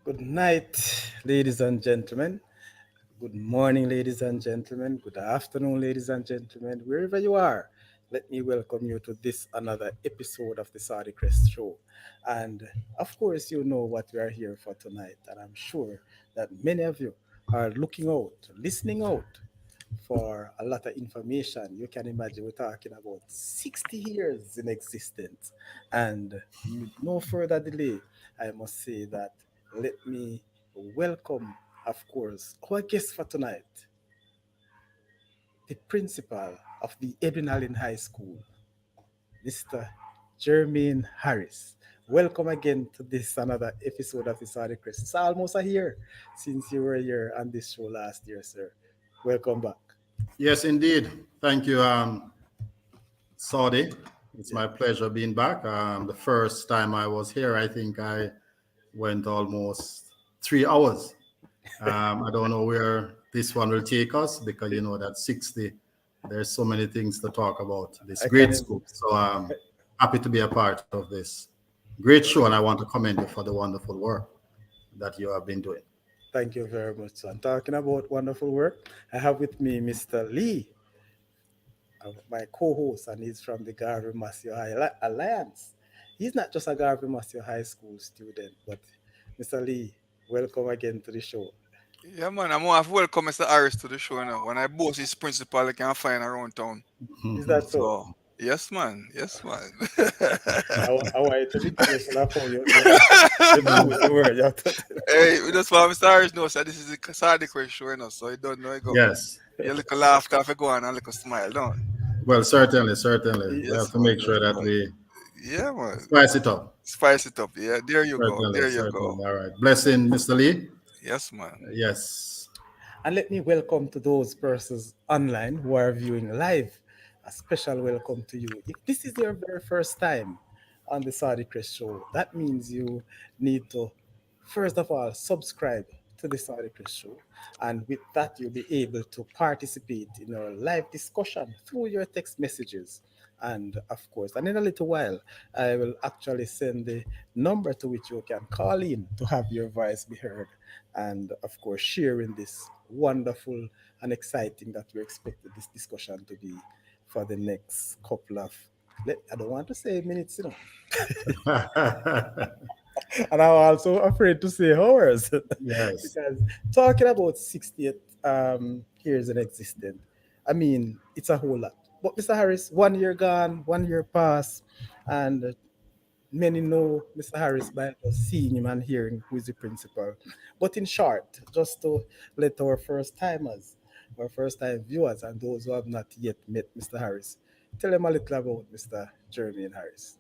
Good night, ladies and gentlemen. Good morning, ladies and gentlemen. Good afternoon, ladies and gentlemen. Wherever you are, let me welcome you to this another episode of the Saudi Crest Show. And of course, you know what we are here for tonight. And I'm sure that many of you are looking out, listening out for a lot of information. You can imagine we're talking about 60 years in existence. And with no further delay, I must say that let me welcome, of course, our guest for tonight, the principal of the Edwin High School, Mr. Jermaine Harris. Welcome again to this another episode of the Saudi Crest. It's almost a year since you were here on this show last year, sir. Welcome back. Yes, indeed. Thank you, Saudi. It's Yeah. my pleasure being back. The first time I was here, I think I went almost 3 hours. I don't know where this one will take us because you know that 60, there's so many things to talk about. This I can great school. So happy to be a part of this great show, and I want to commend you for the wonderful work that you have been doing. thank you very much. So I'm talking about wonderful work. I have with me Mr. Lee, my co-host, and he's from the Garvey Massey High Alliance. He's not just a Garvey Massey High School student, but Mr. Lee, welcome again to the show. Yeah, man, I'm gonna have to welcome Mr. Harris to the show now. When I boss his principal, I can find around town. Is that so? So, yes, man. Yes, man. I want you to be careful of how you choose the word. Hey, we just want Mr. Harris know, so this is a Sadiq show, so you don't know it go. Yes. You look a laughter if you go on and look a smile, don't Well, certainly. you? We have Yes, to man. make Yes, sure that man. we Yeah, man. spice it up. Spice it up. Yeah, there you go. Certainly, There you go. certainly. All right. Blessing, Mr. Lee. Yes, man. Yes. And let me welcome to those persons online who are viewing live. A special welcome to you. If this is your very first time on the Saudi Crest Show, that means you need to, first of all, subscribe to the Saudi Crest Show. And with that, you'll be able to participate in our live discussion through your text messages. And of course, and in a little while, I will actually send the number to which you can call in to have your voice be heard. And of course, sharing this wonderful and exciting that we expected this discussion to be for the next couple of, I don't want to say minutes, and I'm also afraid to say hours Yes. because talking about 68 years in existence, I mean, it's a whole lot. But Mr. Harris, 1 year gone, 1 year passed, and many know Mr. Harris by just seeing him and hearing who is the principal. But in short, just to let our first timers, our first time viewers, and those who have not yet met Mr. Harris, tell them a little about Mr. Jermaine Harris.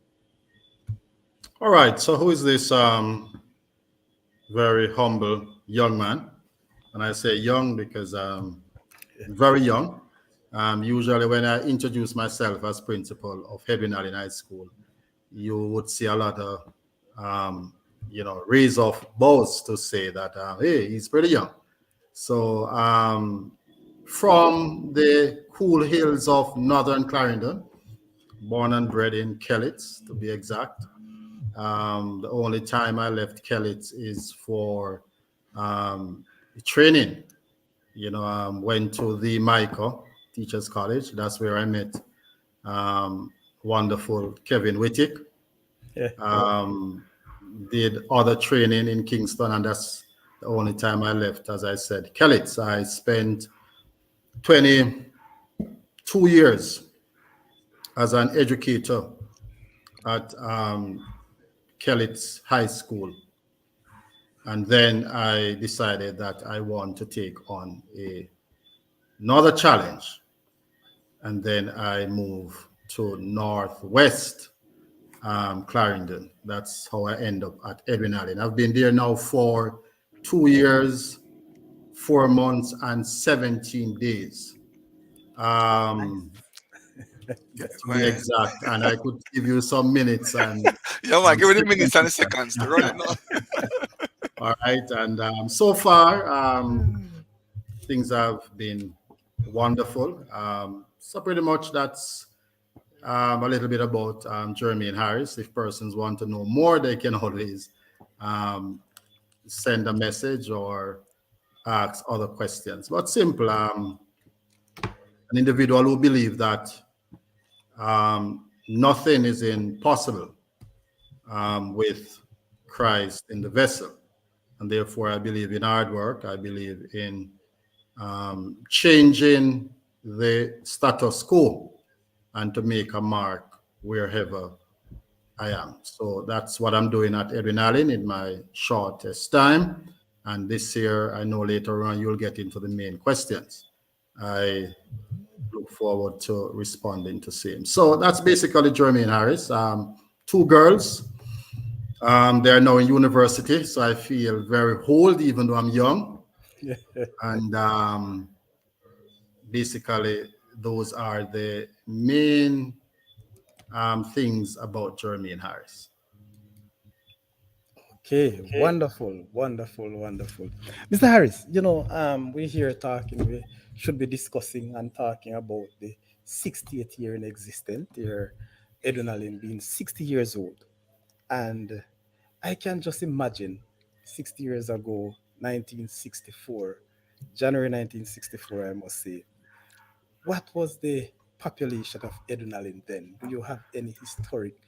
All right. So who is this very humble young man? And I say young because very young. Usually when I introduce myself as principal of Edwin High School, you would see a lot of raise of bows to say that hey, he's pretty young. So from the cool hills of northern Clarendon, born and bred in Kellits, to be exact. The only time I left Kellits is for training. Went to the Micah Teachers College. That's where I met wonderful Kevin Wittick. Yeah. Did other training in Kingston, and that's the only time I left, as I said, Kellits. I spent 22 years as an educator at Kellits High School. And then I decided that I want to take on another challenge. And then I moved to Northwest Clarendon. That's how I end up at Edwin Allen. I've been there now for 2 years, 4 months, and 17 days. Yeah, To be man. exact, and I could give you some minutes Yeah, man. Give me the minutes and the seconds. seconds to run it now. All right, and so far things have been wonderful. So pretty much that's a little bit about Jermaine Harris. If persons want to know more, they can always um, send a message or ask other questions. But simple, an individual who believes that nothing is impossible with Christ in the vessel. And therefore, I believe in hard work. I believe in changing the status quo and to make a mark wherever I am. So that's what I'm doing at Edwin Allen in my shortest time. And this year, I know later on you'll get into the main questions. I look forward to responding to same. So that's basically Jermaine Harris. Two girls. They are now in university, so I feel very old, even though I'm young. And basically, those are the main things about Jermaine Harris. Okay, wonderful, wonderful, wonderful. Mr. Harris, we're here talking, we should be discussing and talking about the 60th year in existence, your Edwin being 60 years old. And I can just imagine 60 years ago, 1964, January 1964, I must say. What was the population of Edwin then? Do you have any historic?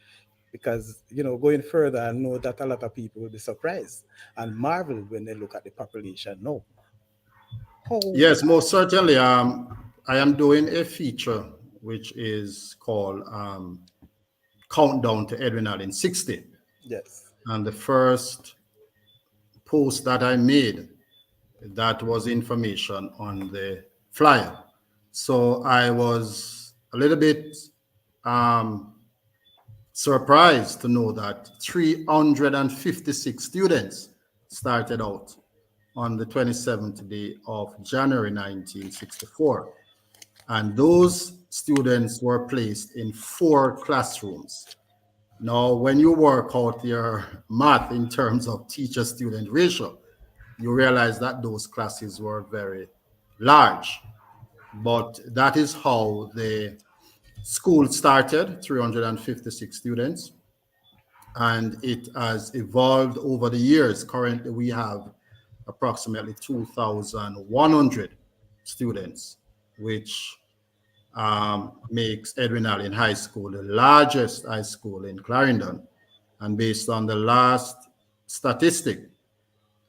Because, going further, I know that a lot of people will be surprised and marvel when they look at the population. No. How? Yes, most certainly. I am doing a feature which is called Countdown to Edwin Allen 60. Yes. And the first post that I made, that was information on the flyer. So I was a little bit um, surprised to know that 356 students started out on the 27th day of January 1964. And those students were placed in 4 classrooms. Now, when you work out your math in terms of teacher-student ratio, you realize that those classes were very large. But that is how the school started, 356 students, and it has evolved over the years. Currently, we have approximately 2,100 students, which makes Edwin Allen High School the largest high school in Clarendon. And based on the last statistic,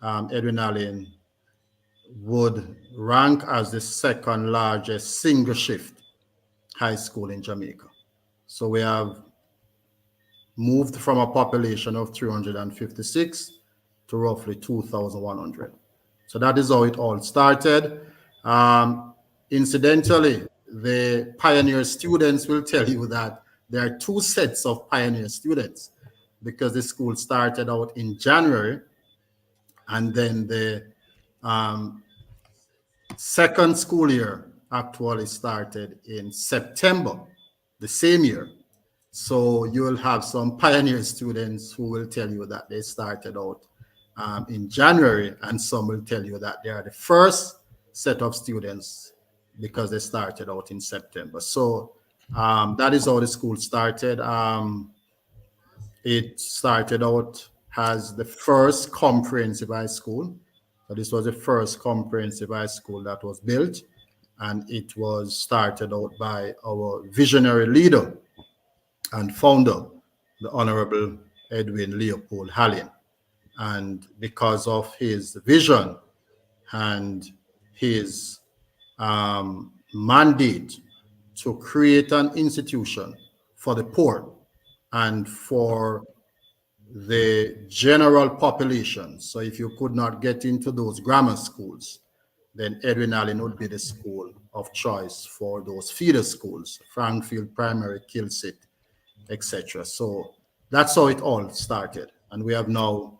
Edwin Allen would rank as the second largest single shift high school in Jamaica. So we have moved from a population of 356 to roughly 2,100. So that is how it all started. Incidentally, the pioneer students will tell you that there are 2 sets of pioneer students because the school started out in January, and then the second school year actually started in September the same year. So you will have some pioneer students who will tell you that they started out in January, and some will tell you that they are the first set of students because they started out in September. So that is how the school started. It started out as the first comprehensive high school. So this was the first comprehensive high school that was built, and it was started out by our visionary leader and founder, the Honorable Edwin Leopold Hallin. And because of his vision and his mandate to create an institution for the poor and for the general population. So if you could not get into those grammar schools, then Edwin Allen would be the school of choice for those feeder schools, Frankfield Primary, Kilsit, etc. So that's how it all started. And we have now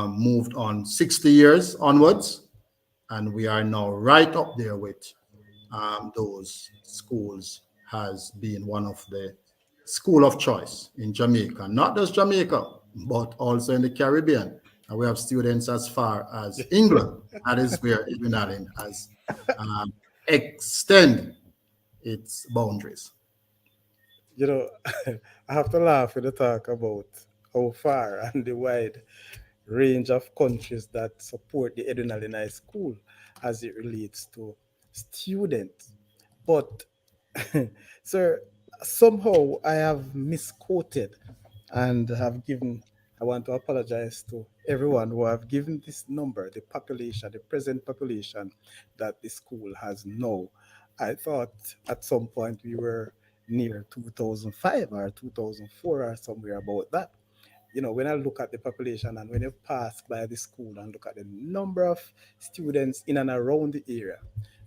moved on 60 years onwards, and we are now right up there with those schools has been one of the school of choice in Jamaica, not just Jamaica, but also in the Caribbean. And we have students as far as England. That is where Edwin Allen has um, extend its boundaries. You know, I have to laugh when you talk about how far and the wide. range of countries that support the Edwin Alumni School as it relates to students. But, sir, somehow I have misquoted and have given, I want to apologize to everyone who have given this number, the population, the present population that the school has now. I thought at some point we were near 2005 or 2004 or somewhere about that. When I look at the population and when you pass by the school and look at the number of students in and around the area,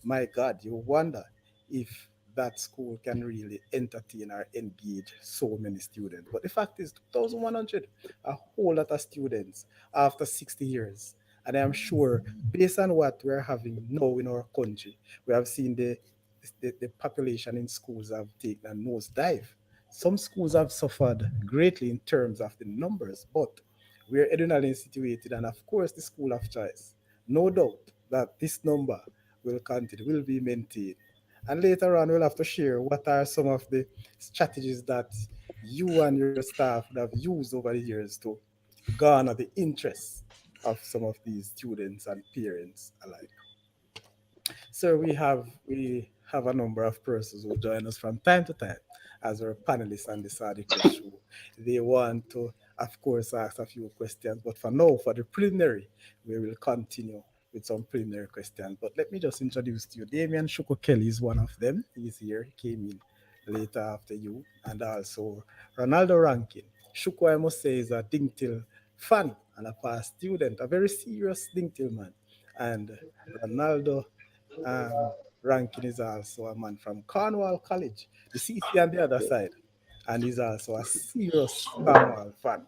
my God, you wonder if that school can really entertain or engage so many students. But the fact is, 2,100, a whole lot of students after 60 years. And I am sure, based on what we're having now in our country, we have seen the population in schools have taken a nosedive. Some schools have suffered greatly in terms of the numbers, but we're educationally situated, and of course, the school of choice. No doubt that this number will continue, will be maintained. And later on, we'll have to share what are some of the strategies that you and your staff would have used over the years to garner the interest of some of these students and parents alike. So we have a number of persons who join us from time to time as our panelists on the Sadiq show. They want to, of course, ask a few questions, but for now, for the preliminary, we will continue with some preliminary questions. But let me just introduce to you, Damian Shuko Kelly is one of them. He's here. He came in later after you, and also Ronaldo Rankin. Shuko, I must say, is a Dingtil fan and a past student, a very serious Dingtil man. And Ronaldo Rankin is also a man from Cornwall College, the CC on the other side, and he's also a serious Cornwall fan.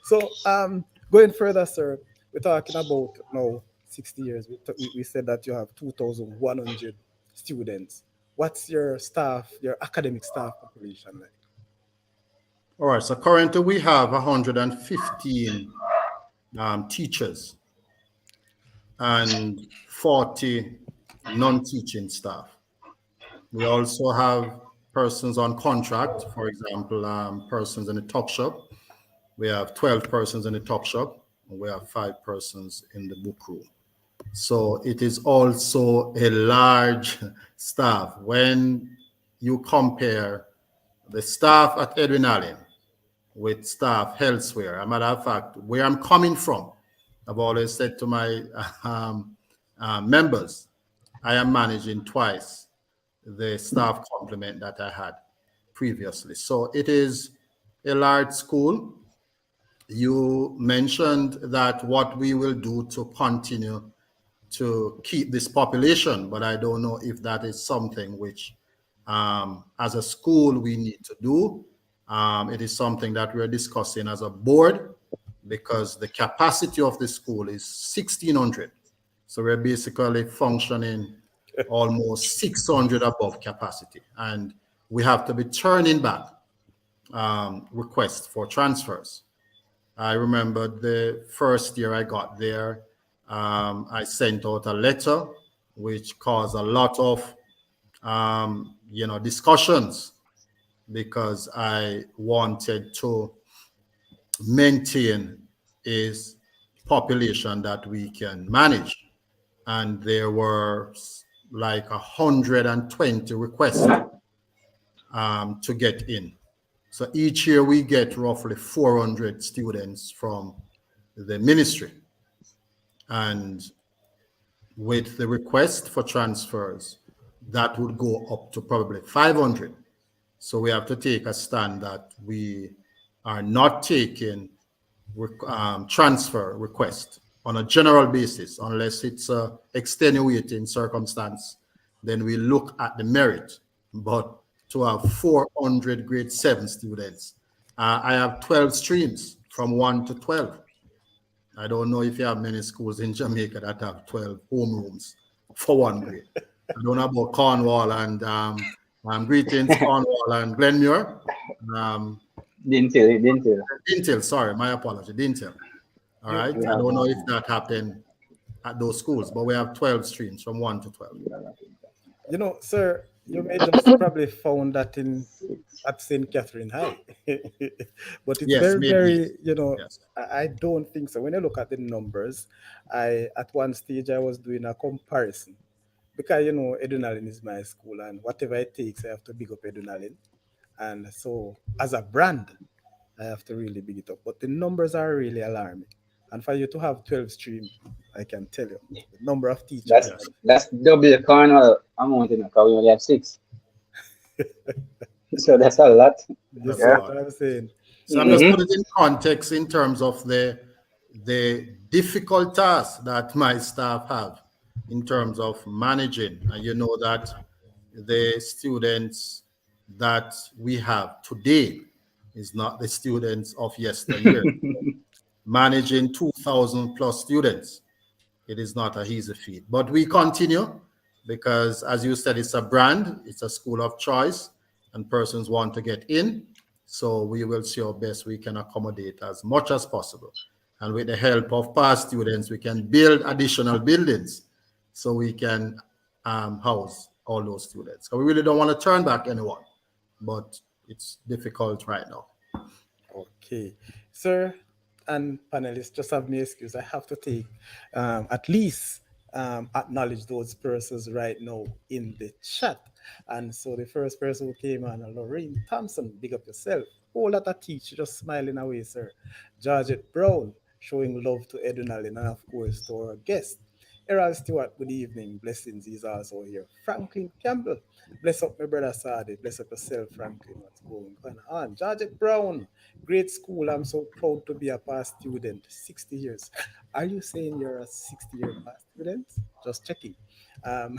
So, going further, sir, we're talking about now 60 years. We said that you have 2,100 students. What's your staff, your academic staff population like? All right, so currently we have 115 teachers and 40 non-teaching staff. We also have persons on contract, for example, persons in the tuck shop. We have 12 persons in the tuck shop, and we have 5 persons in the book room. So it is also a large staff. When you compare the staff at Edwin Allen with staff elsewhere, as a matter of fact, where I'm coming from, I've always said to my members, I am managing twice the staff complement that I had previously. So it is a large school. You mentioned that what we will do to continue to keep this population, but I don't know if that is something which, as a school, we need to do. It is something that we're discussing as a board because the capacity of the school is 1,600. So we're basically functioning almost 600 above capacity. And we have to be turning back requests for transfers. I remember the first year I got there, I sent out a letter which caused a lot of, discussions because I wanted to maintain a population that we can manage. And there were like 120 requests to get in. So each year we get roughly 400 students from the ministry. And with the request for transfers, that would go up to probably 500. So we have to take a stand that we are not taking transfer request on a general basis unless it's a extenuating circumstance. Then we look at the merit. But to have 400 grade 7 students, I have 12 streams from 1 to 12. I don't know if you have many schools in Jamaica that have 12 homerooms for one grade. I don't know about Cornwall and greetings, Cornwall and Glenmuir. Dintil. Dintil, sorry, my apology, Dintil. All right, I don't know if that happened at those schools, but we have 12 streams from 1 to 12. Sir, You may just probably found that in at St. Catherine High. But it's Yes, very, maybe very, yes. Yes. I don't think so. When you look at the numbers, at one stage I was doing a comparison because Edunalin is my school and whatever it takes, I have to big up Edunalin. And so as a brand, I have to really big it up. But the numbers are really alarming. And for you to have 12 stream, I can tell you, the number of teachers That's that Yes. that's double the carnival amount, because we only have six. So that's a lot. you That's see a Yeah. what lot. I'm saying? So I'm just Mm-hmm. putting it in context in terms of the difficult task that my staff have in terms of managing. And you know that the students that we have today is not the students of yesteryear. Managing 2,000 plus students, it is not a easy feat. But we continue because, as you said, it's a brand, it's a school of choice, and persons want to get in. So we will see our best we can accommodate as much as possible. And with the help of past students, we can build additional buildings so we can house all those students. So we really don't want to turn back anyone, but it's difficult right now. Okay. Sir and panelists, just have me excuse. I have to take at least acknowledge those persons right now in the chat. And so the first person who came on, Lorraine Thompson, big up yourself. Whole lot of teach, just smiling away, sir. Georgette Brown, showing love to Edunalin, and of course to our guest. Errol Stewart, good evening. Blessings, he's also here. Franklin Campbell, bless up my brother Sadi. Bless up yourself, Franklin. What's going on? Georgette Brown, great school. I'm so proud to be a past student. 60 years. Are you saying you're a 60-year past student? Just checking. Um,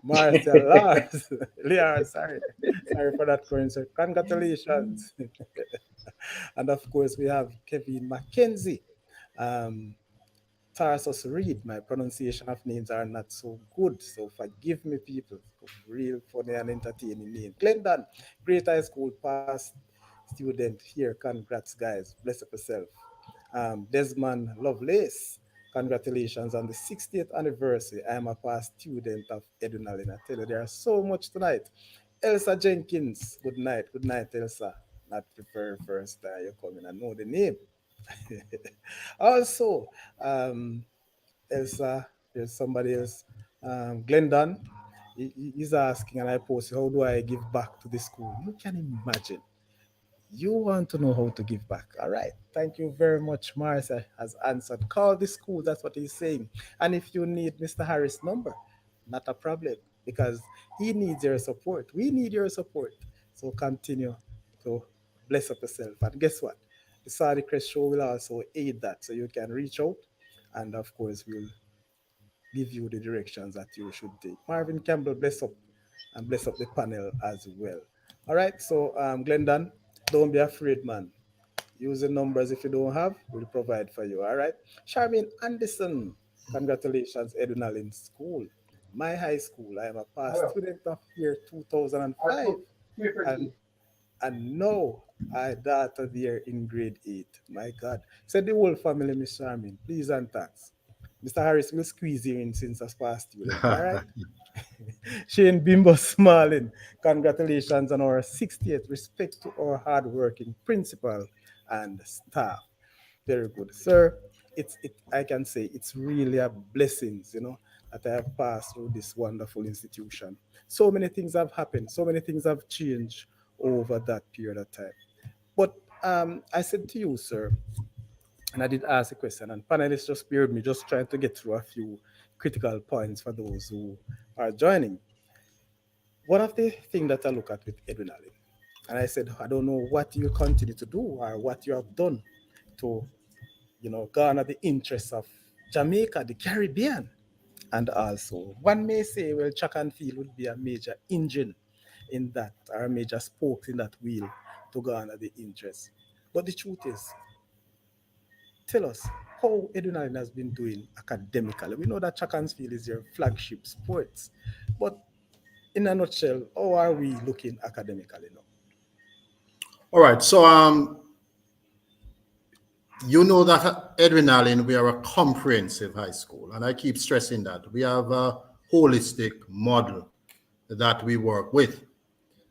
Marcia Lars, Leon, sorry for that coincidence. Congratulations. And of course, we have Kevin Mackenzie. Um, Tarsus Reed. My pronunciation of names are not so good, so forgive me, people. Real funny and entertaining name. Glendon, Great High School past student here. Congrats, guys. Bless up yourself. Desmond Lovelace, congratulations on the 60th anniversary. I am a past student of Edunalin. I tell you, there are so much tonight. Elsa Jenkins, good night. Good night, Elsa. Not the very first time you come in. I know the name. Also, um, Elsa, there's somebody else. Glendon, he's asking, and I posted, how do I give back to the school? You can imagine. You want to know how to give back. All right. Thank you very much. Marcia has answered. Call the school. That's what he's saying. And if you need Mr. Harris' number, not a problem because he needs your support. We need your support. So continue to bless up yourself. And guess what? The Saudi Crest Show will also aid that. So you can reach out. And of course, we'll give you the directions that you should take. Marvin Campbell, bless up and bless up the panel as well. All right. So, Glendon, don't be afraid, man. Use the numbers if you don't have, we'll provide for you. All right. Charmaine Anderson, congratulations, Edunalin School. My high school. I am a past student of year 2005. And and now I daughter there in grade 8. My God. Said the whole family, Miss Charmaine. Please and thanks. Mr. Harris will squeeze you in since as past student. All right. Shane Bimbo Smalling, congratulations on our 60th. Respect to our hardworking principal and staff. Very good, sir. I can say it's really a blessings, that I have passed through this wonderful institution. So many things have happened, so many things have changed over that period of time. But I said to you, sir, and I did ask a question, and panelists just bear with me, just trying to get through a few critical points for those who are joining. One of the things that I look at with Edwin Allen, and I said, I don't know what you continue to do or what you have done to, garner the interests of Jamaica, the Caribbean. And also, one may say, well, track and field would be a major engine in that, or a major spoke in that wheel to garner the interest. But the truth is, tell us how Edwin Allen has been doing academically. We know that track and field is your flagship sports, but in a nutshell, how are we looking academically now? All right. So you know that Edwin Allen, we are a comprehensive high school, and I keep stressing that we have a holistic model that we work with.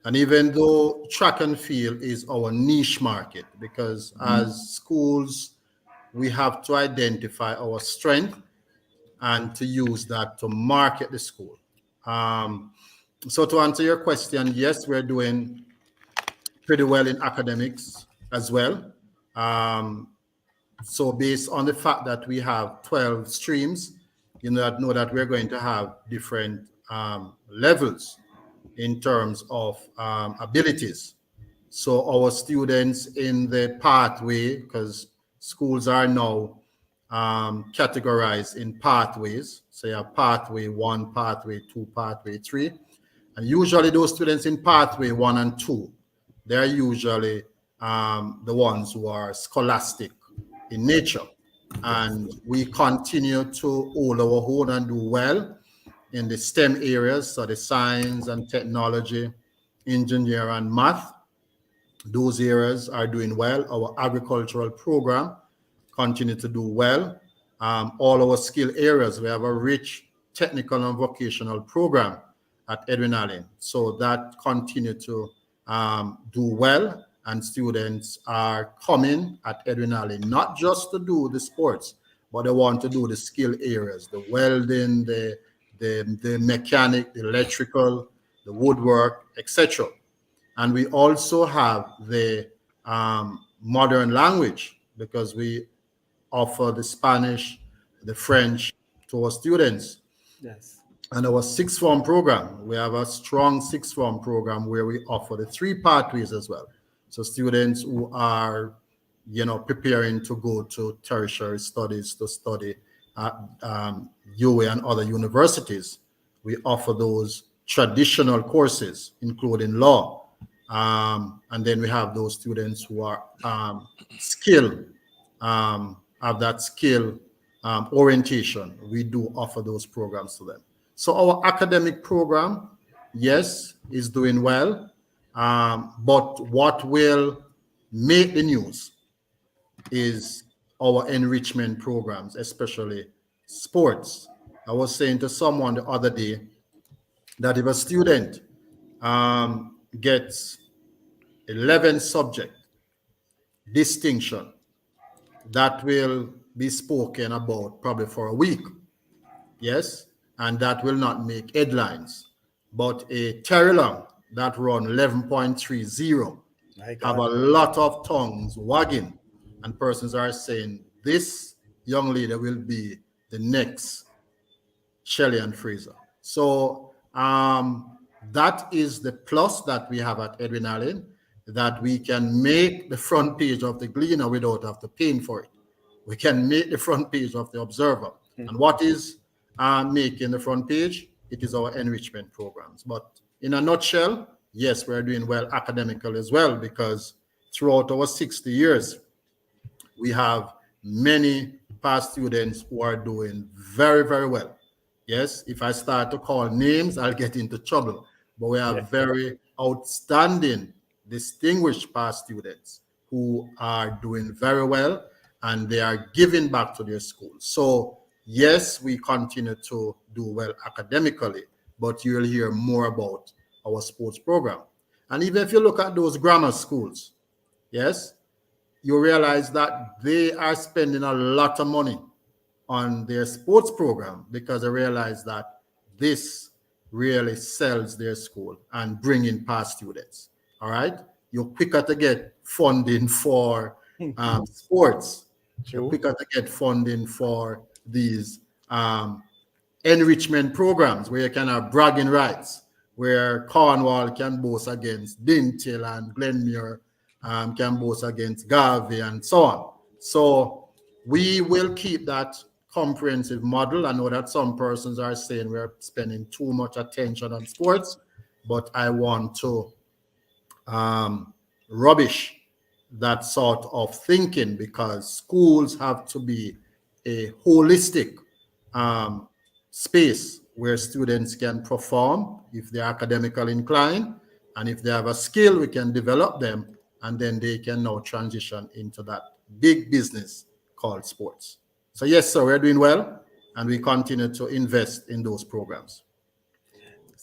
And even though track and field is our niche market, because as schools, we have to identify our strength and to use that to market the school. Um, so to answer your question, yes, we're doing pretty well in academics as well. Um, so based on the fact that we have 12 streams, know that we're going to have different levels in terms of abilities. So our students in the pathway, because schools are now categorized in pathways. So you have pathway 1, pathway 2, pathway 3. And usually those students in pathway 1 and 2, they're usually the ones who are scholastic in nature. And we continue to hold our own and do well in the STEM areas, so the science and technology, engineer and math. Those areas are doing well. Our agricultural program continue to do well. All our skill areas, we have a rich technical and vocational program at Edwin Allen. So that continue to do well, and students are coming at Edwin Allen, not just to do the sports, but they want to do the skill areas, the welding, the mechanic, the electrical, the woodwork, etc. And we also have the modern language, because we offer the Spanish, the French to our students. Yes. And our sixth form program, we have a strong sixth form program where we offer the 3 pathways as well. So students who are, preparing to go to tertiary studies to study at UA and other universities, we offer those traditional courses, including law. And then we have those students who are skilled, have that skill orientation. We do offer those programs to them. So our academic program, yes, is doing well. But what will make the news is our enrichment programs, especially sports. I was saying to someone the other day that if a student gets 11 subject distinction, that will be spoken about probably for a week. Yes, and that will not make headlines. But a Terry Long that run 11.30 My have a God. lot of tongues wagging, and persons are saying this young lady will be the next Shelley and Fraser. So that is the plus that we have at Edwin Allen, that we can make the front page of the Gleaner without have to pay for it. We can make the front page of the Observer. And what is making the front page? It is our enrichment programs. But in a nutshell, yes, we're doing well academically as well, because throughout our 60 years, we have many past students who are doing very, very well. Yes, if I start to call names, I'll get into trouble. But we have very outstanding, distinguished past students who are doing very well, and they are giving back to their schools. So yes, we continue to do well academically, but you'll hear more about our sports program. And even if you look at those grammar schools, yes, you realize that they are spending a lot of money on their sports program, because they realize that this really sells their school and bring in past students. All right, you're quicker to get funding for sports. You're True. quicker to get funding for these enrichment programs where you can have bragging rights, where Cornwall can boast against Dintil and Glenmuir can boast against Garvey and so on. So we will keep that comprehensive model. I know that some persons are saying we're spending too much attention on sports, but I want to rubbish that sort of thinking, because schools have to be a holistic space where students can perform if they're academically inclined, and if they have a skill, we can develop them, and then they can now transition into that big business called sports. So yes, sir, we're doing well, and we continue to invest in those programs.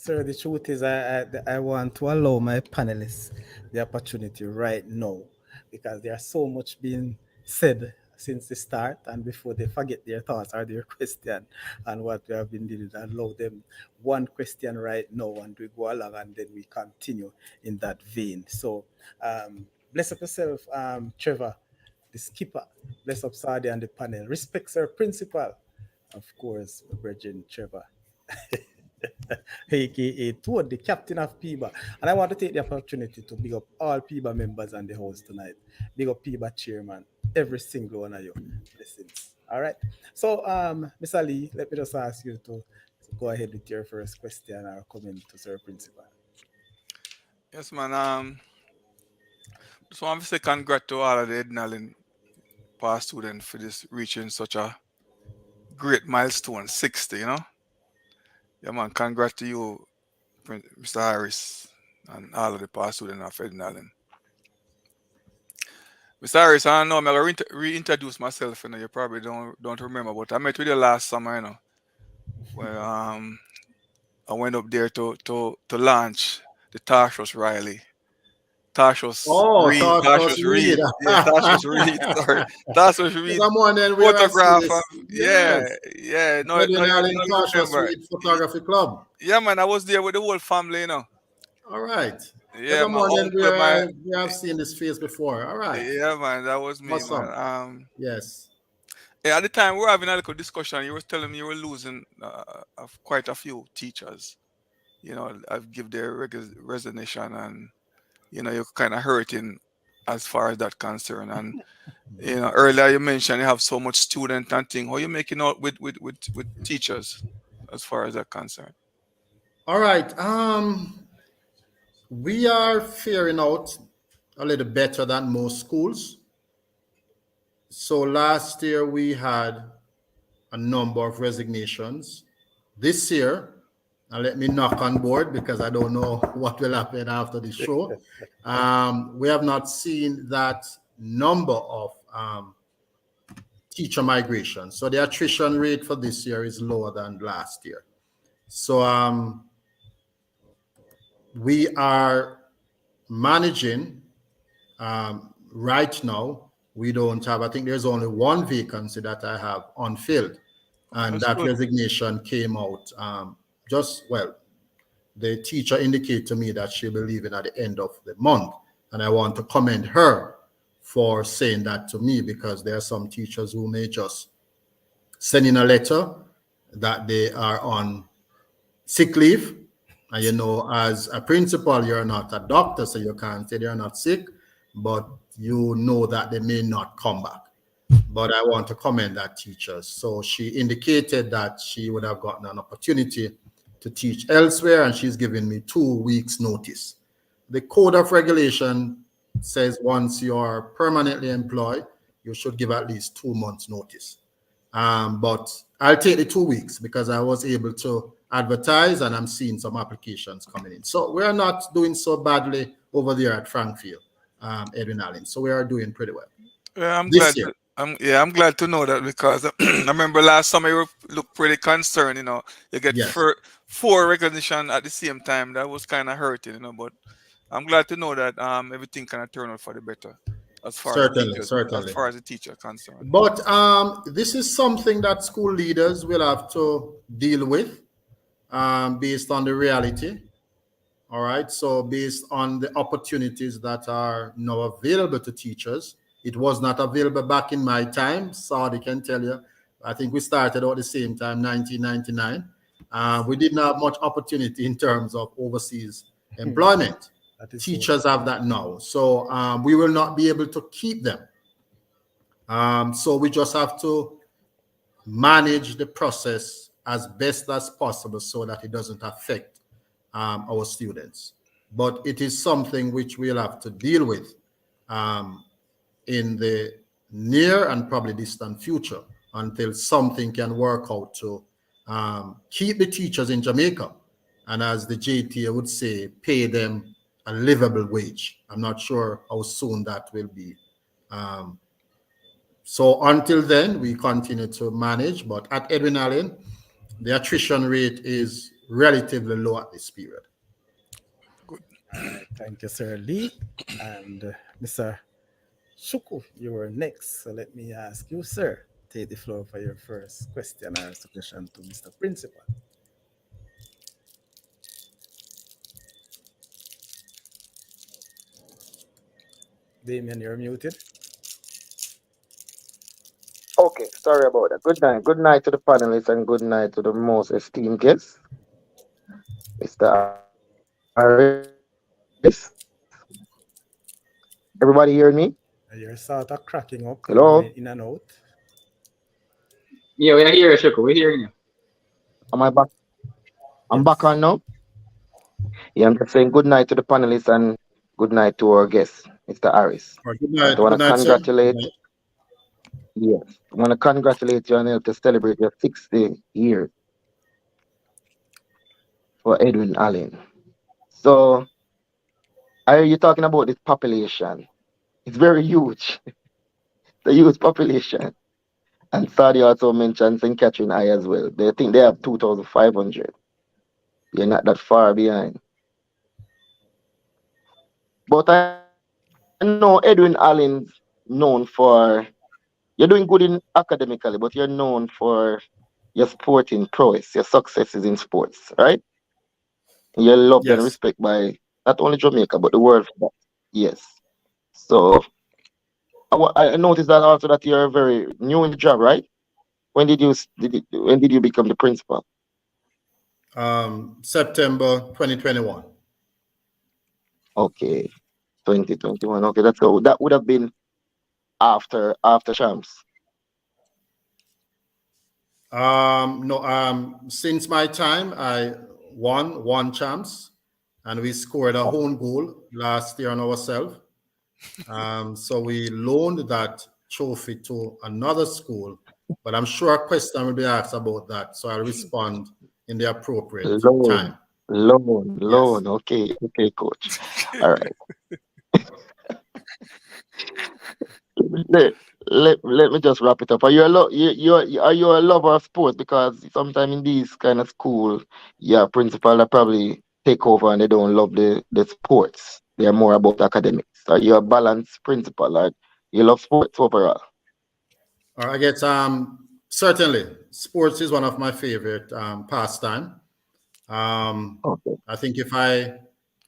Sir, the truth is, I want to allow my panelists the opportunity right now because there's so much being said since the start and before they forget their thoughts or their question and what we have been doing. Allow them one question right now and we go along and then we continue in that vein. So, bless up yourself, Trevor, the skipper. Bless up Sadi and the panel. Respect, sir, principal. Of course, Bridget Trevor. aka Toad, the captain of PIBA. And I want to take the opportunity to big up all PIBA members on the house tonight. Big up PIBA chairman, every single one of you. Blessings. All right. So, Mr. Lee, let me just ask you to go ahead with your first question or comment to Sir Principal. Yes, man. Just want to say congrats to all of the Ednalin past students for this reaching such a great milestone, 60, you know? Yeah, man. Congrats to you, Mr. Harris, and all of the past students of Ednalin. Mr. Harris, I don't know, I'm going to reintroduce myself, you know, you probably don't remember, but I met with you last summer, you know, where I went up there to launch the Tarsus Riley. Tarsus Oh, Reed, Tarsus Tarsus Reed. Reed, yeah, Tarsus Reed, sorry, Tarsus Reed Come on, then where I see photograph, this. yeah, Yes. yeah, no, Edwin no, Allen you Tarsus remember, Reed Photography Club. yeah, man, I was there with the whole family, you know, All right. yeah, Come my on, then uncle, my, where I've seen this face before. All right. yeah, man, that was me, man, Awesome. Yes. yeah, at the time we were having a little discussion. You were telling me you were losing quite a few teachers. You know, I've give their resignation, and you know you're kind of hurting as far as that concern. And you know, earlier you mentioned you have so much student and thing. How you making out with teachers as far as that concerned? All right. We are faring out a little better than most schools. So last year we had a number of resignations. This year, and let me knock on board because I don't know what will happen after the show. We have not seen that number of teacher migration. So the attrition rate for this year is lower than last year. So we are managing right now. We don't have, I think there's only one vacancy that I have unfilled. And That's that good. resignation came out well, the teacher indicated to me that she'll be leaving at the end of the month. And I want to commend her for saying that to me because there are some teachers who may just send in a letter that they are on sick leave. And you know, as a principal, you're not a doctor, so you can't say they're not sick, but you know that they may not come back. But I want to commend that teacher. So she indicated that she would have gotten an opportunity to teach elsewhere, and she's given me 2 weeks notice. The code of regulation says once you're permanently employed, you should give at least 2 months notice. But I'll take the 2 weeks because I was able to advertise and I'm seeing some applications coming in. So we're not doing so badly over there at Frankfield, Edwin Allen. So we are doing pretty well Yeah, I'm this glad. year. I'm glad to know that because I remember last summer you looked pretty concerned. You know, you get Yes, four recognition at the same time. That was kind of hurting. You know, but I'm glad to know that everything kind of turned out for the better certainly, as certainly. far as the teacher concerned. But this is something that school leaders will have to deal with based on the reality. All right. So based on the opportunities that are now available to teachers, it was not available back in my time. Saudi can tell you. I think we started at the same time, 1999. We didn't have much opportunity in terms of overseas employment. That is so Teachers have that now. So we will not be able to keep them. So we just have to manage the process as best as possible so that it doesn't affect our students. But it is something which we'll have to deal with in the near and probably distant future until something can work out to keep the teachers in Jamaica. And as the JTA would say, pay them a livable wage. I'm not sure how soon that will be. So until then, we continue to manage. But at Edwin Allen, the attrition rate is relatively low at this period. Good. All right, thank you, Sir Lee. And Mr. Shuku, you were next. So let me ask you, sir, take the floor for your first question or suggestion to Mr. Principal. Damien, you're muted. Okay, sorry about that. Good night. Good night to the panelists and good night to the most esteemed guest, Mr. Aris. Everybody hearing me? You're sort of cracking up. You're Hello? going in and out. Yeah, we are here, Shoko. We're hearing you. Am I back? I'm back Yes. on now? Yeah, I'm just saying good night to the panelists and good night to our guest, Mr. Harris. All right, good And I night. want Good to night, sir. Good congratulate, night. yes, I want to congratulate you on help to celebrate your 60 years for Edwin Allen. So, I hear you talking about this population. It's very huge, the huge population. And Saudi also mentioned St. Catherine I as well. They think they have 2,500. You're not that far behind. But I know Edwin Allen's known for, you're doing good in academically, but you're known for your sporting prowess, your successes in sports, right? You're loved and Yes. respected by not only Jamaica, but the world for that. Yes. So I noticed that also that you're very new in the job, right? When did you become the principal? September 2021. Okay, 2021. Okay, that's so that would have been after champs. No, since my time, I won one champs, and we scored a Oh, own goal last year on ourselves. So we loaned that trophy to another school, but I'm sure a question will be asked about that, so I'll respond in the appropriate loan, time. Yes. loan. Okay, okay, coach. All right. Let, let me just wrap it up. Are you a are you a lover of sports? Because sometimes in these kind of school, yeah, principal that probably take over and they don't love the sports. They are more about academics. Are you a balanced principal? Or you love sports overall? Or I guess certainly sports is one of my favorite pastime. Um, Okay. I think if I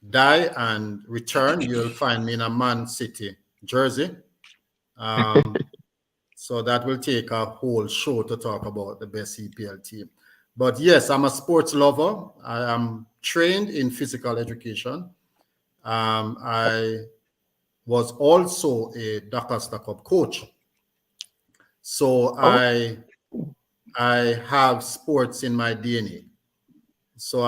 die and return, you'll find me in a Man City jersey. Um, so that will take a whole show to talk about the best EPL team. But yes, I'm a sports lover. I am trained in physical education. I was also a Dakar Cup coach. So Oh, I have sports in my DNA. So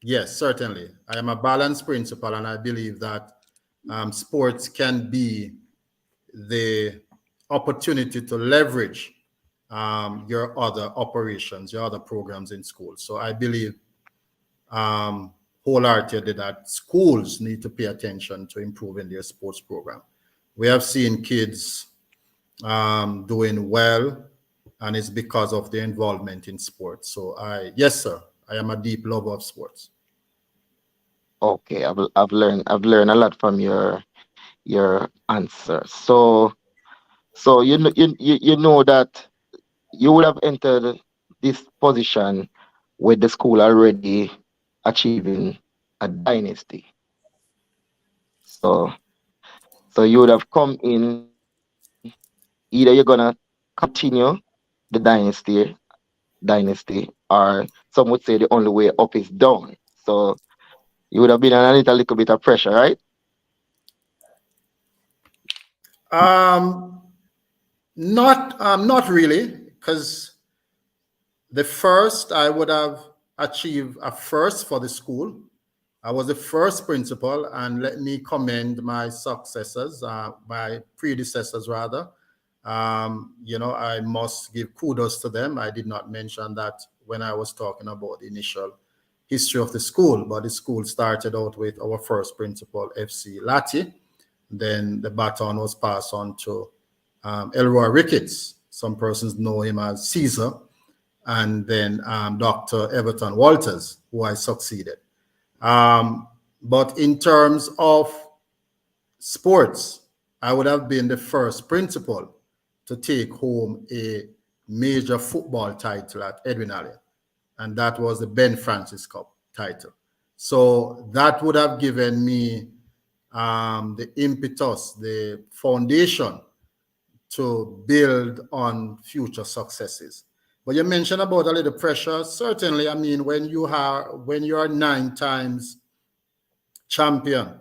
yes, certainly. I am a balanced principal, and I believe that sports can be the opportunity to leverage your other operations, your other programs in school. So I believe wholeheartedly that schools need to pay attention to improving their sports program. We have seen kids doing well, and it's because of their involvement in sports. So yes, sir, I am a deep lover of sports. okay. I've learned a lot from your answer. So you know that you would have entered this position with the school already achieving a dynasty. So so you would have come in, either you're gonna continue the dynasty, or some would say the only way up is down. So you would have been under a little bit of pressure, right? Um, not really, because the first I would have achieved a first for the school. I was the first principal, and let me commend my successors, my predecessors rather. I must give kudos to them. I did not mention that when I was talking about the initial history of the school, but the school started out with our first principal, FC Lati. Then the baton was passed on to Elroy Ricketts. Some persons know him as Caesar. and then Dr. Everton Walters, who I succeeded. But in terms of sports, I would have been the first principal to take home a major football title at Edwin Allen, and that was the Ben Francis Cup title. So that would have given me the impetus, the foundation to build on future successes. But you mentioned about a little pressure. Certainly, I mean, when you are 9 times champion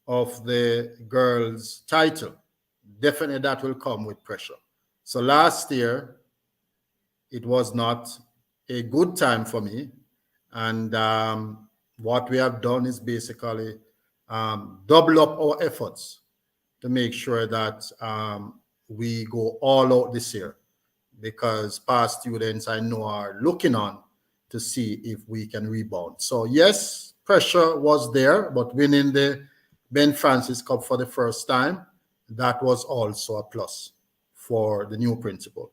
of the girls' title, definitely that will come with pressure. So last year, it was not a good time for me. And what we have done is basically double up our efforts to make sure that we go all out this year, because past students I know are looking on to see if we can rebound. So yes, pressure was there, but winning the Ben Francis Cup for the first time, that was also a plus for the new principal.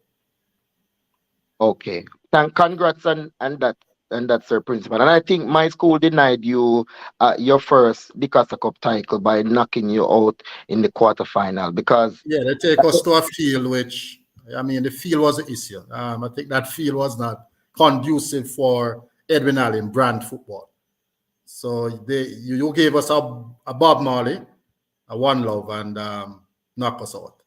Okay. Congrats on that, sir, principal. And I think my school denied you your first Dicasa Cup title by knocking you out in the quarterfinal because Yeah, they take us to a field which, I mean, the field was an issue. I think that field was not conducive for Edwin Allen brand football. So you gave us a Bob Marley, a One Love, and knock us out.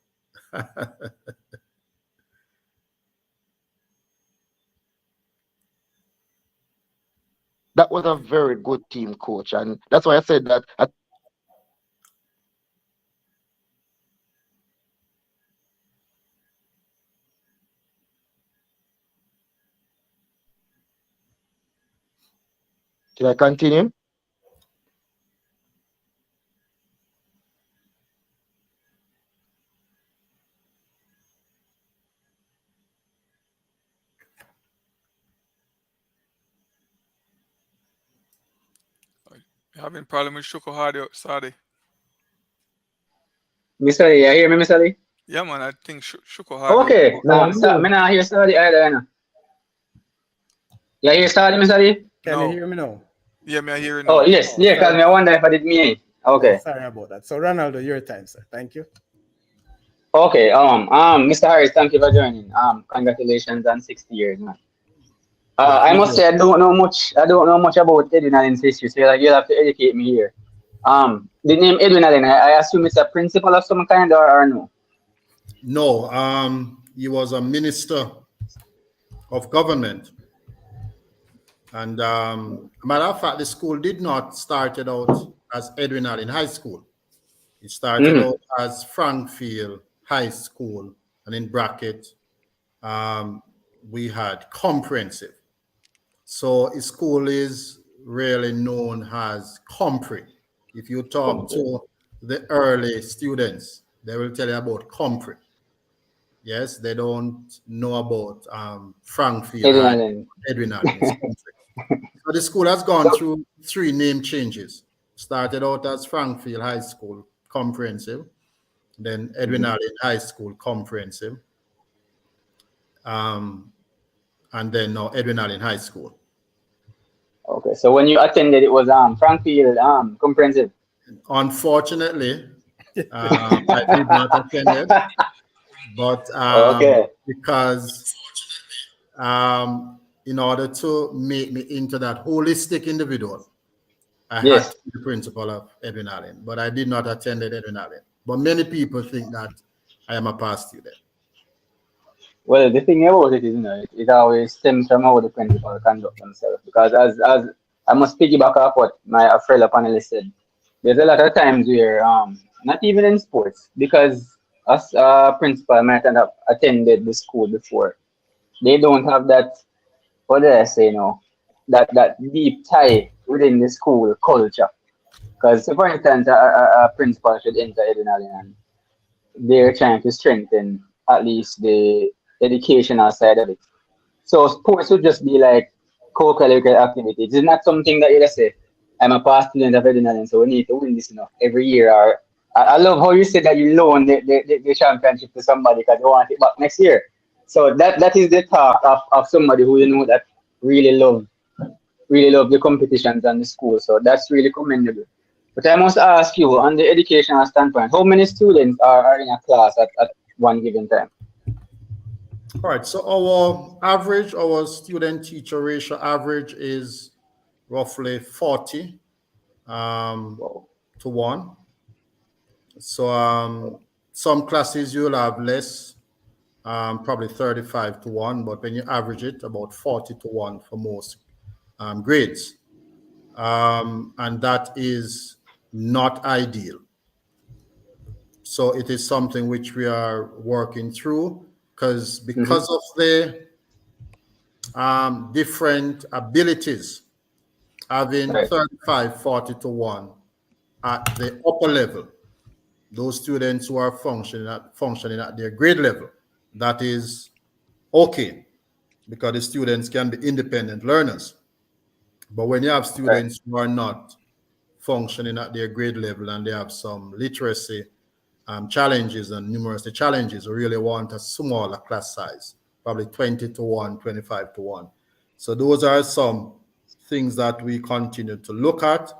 that was a very good team, coach. And that's why I said that. Can I continue? You having problem with Shoko Hardy, Sadi? Mr. Lee, you hear me, Mr. Lee? Yeah, man, I think Shoko Hardy. Okay. Stop. Me not hear study either. You hear study, Mr. Lee? Can No. you hear me now? Yeah, me I hear it Oh, now. yes. Yeah, because I wonder if I did me. Okay. Sorry about that. So Ronaldo, your time, sir. Thank you. Okay. Mr. Harris, thank you for joining. Congratulations on 60 years, man. I must say I don't know much. I don't know much about Edwin Allen's history, so you'll have to educate me here. The name Edwin Allen, I assume it's a principal of some kind, or no? No, he was a minister of government. And matter of fact, the school did not start it out as Edwin Allen High School. It started out as Frankfield High School, and in bracket, we had comprehensive. So his school is really known as Compre. If you talk to the early students, they will tell you about Compre. Yes, they don't know about Frankfield Edwin Allen. So the school has gone through 3 name changes. Started out as Frankfield High School Comprehensive, then Edwin Allen High School Comprehensive, and then now Edwin Allen High School. Okay, so when you attended, it was Frankfield Comprehensive. Unfortunately, I did not attend it, but because in order to make me into that holistic individual, I had to be the principal of Edwin Allen, but I did not attend Edwin Allen. But many people think that I am a past student. Well, the thing about it is, it always stems from how the principal conduct themselves. Because as I must piggyback off what my fellow panelist said, there's a lot of times where, not even in sports, because us principal might have attended the school before, they don't have that, what did I say, that deep tie within the school culture. Because, for instance, a principal should enter Edwin Allen and they're trying to strengthen at least the educational side of it. So sports would just be like co-curricular activities. It's not something that you just say, I'm a past student of Edwin Allen, so we need to win this every year. Or I love how you said that you loan the championship to somebody because you want it back next year. So that is the talk of somebody who that really love the competitions and the school. So that's really commendable. But I must ask you, on the educational standpoint, how many students are in a class at one given time? All right. So our student teacher ratio average is roughly 40 um, Wow. to 1. So some classes you'll have less, probably 35 to 1, but when you average it, about 40 to 1 for most grades. And that is not ideal. So it is something which we are working through Mm-hmm. because of the different abilities, having Right. 35, 40 to 1 at the upper level, those students who are functioning at their grade level, that is okay, because the students can be independent learners. But when you have Right. students who are not functioning at their grade level and they have some literacy challenges and numeracy challenges, we really want a smaller class size, probably 20 to 1, 25 to 1. So those are some things that we continue to look at,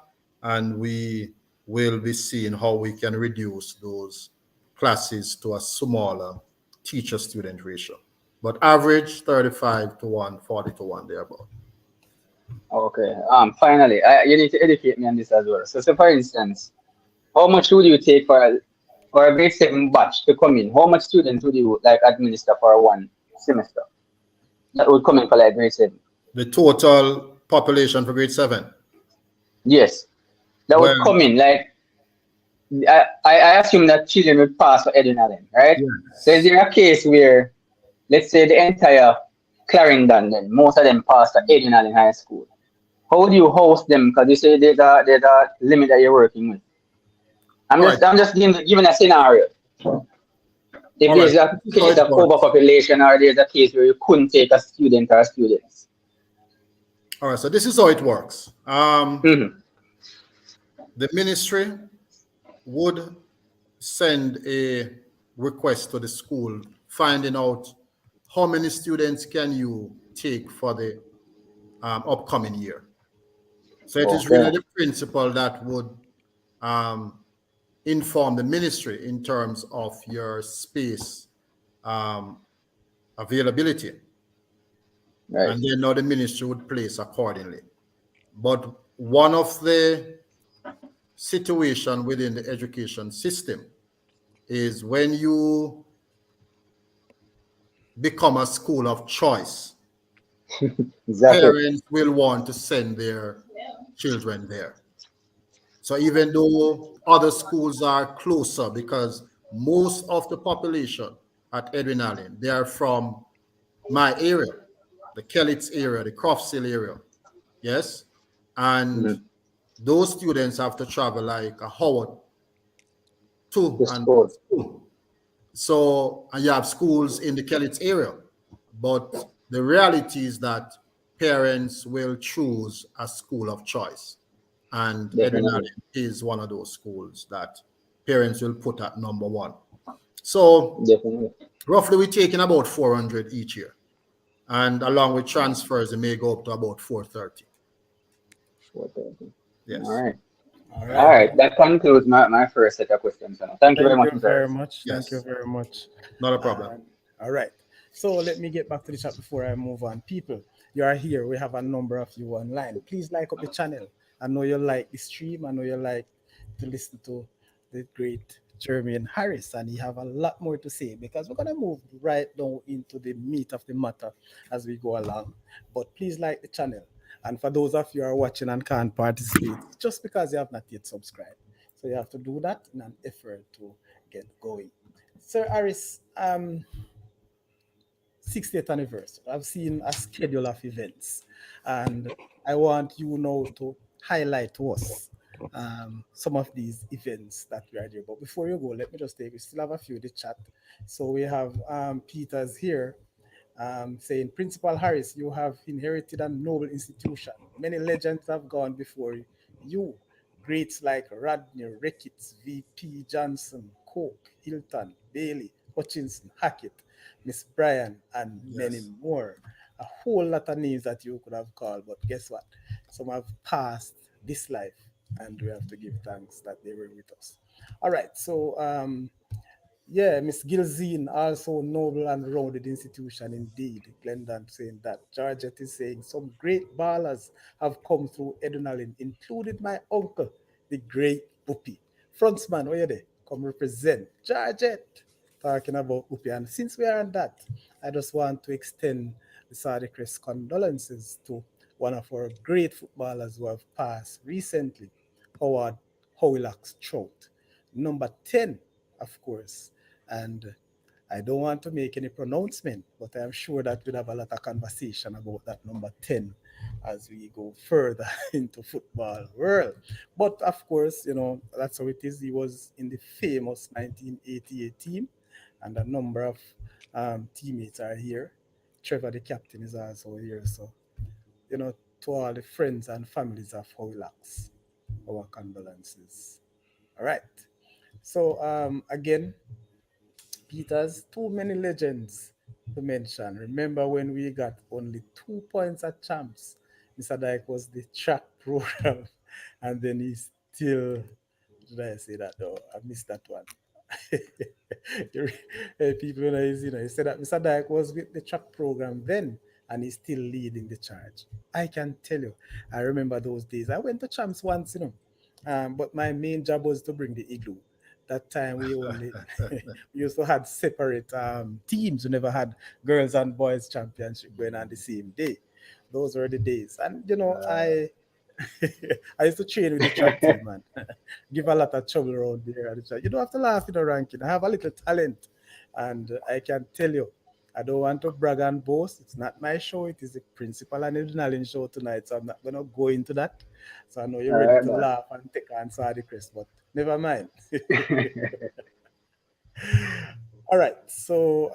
and we will be seeing how we can reduce those classes to a smaller teacher student ratio. But average 35 to 1, 40 to 1, thereabout. Okay. Finally, you need to educate me on this as well. So for instance, how much would you take for a grade seven batch to come in? How much students would you like administer for one semester that would come in for like grade seven? The total population for grade 7. Yes, that would Well, come in. Like I assume that children would pass for Edwin Allen, right? So is yes. there a case where, let's say, the entire Clarendon, then most of them pass for Edwin Allen High School? How do you host them? Because you say there's a limit that you're working with. I'm All right. just I'm just giving a scenario. If All right. there's a This is how case it of works. overpopulation or there's a case where you couldn't take a student or students. All right. So this is how it works. Mm-hmm. The ministry would send a request to the school finding out how many students can you take for the upcoming year. So it is Okay. really the principal that would um, inform the ministry in terms of your space um, availability, Right. and then now the ministry would place accordingly. But one of the situation within the education system is when you become a school of choice, Exactly. parents will want to send their children there. So even though other schools are closer, because most of the population at Edwin Allen, they are from my area, the Kellits area, the Croftsville area, yes? And Mm-hmm. those students have to travel like a hour to The and school. school. So, and you have schools in the Kellits area, but the reality is that parents will choose a school of choice. And Edwin Definitely. Allen is one of those schools that parents will put at number one. So, Definitely. roughly, we're taking about 400 each year. And along with transfers, it may go up to about 430. 4:30. All Yes. right. All All right. right. That concludes my first set of questions. Thank you very Thank much, you Mr. very Harris. much. Thank you Yes. very much. Not a problem. And all right. So let me get back to the chat before I move on. People, you are here. We have a number of you online. Please like up the channel. I know you like the stream. I know you like to listen to the great Jermaine Harris, and he have a lot more to say because we're gonna move right down into the meat of the matter as we go along. But please like the channel. And for those of you who are watching and can't participate, it's just because you have not yet subscribed. So you have to do that in an effort to get going. Sir Harris, 60th anniversary. I've seen a schedule of events, and I want you now to highlight to us some of these events that we are doing. But before you go, let me just take, we still have a few in the chat. So we have Peter's here saying, Principal Harris, you have inherited a noble institution. Many legends have gone before you. Greats like Rodney, Ricketts, VP Johnson, Coke, Hilton, Bailey, Hutchinson, Hackett. Miss Brian, and many Yes. more. A whole lot of names that you could have called, but guess what? Some have passed this life, and we have to give thanks that they were with us. All right, so yeah, Miss Gilzine, also noble and rounded institution indeed. Glendon saying that. Georgette is saying some great ballers have come through Edunalin, including my uncle, the great Upi. Frontsman, where you there? Come represent. Georgette, talking about Upi. And since we are on that, I just want to extend the Sardicrest condolences to one of our great footballers who have passed recently, Howard Howilax Trout. Number 10, of course. And I don't want to make any pronouncement, but I'm sure that we'll have a lot of conversation about that number 10 as we go further into football world. But of course, that's how it is. He was in the famous 1988 team, and a number of teammates are here. Trevor, the captain, is also here. So, to all the friends and families of Hoylax, our condolences. All right. So, again, Peters, too many legends to mention. Remember when we got only 2 points at champs? Mr. Dyke was the track program, and then he still, did I say that though? I missed that one. People, he said that Mr. Dyke was with the track program then, and he's still leading the charge. I can tell you, I remember those days. I went to champs once, but my main job was to bring the igloo. That time we only we used to had separate teams. We never had girls and boys championship going on the same day. Those were the days, and I I used to train with the track team, man. Give a lot of trouble around there at the track. You don't have to laugh in the ranking. I have a little talent, and I can tell you, I don't want to brag and boast. It's not my show. It is the principal and adrenaline show tonight, so I'm not gonna go into that. So I know you're All ready right, to man. laugh and take on Sardi Chris, but never mind. All right. So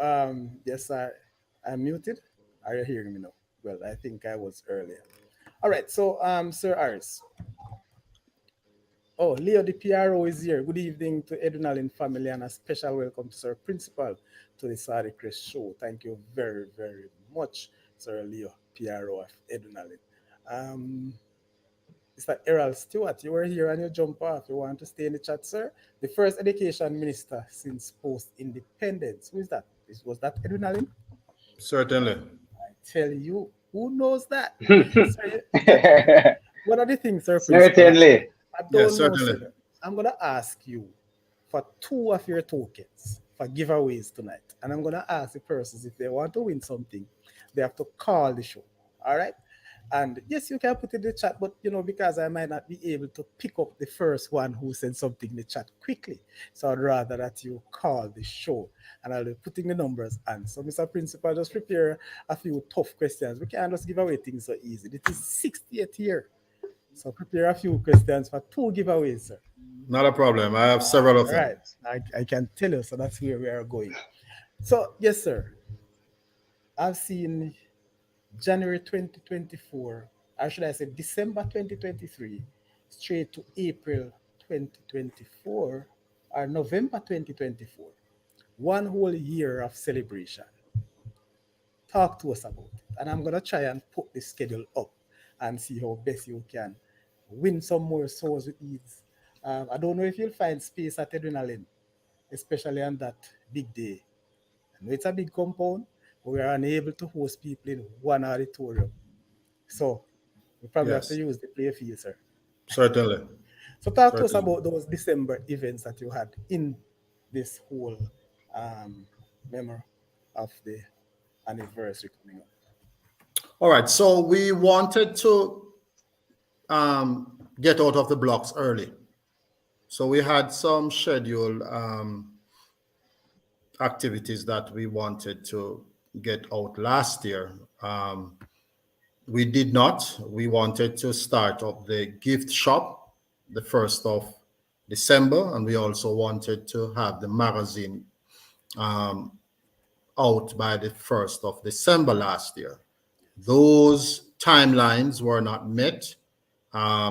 yes, I'm muted. Are you hearing me now? Well, I think I was earlier. All right. So Sir Aris. Oh, Leo, the PRO is here. Good evening to Edunalin family and a special welcome to Sir Principal to the Sardi Chris show. Thank you very, very much, Sir Leo, PRO of Edunalin. Um, Mr. Errol Stewart, you were here and you jump off. You want to stay in the chat, sir? The first education minister since post-independence. Who is that? Was that Edwin Allen? Certainly. I tell you, who knows that? Sir, one of the things, sir, principal, Certainly. I Yes, don't know, certainly. sir. I'm going to ask you for two of your tokens for giveaways tonight. And I'm going to ask the persons if they want to win something, they have to call the show. All right? And yes, you can put it in the chat, but because I might not be able to pick up the first one who sent something in the chat quickly. So I'd rather that you call the show and I'll be putting the numbers on. So, Mr. Principal, just prepare a few tough questions. We can't just give away things so easy. It is 60th year. So prepare a few questions for two giveaways, sir. Not a problem. I have several of All them. right. I can tell you. So that's where we are going. So, yes, sir. I've seen January 2024, or should I say December 2023, straight to April 2024, or November 2024. One whole year of celebration. Talk to us about it. And I'm going to try and put the schedule up and see how best you can win some more souls with ease. I don't know if you'll find space at Adrenaline, especially on that big day. I know it's a big compound, but we are unable to host people in one auditorium. So we probably have to Yes, use the play field, sir. certainly. So talk to us Certainly. about those December events that you had in this whole um, memory of the anniversary coming up. All right. So we wanted to get out of the blocks early. So we had some scheduled activities that we wanted to get out last year. We did not. We wanted to start up the gift shop the 1st of December, and we also wanted to have the magazine out by the 1st of December last year. Those timelines were not met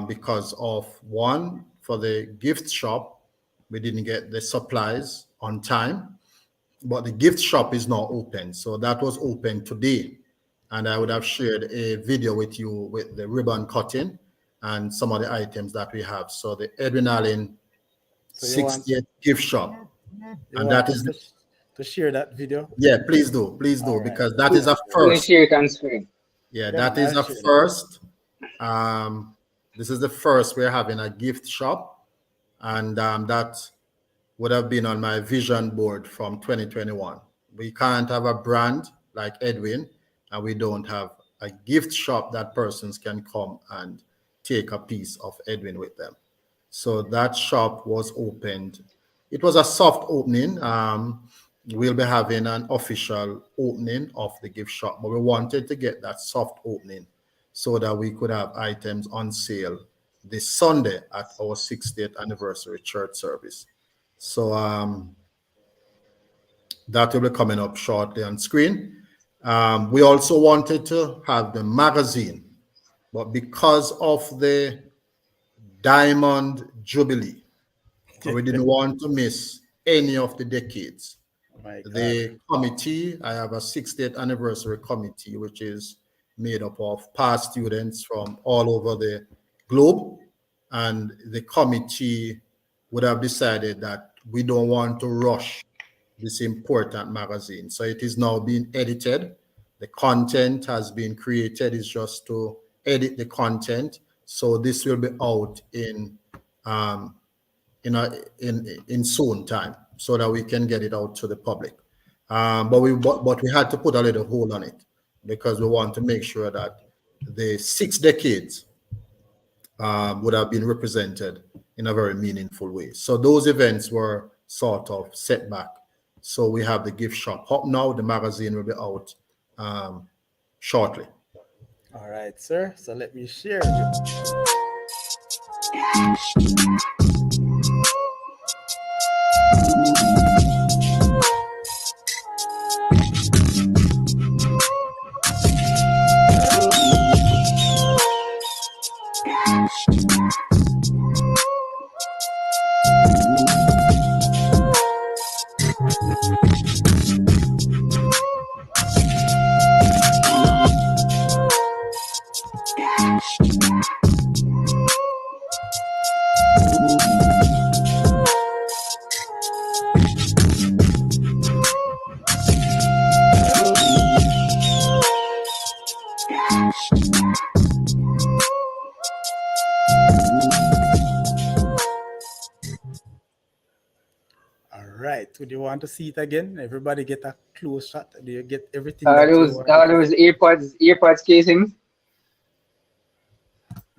because of one, for the gift shop, we didn't get the supplies on time. but the gift shop is not open. So that was open today. And I would have shared a video with you with the ribbon cutting and some of the items that we have. So the Edwin Allen So 60th gift shop. you And want that us is, to share that video? yeah, please All do, right. because that is a Please first. share it on screen. Yeah, Yeah, man, that I'll is a share that. first. This is the first we're having a gift shop. And that would have been on my vision board from 2021. We can't have a brand like Edwin, and we don't have a gift shop that persons can come and take a piece of Edwin with them. So that shop was opened. It was a soft opening. We'll be having an official opening of the gift shop, but we wanted to get that soft opening so that we could have items on sale this Sunday at our 60th anniversary church service. So that will be coming up shortly on screen. We also wanted to have the magazine, but because of the Diamond Jubilee, and we didn't want to miss any of the decades. My God. The committee, I have a 60th anniversary committee, which is made up of past students from all over the globe. And the committee would have decided that we don't want to rush this important magazine. So it is now being edited. The content has been created. It's just to edit the content. So this will be out um, in soon time so that we can get it out to the public. But we had to put a little hold on it because we want to make sure that the 6 decades would have been represented in a very meaningful way. So those events were sort of set back. So we have the gift shop up now. The magazine will be out shortly. All right, sir. So let me share. All right. Would you want to see it again? Everybody get a close shot. Do you get everything Are that you those wanted are to those see? earpods casings?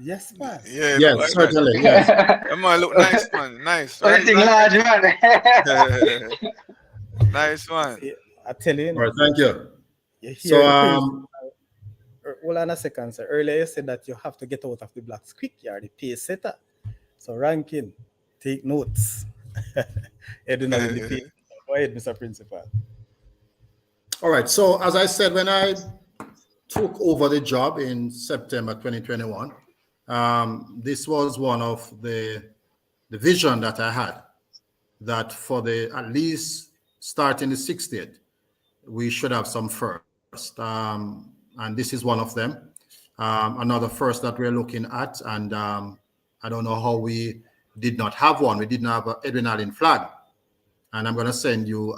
Yes, boss. Yeah, it look Yes, like that. certainly. Yes. That man look nice, man. Nice, right, Something Blanca? large, man. Nice one. See, I tell you, All right. Thank you. you So hear the praise. Hold on a second, sir. Earlier you said that you have to get out of the blocks quick. You are the pace setter. So ranking, take notes. Edwin in the pace. Go ahead, Mr. Principal. all right. So as I said, when I took over the job in September 2021, this was one of the vision that I had, that for the at least starting the 60th, we should have some first. And this is one of them. Another first that we're looking at, and I don't know how we did not have one. We didn't have an Edwin Allen flag. And I'm going to send you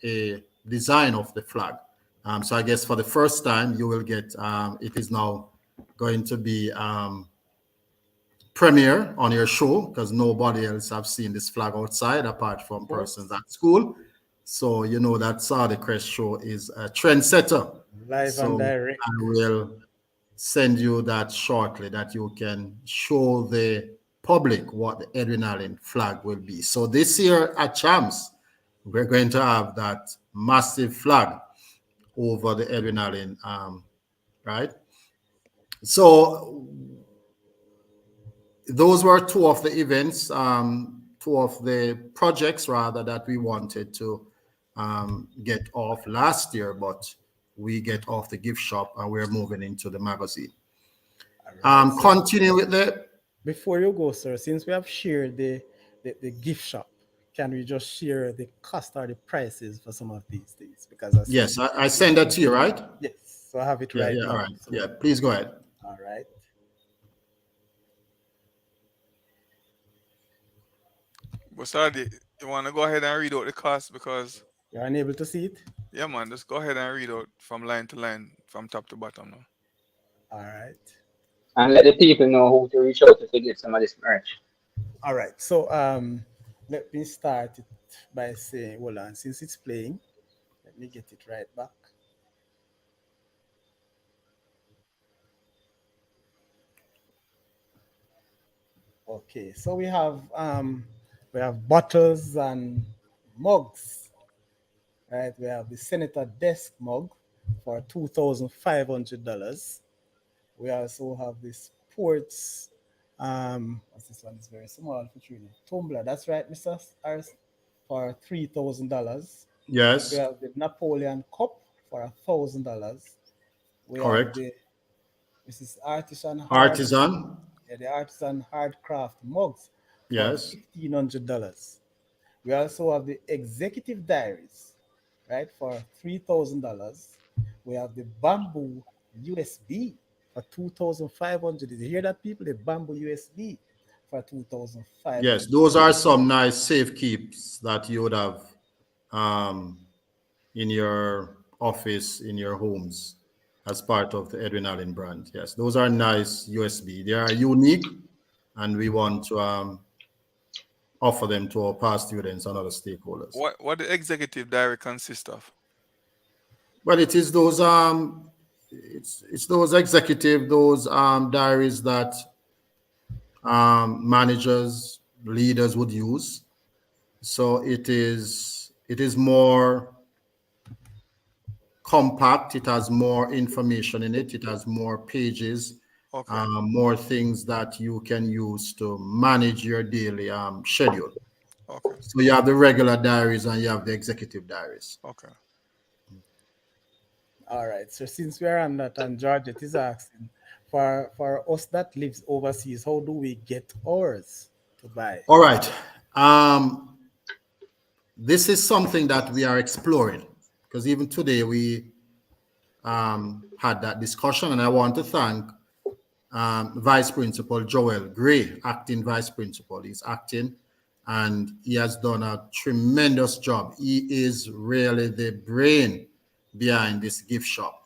a design of the flag. So I guess for the first time, you will get, it is now going to be premiere on your show because nobody else have seen this flag outside apart from persons at school. So you know that Saudi Crest Show is a trendsetter. Live So and direct. I will send you that shortly that you can show the public what the Edwin Allen flag will be. So this year at Champs, we're going to have that massive flag over the Edwin Allen, right? So those were two of the events, two of the projects rather that we wanted to get off last year, but we get off the gift shop and we're moving into the magazine. All right, so Continue with the before you go, sir, since we have shared the gift shop, can we just share the cost or the prices for some of these things? Because I see, Yes, I send that to you, right? yes, so I have it Yeah, right yeah, all now. right. So, Yeah, please go ahead. all right. But Sadi, you want to go ahead and read out the cost because, You're unable to see it? yeah, man, just go ahead and read out from line to line, from top to bottom now. All right. And let the people know who to reach out to get some of this merch. All right. So let me start it by saying, hold on, since it's playing, let me get it right back. Okay, so we have bottles and mugs, right? We have the senator desk mug for $2,500. We also have the sports what's this one? It's very small for Trini. Tumbler, that's right, Mr. Ars, for $3,000. We Yes, have the Napoleon Cup for $1,000. We have correct. the Mrs. Artisan Hard, Artisan, yeah, the Artisan Hardcraft mugs for yes, $1,500. We also have the Executive Diaries, right, for $3,000. We have the Bamboo USB for 2,500. Did you hear that, people? The Bamboo USB for yes. 2,500. Those are some nice safe keeps that you would have um, in your office, in your homes, as part of the Edwin Allen brand. Yes, those are nice USB. They are unique, and we want to offer them to our past students and other stakeholders. What the executive diary consists of? Well, it is those it's those executive, those diaries that managers, leaders would use. So it is more compact. It has more information in it. It has more pages, Okay, more things that you can use to manage your daily schedule. okay, So you have the regular diaries and you have the executive diaries. okay. All right. So since we are on that, and Georgette is asking, for us that lives overseas, how do we get ours to buy? All right. Um, this is something that we are exploring because even today we had that discussion, and I want to thank Vice Principal Joel Gray, acting Vice Principal. He's acting, and he has done a tremendous job. He is really the brain behind this gift shop.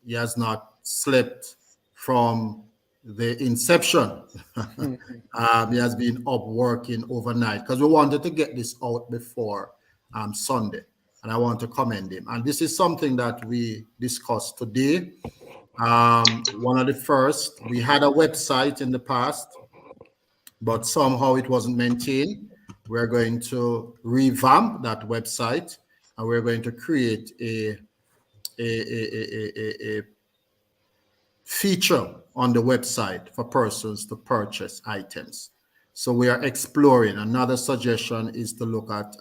He has not slept from the inception. He has been up working overnight because we wanted to get this out before Sunday, and I want to commend him. And this is something that we discussed today. One of the first, we had a website in the past, but somehow it wasn't maintained. We're going to revamp that website, and we're going to create a feature on the website for persons to purchase items. So we are exploring. Another suggestion is to look at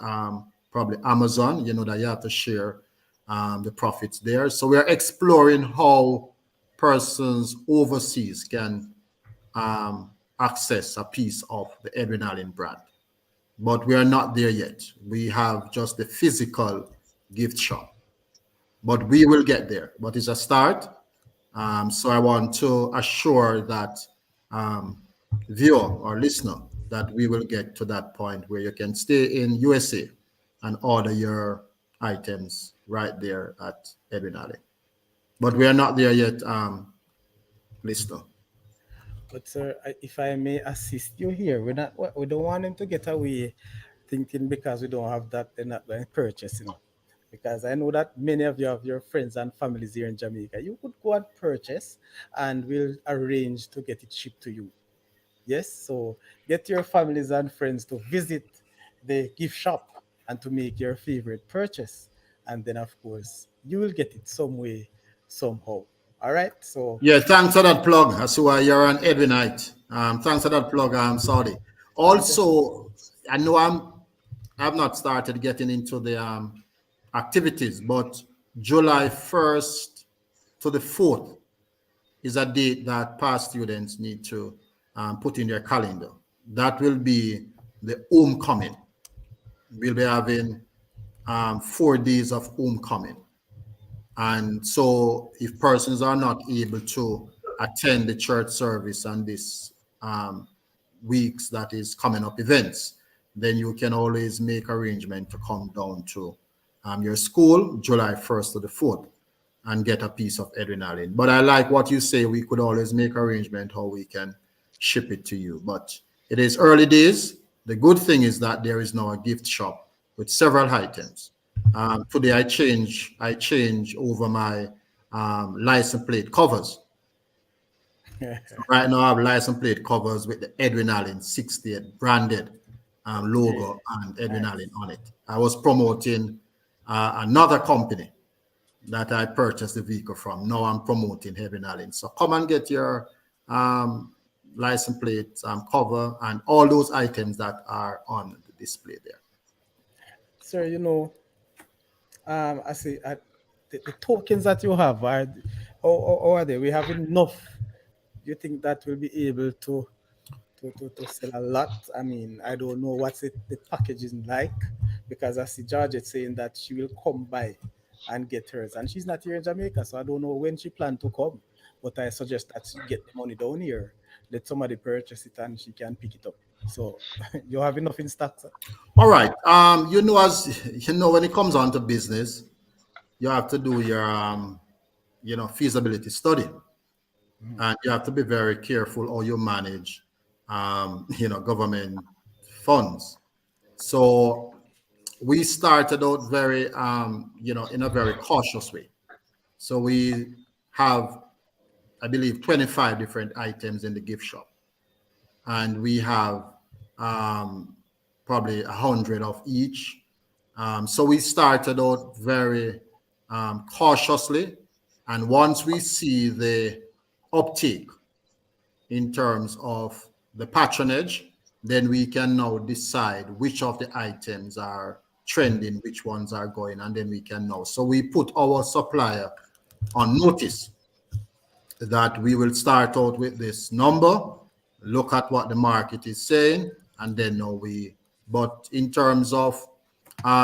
probably Amazon. You know that you have to share the profits there. So we are exploring how persons overseas can access a piece of the Edwin Allen brand. But we are not there yet. We have just the physical gift shop. But we will get there. But it's a start. So I want to assure that viewer or listener that we will get to that point where you can stay in USA and order your items right there at Edwin Allen. But we are not there yet, listener. But sir, if I may assist you here, we don't want them to get away thinking because we don't have that they're not going to purchase, Because I know that many of you have your friends and families here in Jamaica. You could go and purchase, and we'll arrange to get it shipped to you. Yes, so get your families and friends to visit the gift shop and to make your favorite purchase, and then of course you will get it some way, somehow. All right, so Yeah, thanks for that plug. I see why you're an Edwinite. Thanks for that plug, Saudi. okay. Also, I know I've not started getting into the activities, but July 1st to the 4th is a date that past students need to put in their calendar. That will be the homecoming. we'll be having 4 days of homecoming. And so if persons are not able to attend the church service and this weeks that is coming up events, then you can always make arrangement to come down to your school July 1st to the 4th and get a piece of Edwin Allen. But I like what you say, we could always make arrangement how we can ship it to you. But it is early days. The good thing is that there is now a gift shop with several items. Today I change over my license plate covers. Right now I have license plate covers with the Edwin Allen 68 branded logo and Edwin Allen on it. I was promoting another company that I purchased the vehicle from. Now I'm promoting Edwin Allen. So come and get your license plate cover and all those items that are on the display there. Sir, I see the tokens that you have how are they? We have enough. Do you think that will be able to sell a lot? I mean, I don't know what's the packaging like, because I see Georgette saying that she will come by and get hers, and she's not here in Jamaica, so I don't know when she planned to come. But I suggest that she get the money down here, let somebody purchase it, and she can pick it up. So you have enough in stock, sir? All right. As you know, when it comes on to business, you have to do your feasibility study, and you have to be very careful how you manage government funds. So we started out very in a very cautious way. So we have, I believe, 25 different items in the gift shop, and we have probably 100 of each. So we started out very cautiously, and once we see the uptake in terms of the patronage, then we can now decide which of the items are trending, which ones are going, and then we can know. So we put our supplier on notice that we will start out with this number, look at what the market is saying, and then but in terms of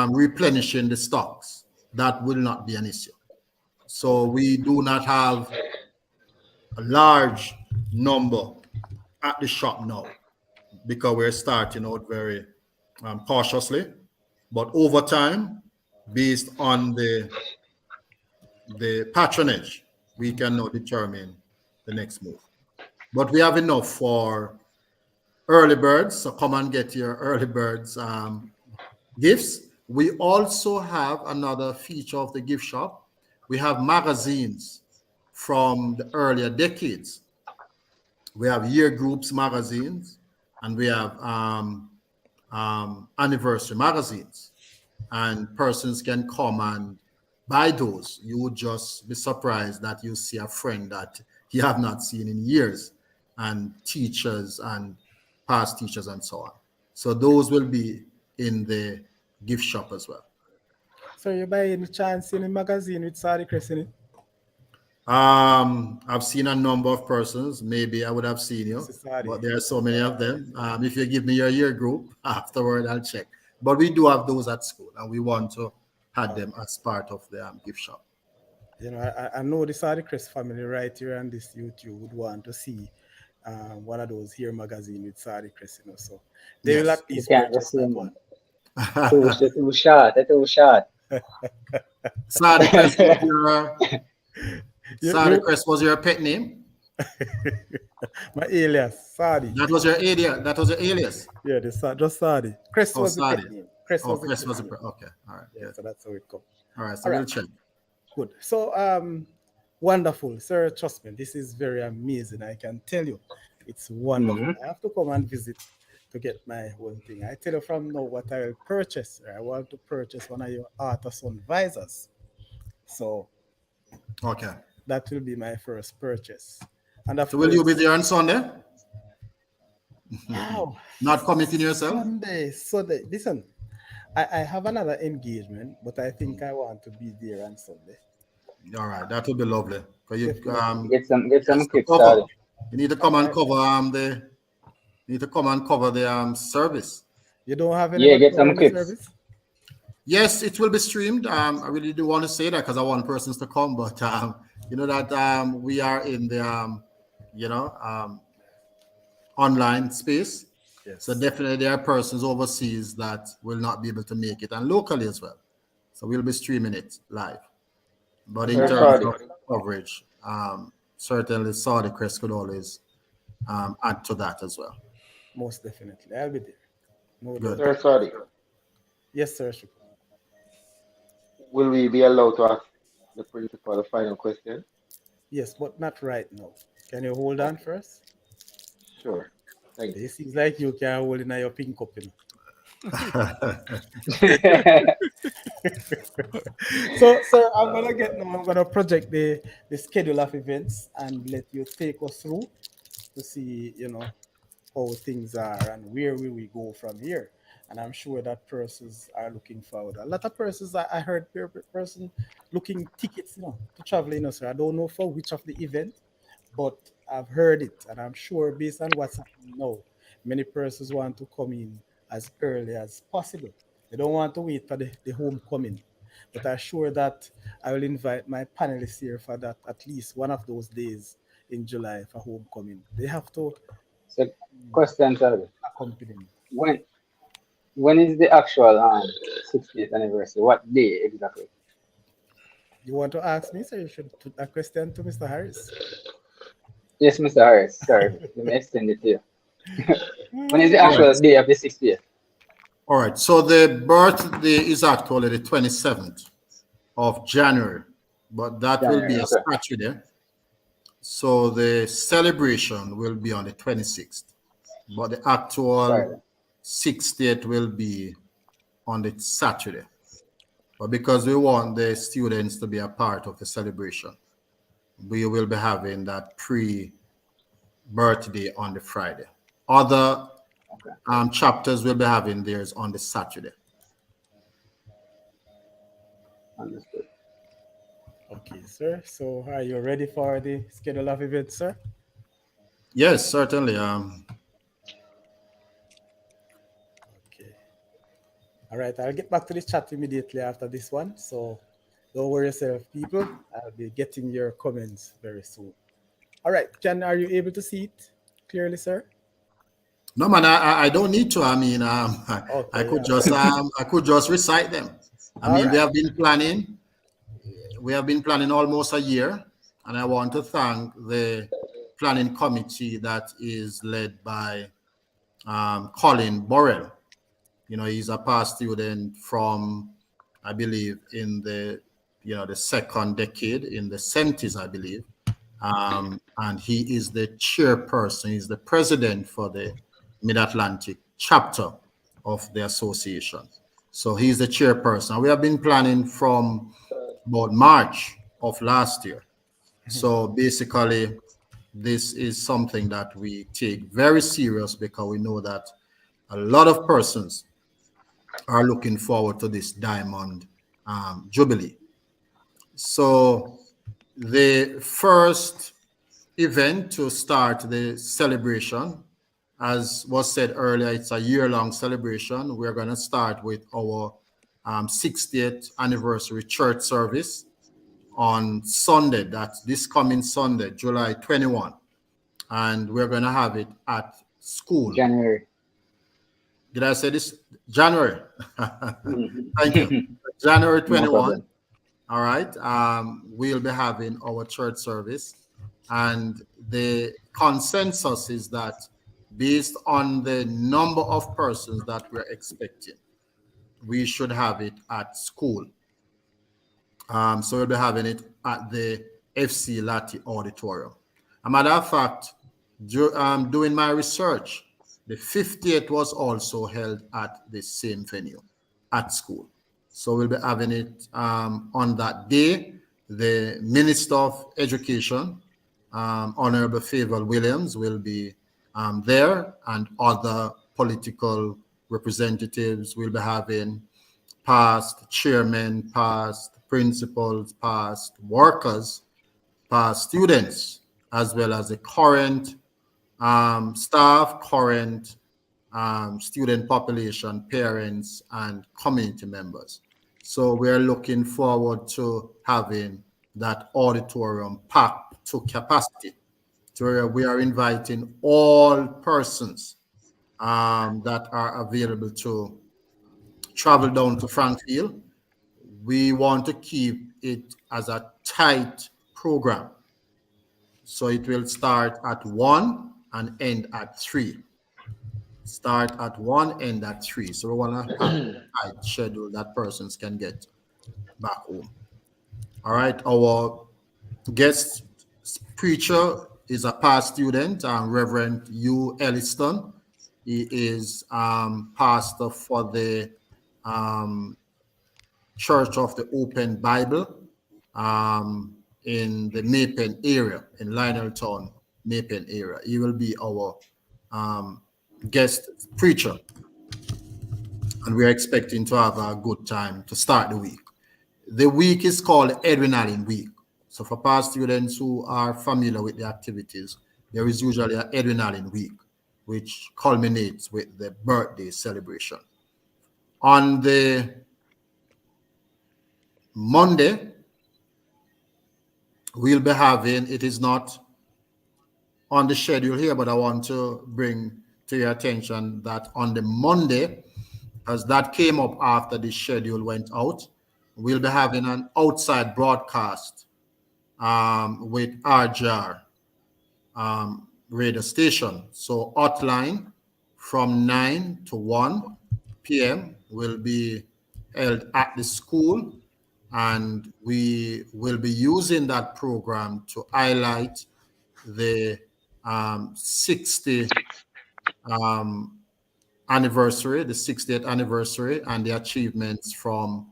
replenishing the stocks, that will not be an issue. So we do not have a large number at the shop now, because we're starting out very cautiously, but over time, based on the patronage, we can now determine the next move. But we have enough for early birds, so come and get your early birds gifts. We also have another feature of the gift shop. We have magazines from the earlier decades. We have year groups magazines, and we have anniversary magazines, and persons can come and buy those. You would just be surprised that you see a friend that you have not seen in years, and teachers and past teachers and so on. So those will be in the gift shop as well. So you buy any chance in a magazine with Sadi Crest in it? I've seen a number of persons. Maybe I would have seen you, but there are so many of them. If you give me your year group afterward, I'll check. But we do have those at school, and we want to have them as part of the gift shop. I know the Sadi Crest family right here on this YouTube would want to see one of those here magazine with Sadi Crest, so they will at least purchase that one. Too short. Sadi Crest Sadi Crest was your pet name? My alias, Sadi. That was your alias. Yeah, just Sadi. Crest was Sadi. the pet name. Crest was the pet. Okay, all right. Yeah, so that's how it comes. All right, so we'll check. Good. So, wonderful, sir. Trust me, this is very amazing. I can tell you, it's wonderful. I have to come and visit to get my whole thing. I tell you from now what I will purchase. I want to purchase one of your ultrasound visors. So, okay, that will be my first purchase. And so will you be there on Sunday? Wow. Not committing yourself? Sunday. Listen, I have another engagement, but I think I want to be there on Sunday. All right, that will be lovely. You get some kicks cover. started. You need to come and cover the service. You don't have any get some kicks. service? Yes, it will be streamed. I really do want to say that because I want persons to come, but you know that we are in the you know online space, so Yes, definitely there are persons overseas that will not be able to make it, and locally as well. So we'll be streaming it live. But in Sir wonderful. terms Saudi. of coverage, certainly Saudi Crest could always add to that as well. Most definitely. I'll be there. No doubt. Good. Sir Saudi, Yes, sir. Shukran. will we be allowed to ask the principal the final question? Yes, but not right now. Can you hold on Okay, first? sure. Thank It you. seems like you can hold in your pink cup, you know. So, sir, I'm gonna get now. I'm gonna project the schedule of events and let you take us through to see, how things are and where will we go from here. And I'm sure that persons are looking forward. A lot of persons I heard person looking tickets, to travel, sir. I don't know for which of the event, but I've heard it, and I'm sure based on what's happening now, many persons want to come in as early as possible. They don't want to wait for the homecoming. But I'm sure that I will invite my panelists here for that at least one of those days in July for homecoming. They have to So, question, sir. accompany me. When when is the actual 60th anniversary? What day exactly? You want to ask me, so you should put a question to Mr. Harris. Yes, Mr. Harris. Sorry, let me extend it to you. When is the All right. actual day of the 60th? All right. So the birthday is actually the 27th of January, but that will be January. a Okay. Saturday. So the celebration will be on the 26th, but the actual Friday. 60th will be on the Saturday. But because we want the students to be a part of the celebration, we will be having that pre-birthday on the Friday. Other Okay. chapters will be having theirs on the Saturday. Understood. Okay, sir. So are you ready for the schedule of events, sir? Yes, certainly. Okay. All right. I'll get back to the chat immediately after this one. So don't worry yourself, people. I'll be getting your comments very soon. All right. Are you able to see it clearly, sir? No, man, I don't need to. I mean, Okay. Yeah. I could just recite them. I All mean, right. we have been planning almost a year, and I want to thank the planning committee that is led by Colin Borrell. You know, he's a past student from, I believe, in the the second decade in the 70s, I believe, and he is the chairperson. He's the president for the Mid Atlantic chapter of the association. So he's the chairperson. We have been planning from about March of last year. So basically, this is something that we take very serious because we know that a lot of persons are looking forward to this diamond jubilee. So the first event to start the celebration, as was said earlier, it's a year-long celebration. We're going to start with our 60th anniversary church service on Sunday. That's this coming Sunday, July 21. And we're going to have it at school. January. Did I say this? January. Thank you. Mhm. January No 21. problem. All right. We'll be having our church service. And the consensus is that based on the number of persons that we're expecting, we should have it at school. So we'll be having it at the FC Lati Auditorium. A matter of fact, doing my research, the 50th was also held at the same venue at school. So we'll be having it on that day. The Minister of Education, Honorable Favor Williams, will be there, and other political representatives will be having past chairmen, past principals, past workers, past students, as well as the current staff, current student population, parents, and community members. So we're looking forward to having that auditorium packed to capacity. So we are inviting all persons that are available to travel down to Frankfield. We want to keep it as a tight program. So it will start at 1 and end at 3. Start at 1, end at 3. So we want to have a tight schedule that persons can get back home. All right. Our guest preacher is a past student, Reverend Hugh Elliston. He is pastor for the um, Church of the Open Bible in the Mapen area, in Lioneltown, Mapen area. He will be our guest preacher, and we are expecting to have a good time to start the week. The week is called Edwin Allen Week. So for past students who are familiar with the activities, there is usually an Edwin Allen Week, which culminates with the birthday celebration. On the Monday, we'll be having, it is not on the schedule here, but I want to bring to your attention that on the Monday, as that came up after the schedule went out, we'll be having an outside broadcast with RJR radio station. So hotline from 9 to 1 p.m. will be held at the school, and we will be using that program to highlight the 60 anniversary, the 60th anniversary, and the achievements from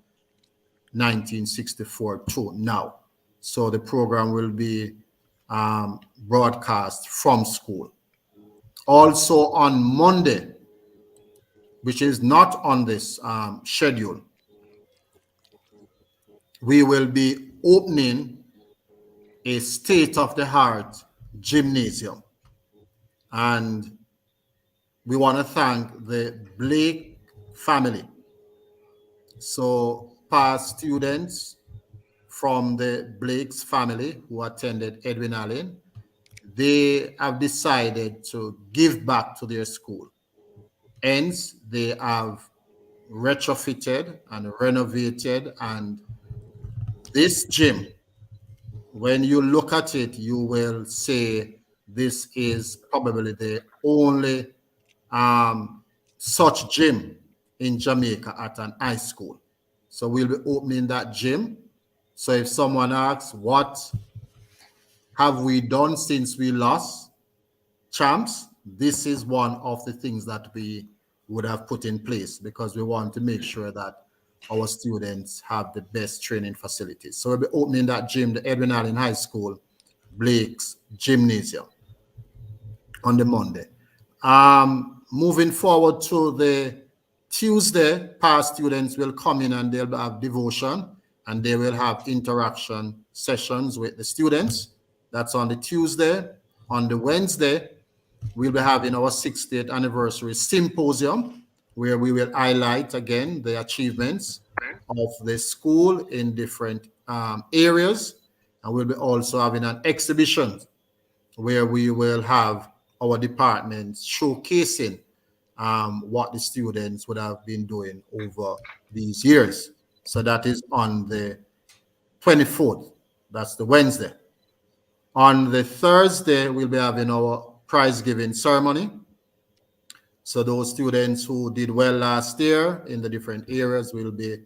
1964 to now. So the program will be broadcast from school. Also on Monday, which is not on this schedule, we will be opening a state-of-the-art gymnasium. And we want to thank the Blake family. So past students from the Blake's family who attended Edwin Allen, they have decided to give back to their school. Hence, they have retrofitted and renovated, and this gym, when you look at it, you will say this is probably the only such gym in Jamaica at an high school. So we'll be opening that gym. So if someone asks, what have we done since we lost champs? This is one of the things that we would have put in place, because we want to make sure that our students have the best training facilities. So we'll be opening that gym, the Edwin Allen High School, Blake's Gymnasium, on the Monday. Moving forward to the Tuesday, past students will come in and they'll have devotion, and they will have interaction sessions with the students. That's on the Tuesday. On the Wednesday, we'll be having our 60th anniversary symposium, where we will highlight again the achievements of the school in different areas. And we'll be also having an exhibition where we will have our departments showcasing what the students would have been doing over these years. So that is on the 24th. That's the Wednesday. On the Thursday, we'll be having our prize giving ceremony. So those students who did well last year in the different areas will be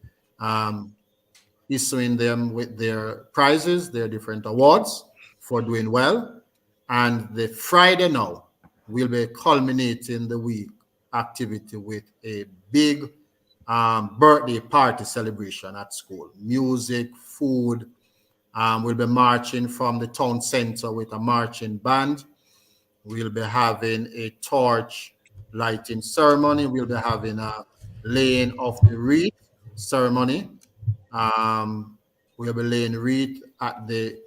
issuing them with their prizes, their different awards for doing well. And the Friday now will be culminating the week activity with a big birthday party celebration at school. Music, food. We'll be marching from the town center with a marching band. We'll be having a torch lighting ceremony. We'll be having a laying of the wreath ceremony. We'll be laying wreath at the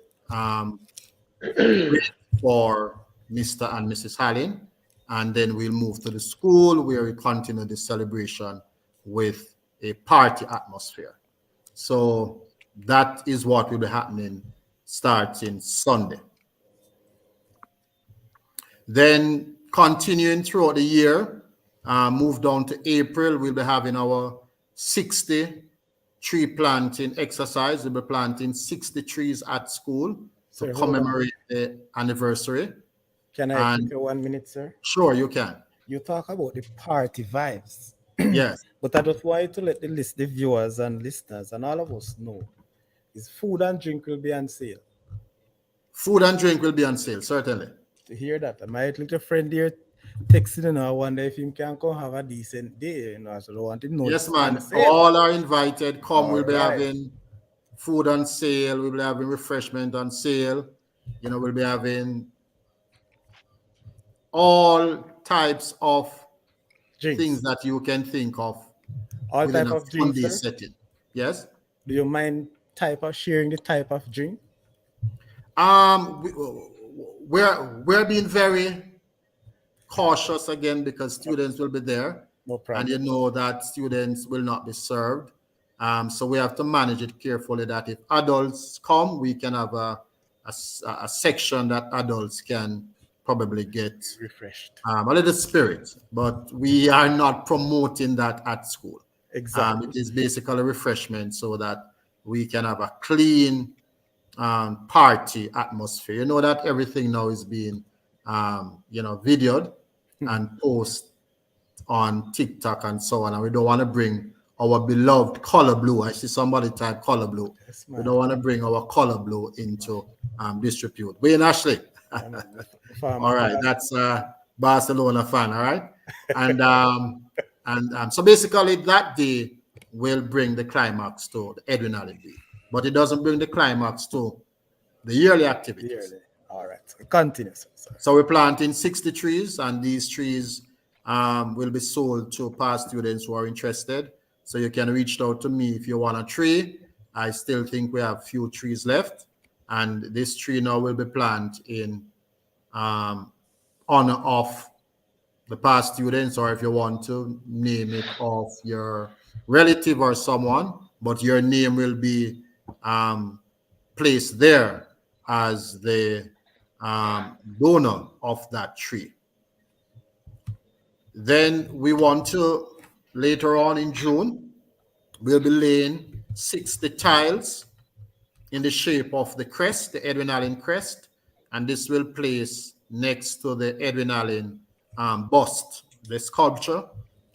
for Mr. and Mrs. Hallin. And then we'll move to the school, where we continue the celebration with a party atmosphere. So that is what will be happening starting Sunday. Then continuing throughout the year, move down to April, we'll be having our 60 tree planting exercise. We'll be planting 60 trees at school to Sir, hold on. commemorate the anniversary. Can I take And a 1 minute, sir? sure, you can. You talk about the party vibes, Yes. but I just want you to let the viewers and listeners and all of us know is food and drink will be on sale. Food and drink will be on sale, certainly. To hear that, my little friend here texting, I wonder if him can come have a decent day, so I want to know Yes, it's on man. sale. All are invited. Come, All we'll be right. having food on sale. We'll be having refreshment on sale. We'll be having all types of things Drinks. that you can think of All within type a of drinks, Sunday sir. setting. Yes. Do you mind type of sharing the type of drink? Um, we're being very cautious again because students will be there, No and problem. that students will not be served. So we have to manage it carefully. That if adults come, we can have a section that adults can probably get Refreshed. a little spirit, but we are not promoting that at school. It Exactly. is basically refreshment so that we can have a clean party atmosphere. You know that everything now is being, videoed and post on TikTok and so on, and we don't want to bring our beloved color blue. I see somebody type color blue. Yes, We man. don't want to bring our color blue into disrepute. Wayne Ashley. Yeah, man. The farmer All right, class. that's a Barcelona fan. All right, and so basically that day will bring the climax to the Edwin Allen Day, but it doesn't bring the climax to the yearly activities. Yearly. All right. So continue, sir. So we're planting 60 trees, and these trees will be sold to past students who are interested. So you can reach out to me if you want a tree. I still think we have few trees left, and this tree now will be planted in honor of the past students, or if you want to name it of your relative or someone, but your name will be placed there as the donor of that tree. Then we want to, later on in June, we'll be laying 60 tiles in the shape of the crest, the Edwin Allen crest, and this will place next to the Edwin Allen bust. The sculpture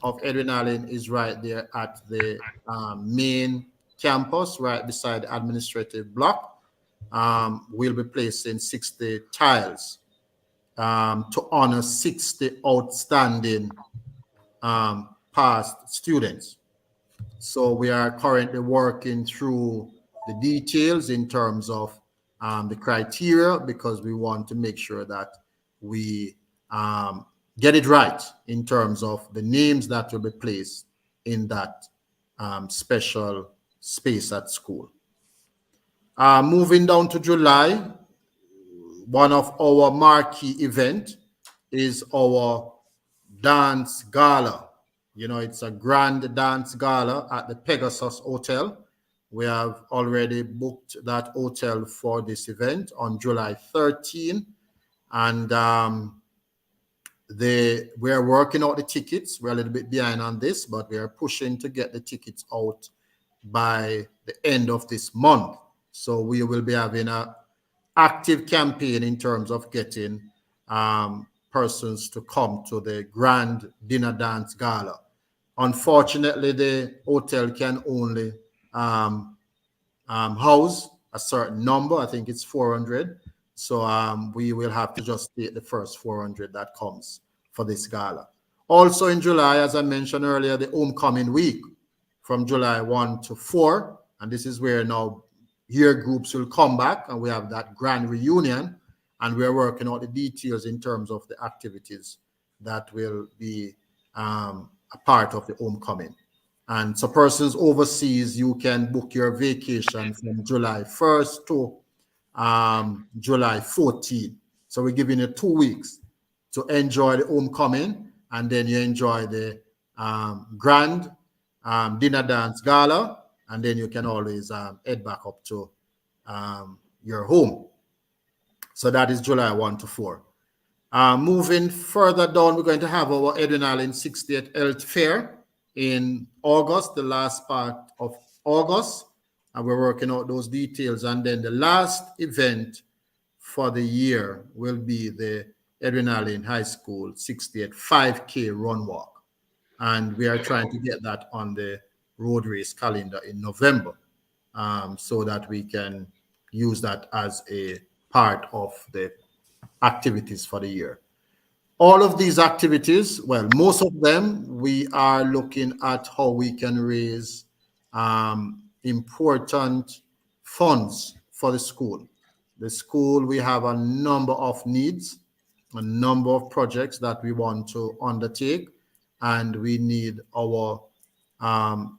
of Edwin Allen is right there at the main campus, right beside the administrative block. We'll be placing 60 tiles to honor 60 outstanding past students. So we are currently working through the details in terms of the criteria, because we want to make sure that we get it right in terms of the names that will be placed in that special space at school. Moving down to July, one of our marquee event is our dance gala. It's a grand dance gala at the Pegasus Hotel. We have already booked that hotel for this event on July 13, and we are working out the tickets. We're a little bit behind on this, but we are pushing to get the tickets out by the end of this month. So we will be having a active campaign in terms of getting persons to come to the grand dinner dance gala. Unfortunately, the hotel can only house a certain number. I think it's 400. So we will have to just take the first 400 that comes for this gala. Also in July, as I mentioned earlier, the homecoming week from July 1 to 4. And this is where now year groups will come back, and we have that grand reunion, and we are working out the details in terms of the activities that will be a part of the homecoming. And so persons overseas, you can book your vacation from July 1st to July 14th. So we're giving you 2 weeks to enjoy the homecoming, and then you enjoy the grand dinner dance gala, and then you can always head back up to your home. So that is July 1 to 4. Moving further down, we're going to have our Edwin Allen 60th Health Fair in August, the last part of August, and we're working out those details. And then the last event for the year will be the Edwin Allen High School 60th 5K run walk. And we are trying to get that on the road race calendar in November, so that we can use that as a part of the activities for the year. All of these activities, well, most of them, we are looking at how we can raise important funds for the school. The school, we have a number of needs, a number of projects that we want to undertake, and we need our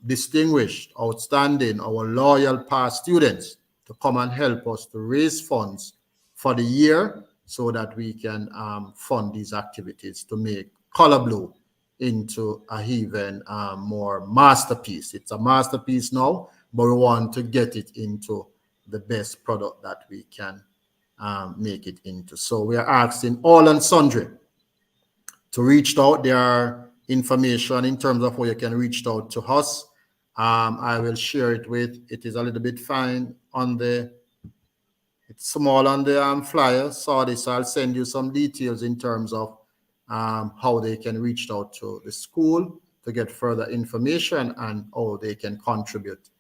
distinguished, outstanding, our loyal past students to come and help us to raise funds for the year so that we can fund these activities to make Color Blue into a even more masterpiece. It's a masterpiece now, but we want to get it into the best product that we can make it into. So we are asking all and sundry to reach out. There are information in terms of where you can reach out to us. I will share it with, it is a little bit fine on the, it's small on the flyer. So this, I'll send you some details in terms of how they can reach out to the school to get further information and how they can contribute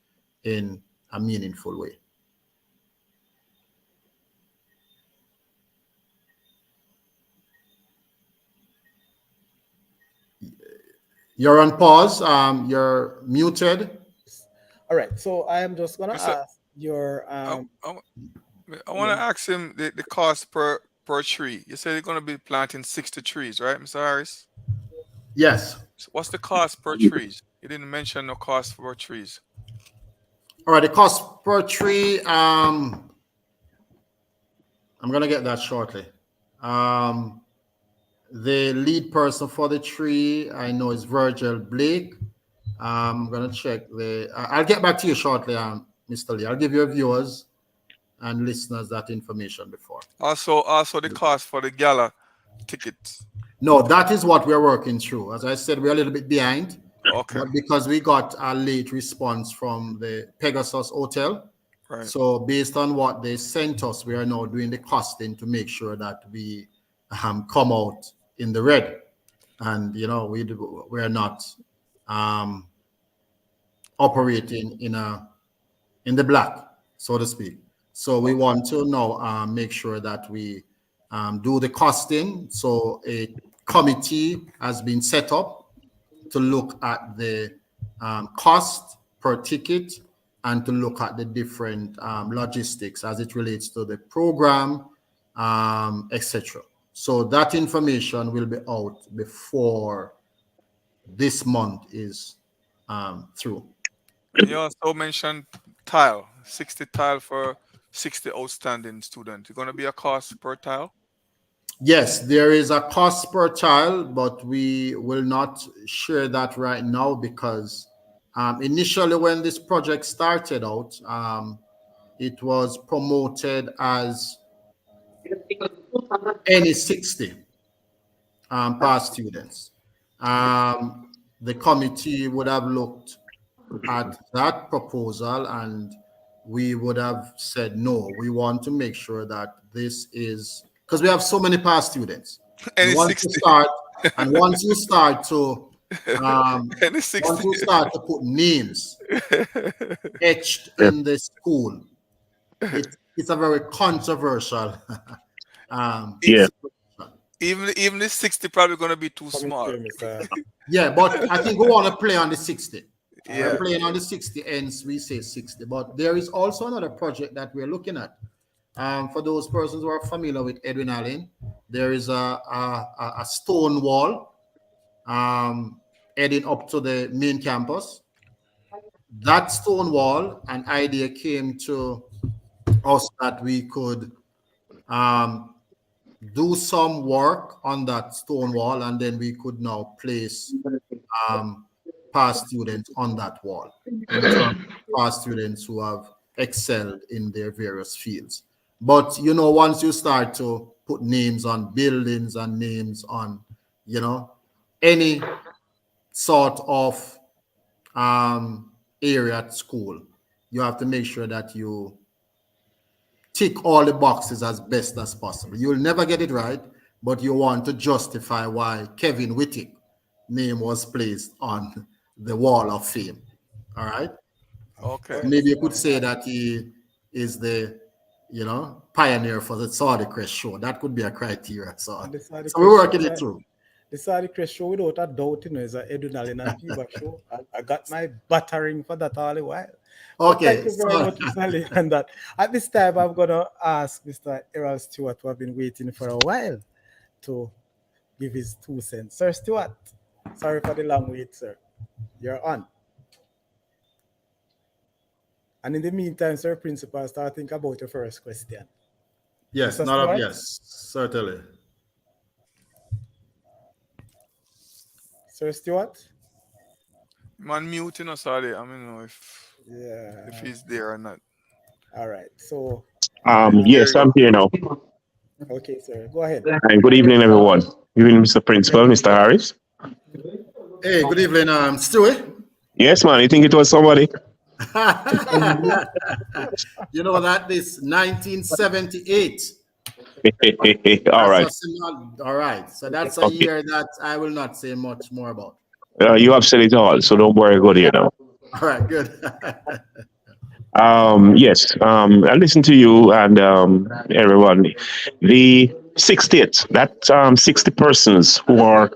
in a meaningful way. You're on pause. You're muted. All right. So I am just gonna Mr. ask your I, I want to ask him the cost per tree. You said you're going to be planting 60 trees, right, Mr. Harris? Yes. So what's the cost per trees? You didn't mention no cost for trees. All right. The cost per tree. I'm gonna get that shortly. The lead person for the tree, I know, is Virgil Blake. I'm gonna check the. I'll get back to you shortly, Mr. Lee. I'll give your viewers and listeners that information before. Also the cost for the gala tickets. No, that is what we're working through. As I said, we're a little bit behind, Okay. but because we got a late response from the Pegasus Hotel, Right. so based on what they sent us, we are now doing the costing to make sure that we come out in the red, and we are not operating in the black, so to speak. So we want to now make sure that we do the costing. So a committee has been set up to look at the cost per ticket and to look at the different logistics as it relates to the program, etc. So that information will be out before this month is through. And you also mentioned tile, 60 tile for 60 outstanding students. It's going to be a cost per tile? Yes, there is a cost per tile, but we will not share that right now because initially when this project started out, it was promoted as any 60 past students. The committee would have looked at that proposal and we would have said, no, we want to make sure that this is, because we have so many past students. Any And once 60. you start to Any 60. once you start to put names etched in the school, it's a very controversial Yeah. Even the 60 probably going to be too coming small. here, Mr. Yeah, but I think we want to play on the 60. Yeah. We're playing on the 60 ends, we say 60. But there is also another project that we're looking at. For those persons who are familiar with Edwin Allen, there is a stone wall heading up to the main campus. That stone wall, an idea came to us that we could do some work on that stone wall, and then we could now place past students on that wall in terms of past students who have excelled in their various fields. But you know, once you start to put names on buildings and names on, you know, any sort of area at school, you have to make sure that you tick all the boxes as best as possible. You'll never get it right, but you want to justify why Kevin Wittig name was placed on the wall of fame. All right. Okay. Maybe you could say that he is the, you know, pioneer for the Saudi Crest show. That could be a criteria. So, And this are the so we're question. working it through. This are the Crest show without a doubt, you know, is a Edwin Allen and Piva show. I got my battering for that all the while. But thank Okay. you very So, much, Mr. Lee, on that. At this time, I'm going to ask Mr. Errol Stewart, who have been waiting for a while, to give his 2 cents. Sir Stewart, sorry for the long wait, sir. You're on. And in the meantime, sir, principal, start think about your first question. yes, Mr. not Stewart? yes, certainly. Sir Stewart? Man, mute, you know, sorry. I mean, know if Yeah. he's there or not. All right. So, There Yes, you I'm go. here now. okay, sir. Go ahead. And good evening, everyone. Good evening, Mr. Principal, Mr. Harris. Hey, good evening, Stewie. Yes, man. You think it was somebody? You know that this 1978. All right. All right. So that's a Okay. year that I will not say much more about. You have said it all, so don't worry. Good here now. All right, good. Yes. I listened to you and everyone. The 60th, that 60 persons who are,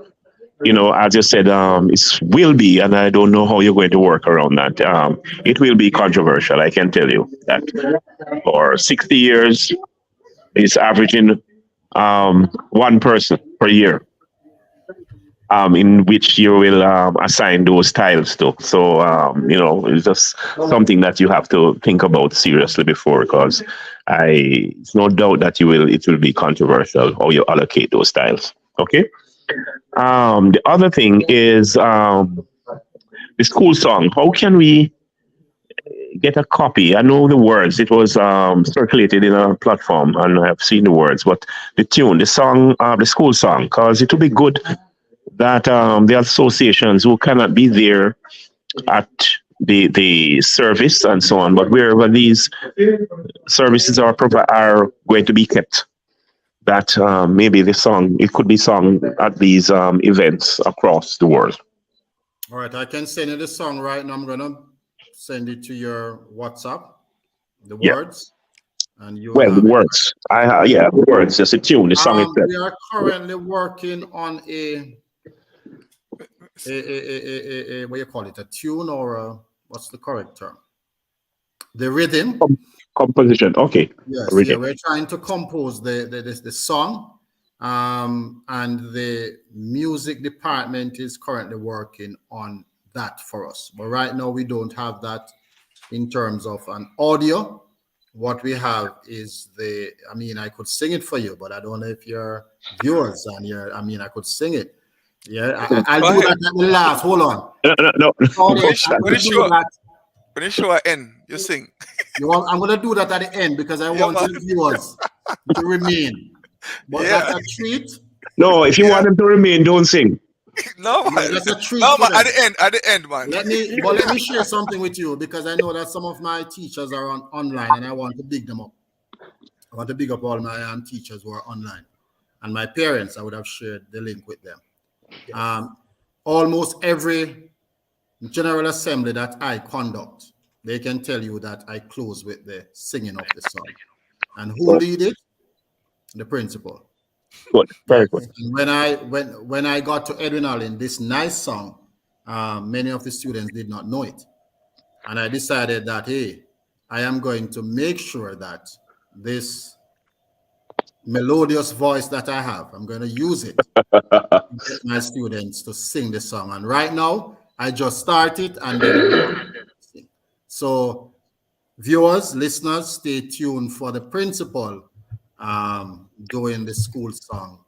you know, as you said, it will be, and I don't know how you're going to work around that. It will be controversial. I can tell you that for 60 years, it's averaging one person per year, in which you will assign those tiles to. So, you know, it's just something that you have to think about seriously before, because it's no doubt that it will be controversial how you allocate those tiles. Okay. The other thing is the school song. How can we get a copy? I know the words. It was circulated in a platform, and I've seen the words. But the tune, the song, the school song, because it would be good that the associations who cannot be there at the service and so on, but wherever these services are going to be kept, that maybe the song, it could be sung at these events across the world. All right, I can send you the song right now. I'm gonna send it to your WhatsApp, the Yeah. words, and you Well, the have it. words. Yeah, the words, just a tune, the song itself. We are currently working on a what do you call it? A tune or what's the correct term? The rhythm. Composition. Okay. Yes, Rhythm. yeah, we're trying to compose the song, and the music department is currently working on that for us. But right now we don't have that in terms of an audio. What we have is I mean, I could sing it for you, but I don't know if your viewers I could sing it. Yeah, I'll Go do ahead. that at the last. Hold on. No. Hold on. When it's I will do sure, that. when it's sure end, you sing. I'm going to do that at the end because I Yeah, want man. the viewers to remain. But Yeah. that's a treat. No, if you want them to remain, don't sing. No, Yeah, man. that's a treat No, for man. them. At the end, man. Let me share something with you because I know that some of my teachers are online and I want to big them up. I want to big up all my teachers who are online and my parents. I would have shared the link with them. Almost every General Assembly that I conduct, they can tell you that I close with the singing of the song. And who lead it? The principal. Good. Very good. And when I got to Edwin Allen, this nice song, many of the students did not know it. And I decided that, hey, I am going to make sure that this melodious voice that I have, I'm going to use it to get my students to sing the song. And right now, I just started and then sing. So viewers, listeners, stay tuned for the principal doing the school song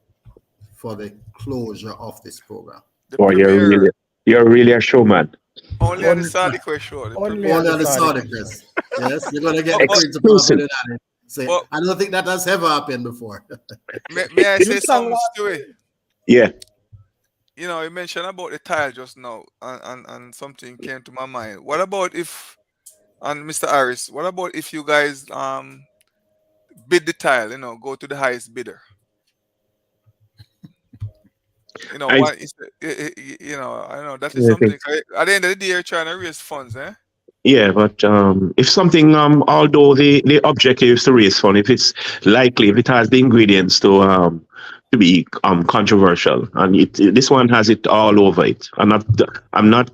for the closure of this program. The Boy, premiere. you're really a showman. Only on the Only, Saudi Quest show, the only on Only premiere. the on the Saudi Saudi Crescent. press. Yes, you're gonna get But the but principal of Exclusive. Edwin say, but I don't think that has ever happened before. may I You say sang something, last Stewie? week. Yeah. You know, you mentioned about the tile just now, and something came to my mind. What about if, and Mr. Harris, what about if you guys bid the tile? You know, go to the highest bidder. You know I what is you know, I know that is I think something. At the end of the day, you're trying to raise funds, eh? yeah, but if something although the objective is to raise fund, if it's likely, if it has the ingredients to be controversial, and this one has it all over it. I'm not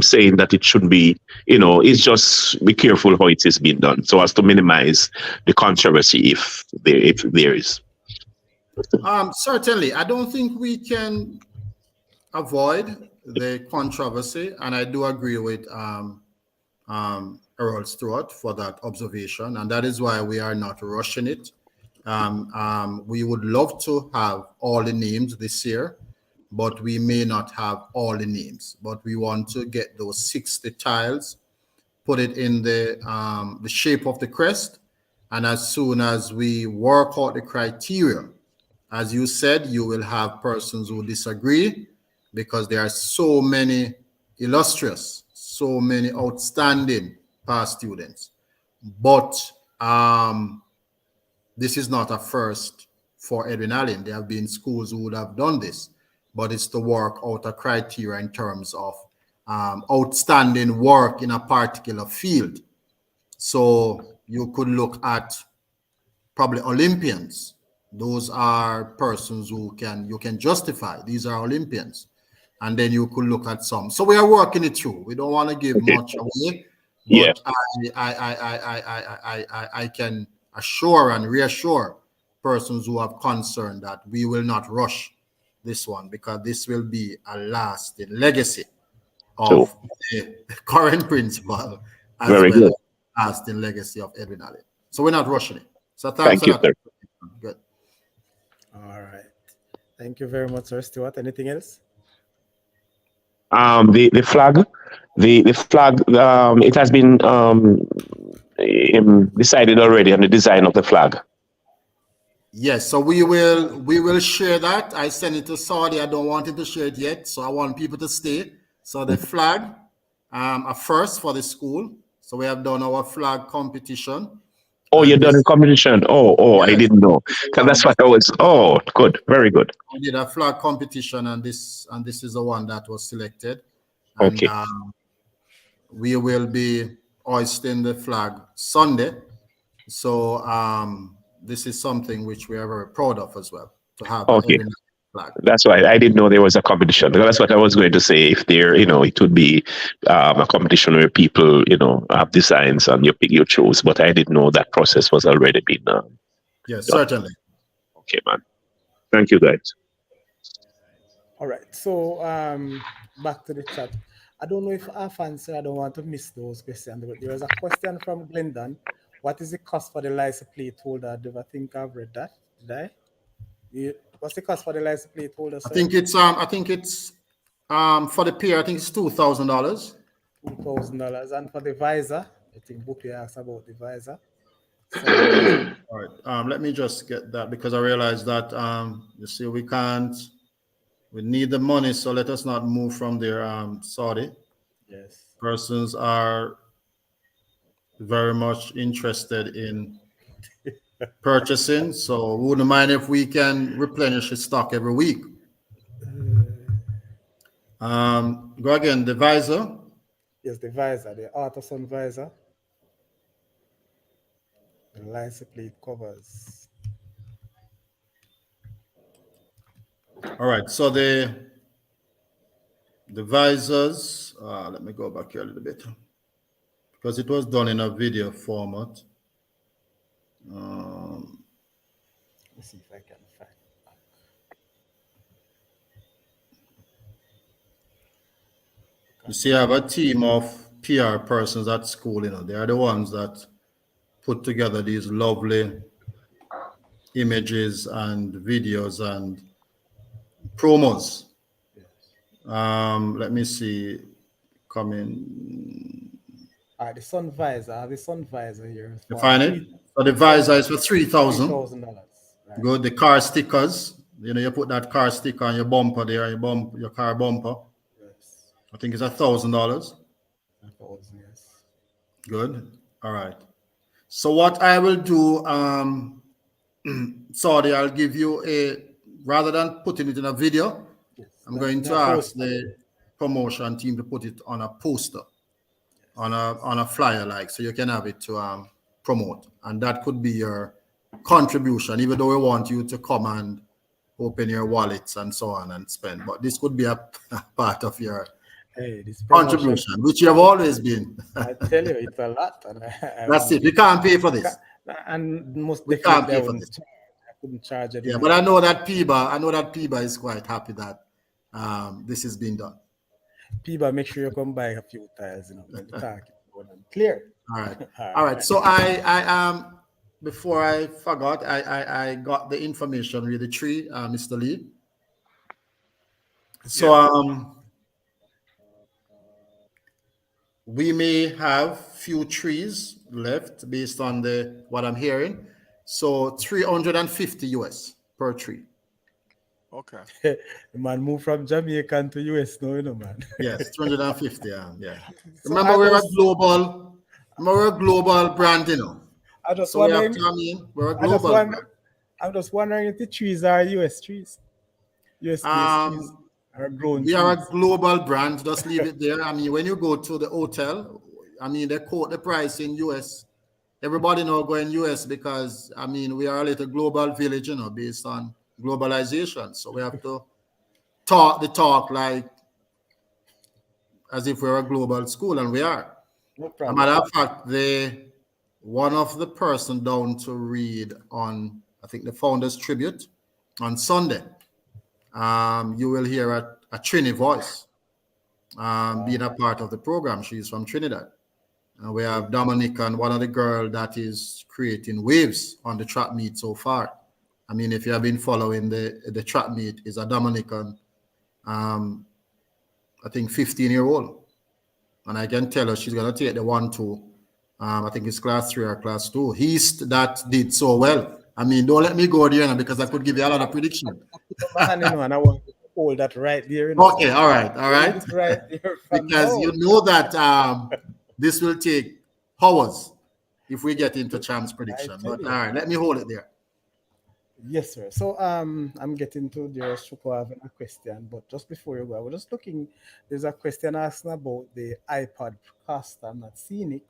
saying that it should be. It's just be careful how it is being done, so as to minimize the controversy if there is. Certainly, I don't think we can avoid the controversy, and I do agree with Earl Stewart for that observation, and that is why we are not rushing it. We would love to have all the names this year, but we may not have all the names. But we want to get those 60 tiles, put it in the shape of the crest, and as soon as we work out the criteria, as you said, you will have persons who disagree because there are so many illustrious, so many outstanding past students. But this is not a first for Edwin Allen. There have been schools who would have done this, but it's to work out a criteria in terms of outstanding work in a particular field. So you could look at probably Olympians. Those are persons who you can justify. These are Olympians. And then you could look at some. So we are working it through. We don't want to give Okay. much away, Yeah. but I can assure and reassure persons who have concern that we will not rush this one because this will be a lasting legacy So of the current principal as very well good. as lasting legacy of Edwin Allen. So we're not rushing it. So thanks Thank for you, that. sir. Good. All right. Thank you very much, Sir Stewart. Anything else? The flag, the flag. It has been decided already on the design of the flag. Yes, so we will share that. I sent it to Saudi. I don't want it to share it yet, so I want people to stay. So the flag, a first for the school. So we have done our flag competition, Oh, you're and done this in competition. Oh, I yes, didn't know. 'Cause that's this what I was. Oh, good, very good. we did a flag competition, and this is the one that was selected, and Okay, we will be hoisting the flag Sunday. So this is something which we are very proud of as well to have a okay. Edwin flag. That's why I didn't know there was a competition. That's what I was going to say. If there, it would be a competition where people, have designs and you pick your choose. But I didn't know that process was already been Yes, done. certainly. Okay, man. Thank you, guys. All right. So back to the chat. I don't know if I've answered. I don't want to miss those questions. But there was a question from Glendon. What is the cost for the license plate holder? I think I've read that. Did I? What's the cost for the license plate holder, I sir? think it's for the peer. I think it's $2,000. $2,000. And for the visor, I think Bookie asked about the visor. All right. Let me just get that because I realized that you see we can't. We need the money, so let us not move from there. Saudi Yes. persons are very much interested in purchasing, so wouldn't mind if we can replenish the stock every week. Go again. The visor. Yes, the visor, the ultrasound visor. The license plate covers. All right. So the visors. Let me go back here a little bit because it was done in a video format. Let's see if I can find it. You see, I have a team of PR persons at school. They are the ones that put together these lovely images and videos and promos. Yes. Let me see. coming. The sun visor. I have the sun visor here You for find it? So the sun visor is for 3,000. $3,000. Right. Good. The car stickers. You put that car sticker on your bumper there, your car bumper. Yes. I think it's $1,000. 1,000. Yes. Good. All right. So what I will do, Saudi, I'll give you rather than putting it in a video, Yes. I'm going to That ask poster. the promotion team to put it on a poster, on a flyer, like, so you can have it to promote, and that could be your contribution. Even though we want you to come and open your wallets and so on and spend, but this could be a part of your Hey, this promotion. contribution, which you have always been. I tell you, it's a lot, and I That's wouldn't it. We be. can't pay for this. And most We can't definitely, pay for this. I couldn't charge any Yeah, but money. I know that Piba is quite happy that this is being done. People, make sure you come buy a few tiles. Let me talk it going on. Clear. All right. All All right. right. So I before I forgot, I got the information with the tree, Mr. Lee. So we may have few trees left based on what I'm hearing. So 350 US per tree. Okay. The man moved from Jamaican to US now, man. Yes, 250. Yeah. So Remember, we're a global brand, I just So we have wondering. to, we're a I just global brand. I'm just wondering if the trees are US trees, US-based trees, or grown We are trees. a global brand. Just leave it there. I mean, when you go to the hotel, I mean, they quote the price in US. Everybody now going US because, I mean, we are a little global village, based on globalization. So we have to talk the talk like as if we're a global school, and we are. No As a problem. matter of fact, one of the person down to read on, I think, the Founders Tribute on Sunday. You will hear a Trini voice being a part of the program. She's from Trinidad. And we have Dominic and one of the girls that is creating waves on the track meet so far. I mean, if you have been following the track meet, is a Dominican, I think 15-year-old. And I can tell her she's going to take the 1-2. I think it's class 3 or class 2. That did so well. I mean, don't let me go there now because I could give you a lot of prediction. Man, and I want to hold that right there. Okay, all right. Hold it right there from Because now. you know that this will take hours if we get into Cham's prediction. But all right, let me hold it there. Yes, sir. So I'm getting to the Shuko having a question, but just before you go, I was just looking. There's a question asking about the iPod cost. I'm not seeing it,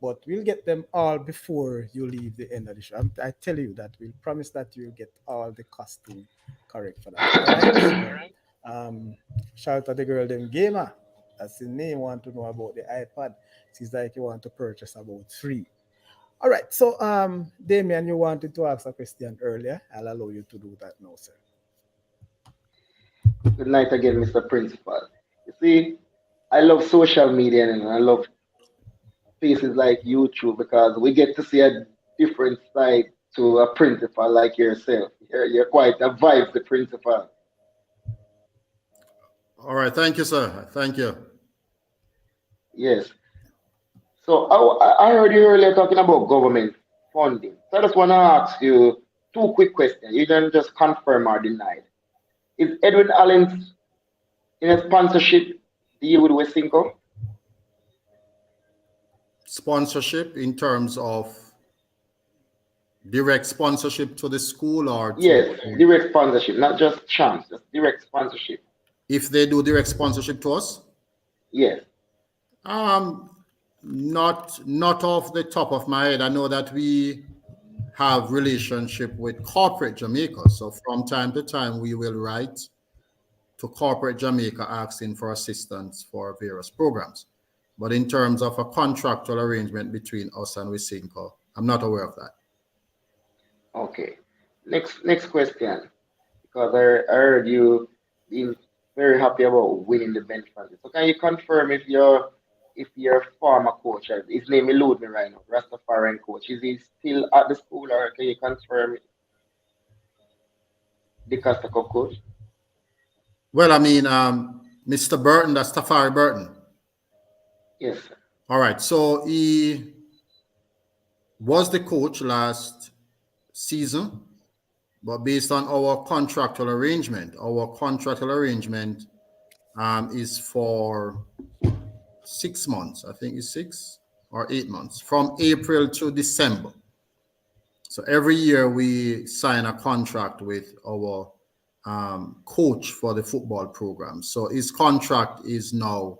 but we'll get them all before you leave the end of the show. I tell you that we'll promise that you'll get all the costing correct for that. All right. So, shout out to the girl, them gamer. That's the name. Want to know about the iPod? Seems like you want to purchase about 3. All right. So, Damien, you wanted to ask a question earlier. I'll allow you to do that now, sir. Good night again, Mr. Principal. You see, I love social media and I love places like YouTube because we get to see a different side to a principal like yourself. You're quite a vibe, the principal. All right. Thank you, sir. Thank you. Yes. So I heard you earlier talking about government funding. So I just want to ask you 2 quick questions. You can just confirm or deny. Is Edwin Allen's in a sponsorship deal with Westinco? Sponsorship in terms of direct sponsorship to the school or Yes, direct sponsorship, not just chance, just direct sponsorship. if they do direct sponsorship to us? Yes. Not off the top of my head. I know that we have relationship with corporate Jamaica. So from time to time, we will write to corporate Jamaica asking for assistance for various programs. But in terms of a contractual arrangement between us and Wisinco, I'm not aware of that. Okay. Next question, because I heard you being very happy about winning the bench practice. So can you confirm if your former coach, his name eludes me right now, Rastafarian coach, is he still at the school, or can you confirm the Costa Cup coach? Well, I mean, Mr. Burton, that's Tafari Burton. Yes. All right. So he was the coach last season, but based on our contractual arrangement is for 6 months. I think it's 6 or 8 months, from April to December. So every year we sign a contract with our coach for the football program. So his contract is now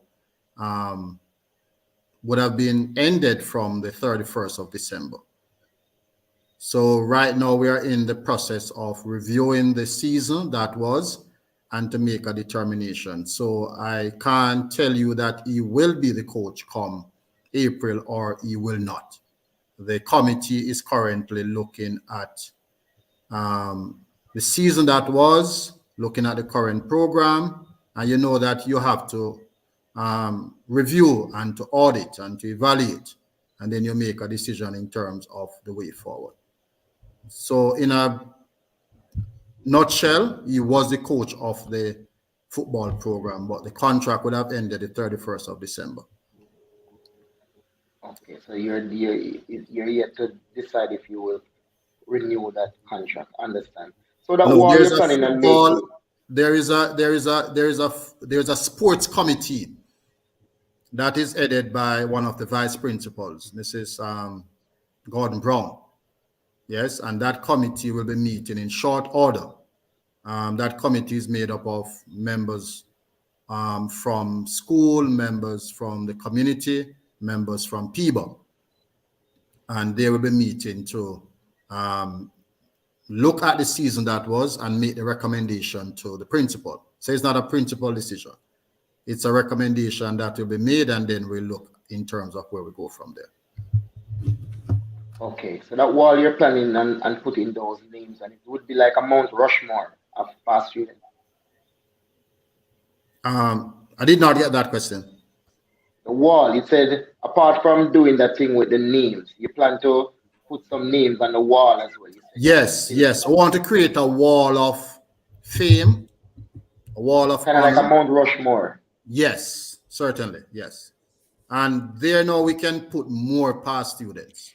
would have been ended from the 31st of December. So right now we are in the process of reviewing the season that was and to make a determination. So I can't tell you that he will be the coach come April or he will not. The committee is currently looking at the season that was, looking at the current program, and you know that you have to review and to audit and to evaluate, and then you make a decision in terms of the way forward. So in a nutshell, he was the coach of the football program, but the contract would have ended the 31st of December. Okay, so you're yet to decide if you will renew that contract. Understand? So that No, wall there's you're a planning on football, making. there's a sports committee that is headed by one of the vice principals, Mrs. Gordon Brown. Yes, and that committee will be meeting in short order. That committee is made up of members from school, members from the community, members from PIBA. And they will be meeting to look at the season that was and make the recommendation to the principal. So it's not a principal decision. It's a recommendation that will be made, and then we'll look in terms of where we go from there. Okay, so that wall you're planning and putting those names, and it would be like a Mount Rushmore of past students. I did not get that question. The wall, you said, apart from doing that thing with the names, you plan to put some names on the wall as well. You said Yes, yes. I want to create a wall of fame, a wall of kind of like a honor. Mount Rushmore. Yes, certainly. Yes. And there now we can put more past students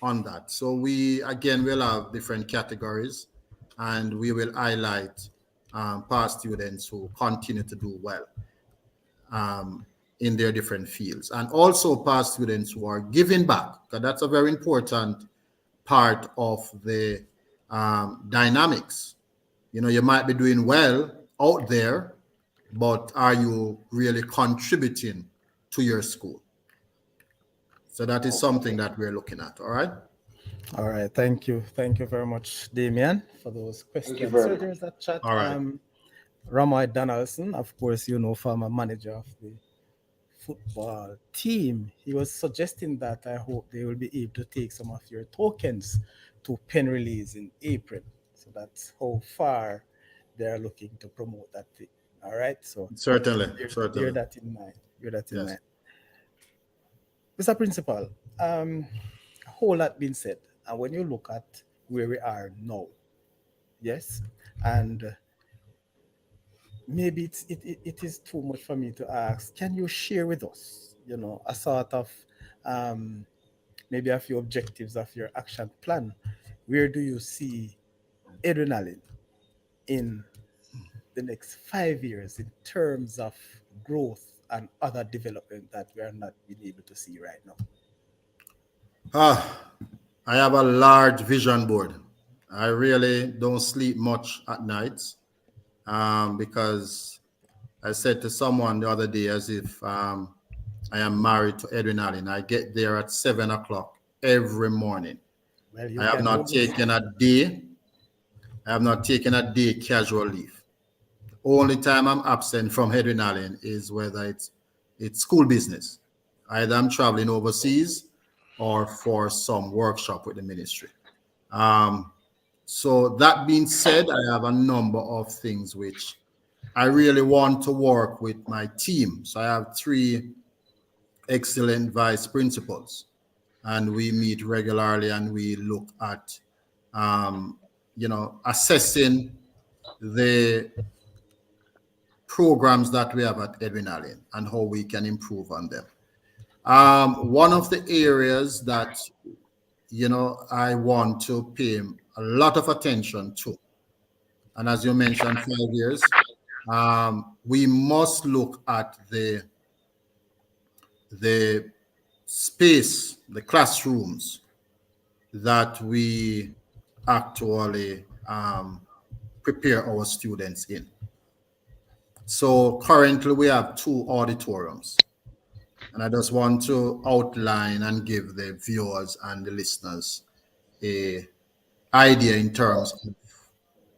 on that. So we, again, will have different categories and we will highlight past students who continue to do well in their different fields. And also past students who are giving back, because that's a very important part of the dynamics. You know, you might be doing well out there, but are you really contributing to your school? So that is something that we're looking at. All right. All right, thank you. Thank you very much, Damien, for those Thank you questions. very So much. there's a chat. All right. Ramoy Donaldson, of course, you know, former manager of the football team. He was suggesting that I hope they will be able to take some of your tokens to pen release in April. So that's how far they're looking to promote that thing. All right. So Certainly. bear Certainly. that in mind. Bear that in Yes. mind. Mr. Principal, a whole lot been said. And when you look at where we are now, yes, and maybe it is too much for me to ask. Can you share with us, you know, a sort of um, maybe a few objectives of your action plan? Where do you see Edwin Allen in the next 5 years in terms of growth and other development that we are not being able to see right now? I have a large vision board. I really don't sleep much at nights because I said to someone the other day, as if I am married to Edwin Allen. I get there at 7 o'clock every morning. Well, you I have can not almost taken a day. I have not taken a day casual leave. Only time I'm absent from Edwin Allen is whether it's school business. Either I'm traveling overseas or for some workshop with the ministry. So that being said, I have a number of things which I really want to work with my team. So I have 3 excellent vice principals, and we meet regularly and we look at, assessing the programs that we have at Edwin Allen and how we can improve on them. One of the areas that, I want to pay a lot of attention to, and as you mentioned, 5 years, we must look at the space, the classrooms that we actually prepare our students in. So currently we have 2 auditoriums, and I just want to outline and give the viewers and the listeners a idea in terms of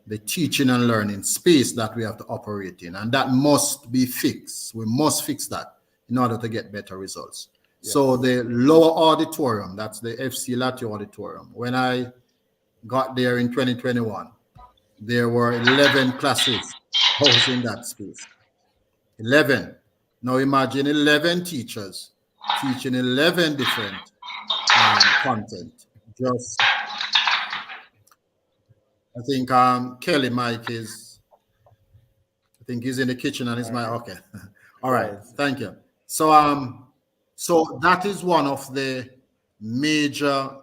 the teaching and learning space that we have to operate in, and that must be fixed. We must fix that in order to get better results. Yes. So the lower auditorium, that's the FC Latte auditorium. When I got there in 2021, there were 11 classes housed in that space. 11. Now imagine 11 teachers teaching 11 different content. Just, I think Kelly Mike is, I think he's in the kitchen and he's my, okay. All right, Right. thank you. So so that is one of the major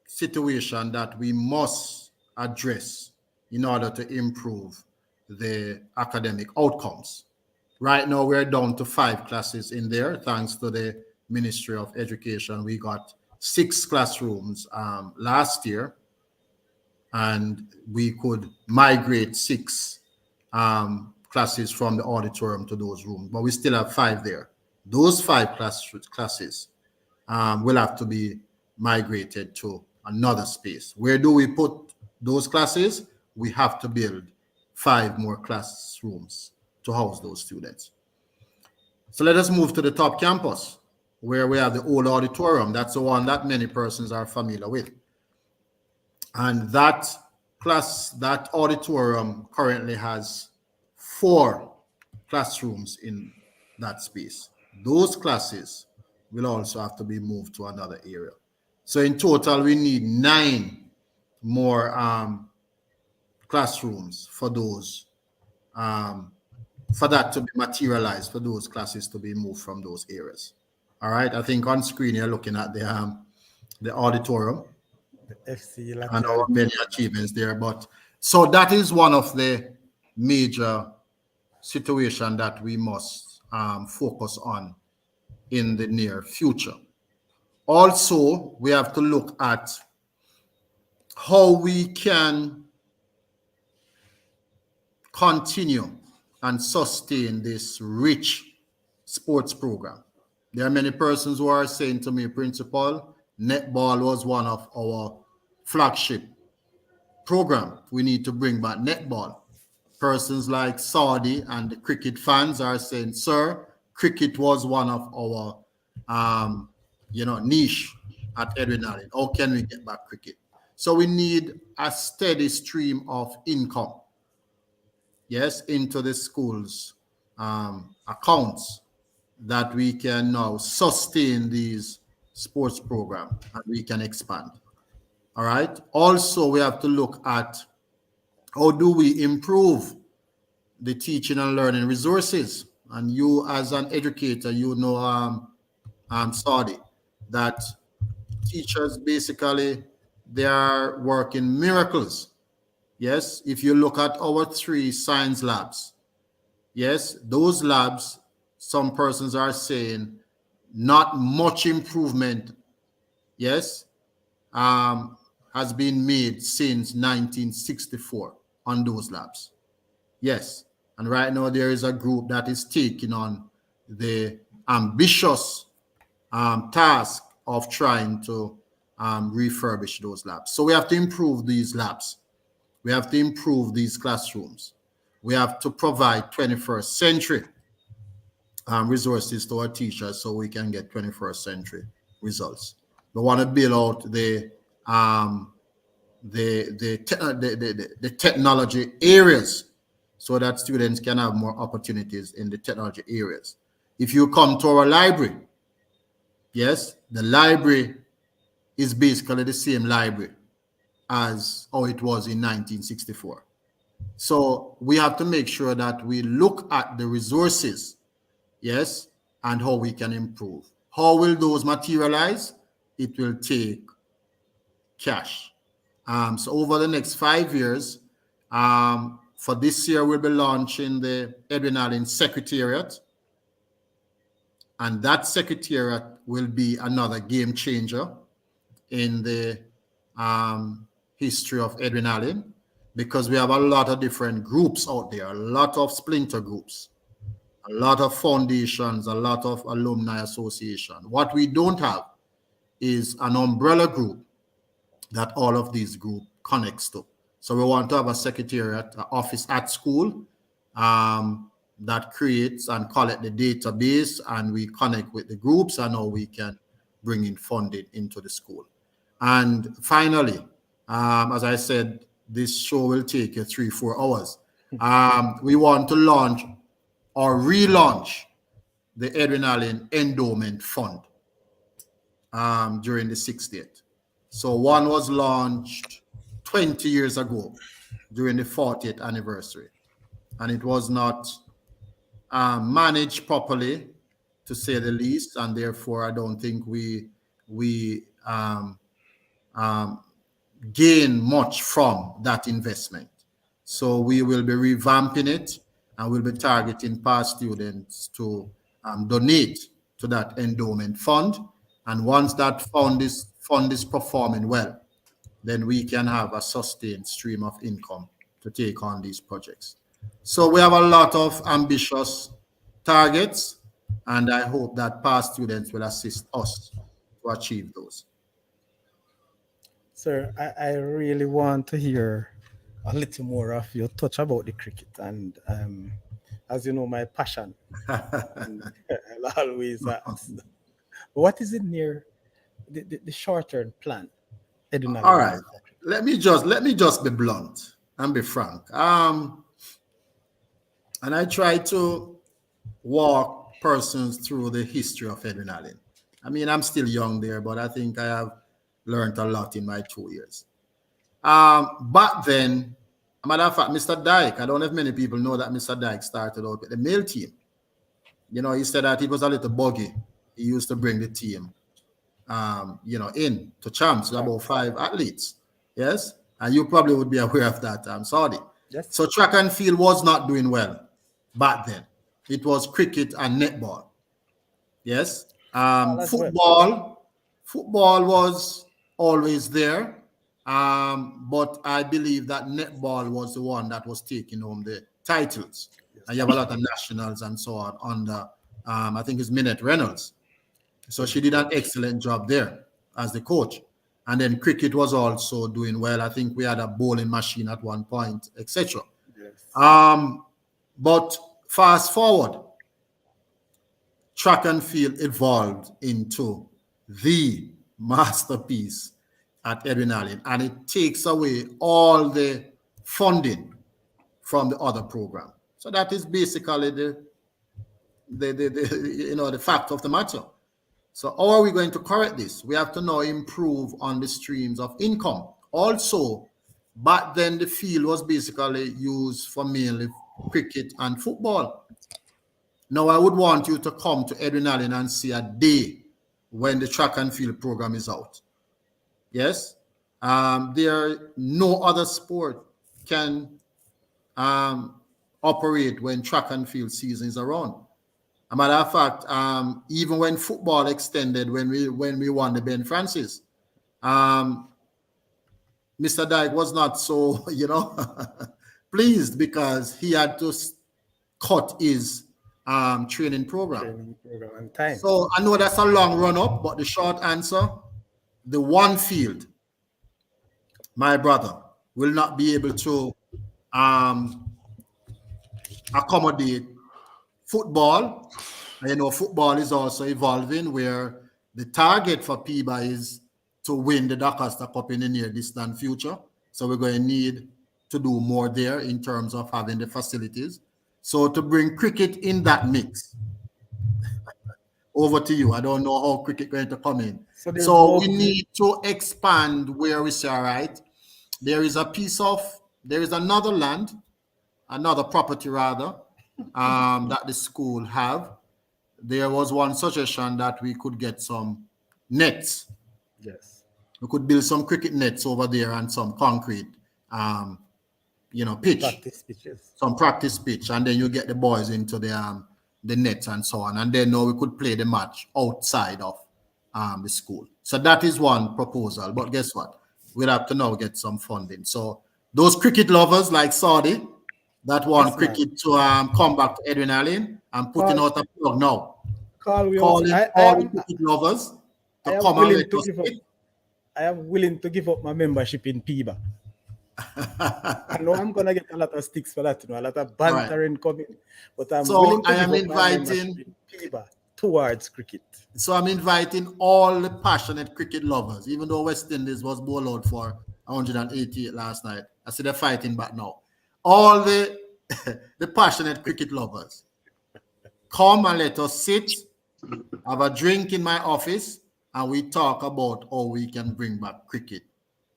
situation that we must address in order to improve the academic outcomes. Right now, we're down to 5 classes in there, thanks to the Ministry of Education. We got 6 classrooms last year, and we could migrate 6 classes from the auditorium to those rooms, but we still have 5 there. Those 5 classes will have to be migrated to another space. Where do we put those classes? We have to build 5 more classrooms to house those students. So let us move to the top campus, where we have the old auditorium. That's the one that many persons are familiar with. And that auditorium currently has 4 classrooms in that space. Those classes will also have to be moved to another area. So in total, we need 9 more classrooms for those, for that to be materialized, for those classes to be moved from those areas. All right, I think on screen you're looking at the auditorium The FC and Latte our many achievements there. But so that is one of the major situation that we must focus on in the near future. Also, we have to look at how we can continue and sustain this rich sports program. There are many persons who are saying to me, Principal, netball was one of our flagship program. We need to bring back netball. Persons like Saudi and the cricket fans are saying, sir, cricket was one of our niche at Edwin. How can we get back cricket? So we need a steady stream of income, yes, into the schools accounts, that we can now sustain these sports program and we can expand. All right. Also, we have to look at how do we improve the teaching and learning resources. And you, as an educator, Saudi, that teachers basically, they are working miracles. Yes, if you look at our 3 science labs, yes, those labs, some persons are saying not much improvement, yes, has been made since 1964 on those labs. Yes, and right now there is a group that is taking on the ambitious task of trying to refurbish those labs. So we have to improve these labs. We have to improve these classrooms. We have to provide 21st century resources to our teachers so we can get 21st century results. We want to build out the technology areas so that students can have more opportunities in the technology areas. If you come to our library, yes, the library is basically the same library as how it was in 1964. So we have to make sure that we look at the resources, yes, and how we can improve. How will those materialize? It will take cash. So over the next 5 years, for this year, we'll be launching the Edwin Allen Secretariat. And that secretariat will be another game changer in the history of Edwin Allen, because we have a lot of different groups out there, a lot of splinter groups, a lot of foundations, a lot of alumni association. What we don't have is an umbrella group that all of these groups connects to. So we want to have a secretariat, an office at school that creates and collect the database, and we connect with the groups and how we can bring in funding into the school. And finally, as I said, this show will take you 3-4 hours. We want to launch or relaunch the Edwin Allen Endowment Fund during the 60th. So one was launched 20 years ago during the 40th anniversary, and it was not managed properly, to say the least, and therefore I don't think we gain much from that investment. So we will be revamping it, and we'll be targeting past students to donate to that endowment fund. And once that fund is performing well, then we can have a sustained stream of income to take on these projects. So we have a lot of ambitious targets, and I hope that past students will assist us to achieve those. Sir, I really want to hear a little more of your touch about the cricket. And as you know, my passion, and I'll always ask, what is in near the short-term plan? All right. Let me just be blunt and be frank. And I try to walk persons through the history of Edwin Allen. I mean, I'm still young there, but I think I have learned a lot in my 2 years. But then, a matter of fact, Mr. Dyke, I don't know if many people know that Mr. Dyke started out with the male team. You know, he said that he was a little buggy. He used to bring the team, in to champs, about 5 athletes. Yes. And you probably would be aware of that, Saudi. Yes. So track and field was not doing well back then. It was cricket and netball. Yes. Football was always there. But I believe that netball was the one that was taking home the titles. Yes. And you have a lot of nationals and so on under, I think it's Minette Reynolds. So she did an excellent job there as the coach. And then cricket was also doing well. I think we had a bowling machine at one point, etc. Yes. But fast forward, track and field evolved into the masterpiece at Edwin Allen, and it takes away all the funding from the other program. So that is basically the fact of the matter. So how are we going to correct this? We have to now improve on the streams of income. Also, back then the field was basically used for mainly cricket and football. Now I would want you to come to Edwin Allen and see a day when the track and field program is out. Yes, there no other sport can operate when track and field season is around. As a matter of fact, even when football extended, when we won the Ben Francis, Mr. Dyke was not so pleased, because he had to cut his training program and time. So I know that's a long run up, but the short answer, the one field, my brother, will not be able to accommodate football. And football is also evolving, where the target for PIBA is to win the Doncaster Cup in the near distant future. So we're going to need to do more there in terms of having the facilities. So to bring cricket in that mix, over to you. I don't know how cricket going to come in. So we need to expand where we say, all right, there is another land, another property rather, that the school have, there was one suggestion that we could get some nets. Yes. We could build some cricket nets over there and some concrete, pitch, Practice pitches. some practice pitch, and then you get the boys into the nets and so on, and then now we could play the match outside of the school. So that is one proposal. But guess what? We'll have to now get some funding. So those cricket lovers like Saudi that want Yes, man. cricket to come back to Edwin Allen, I'm putting Carl, out a plug now. Carl, Calling I all the am cricket lovers I to am come and willing let to us give up. sit. I am willing to give up my membership in PIBA. I know I'm gonna get a lot of sticks for that, a lot of All right. bantering coming, but I'm So willing to I give am up my membership inviting. in PIBA towards cricket. So I'm inviting all the passionate cricket lovers, even though West Indies was bowled out for 188 last night. I see they're fighting back now. All the the passionate cricket lovers, come and let us sit, have a drink in my office, and we talk about how we can bring back cricket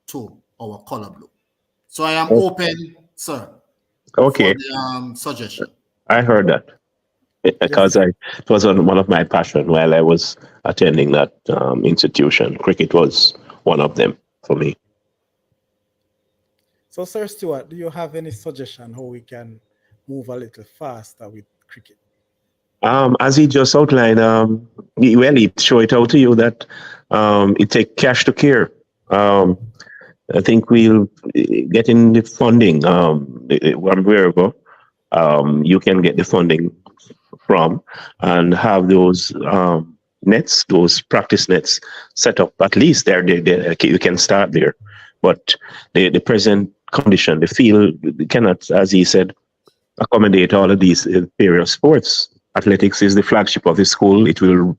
to our color blue. So I am open, sir, for Okay, the suggestion. I heard that because Yes. it was one of my passion while I was attending that institution. Cricket was one of them for me. So, Sir Stewart, do you have any suggestion how we can move a little faster with cricket? As he just outlined, he show it out to you that it take cash to care. I think we'll get in the funding wherever you can get the funding from and have those nets, those practice nets set up. At least you can start there. But the present condition, the field cannot, as he said, accommodate all of these various sports. Athletics is the flagship of the school. It will,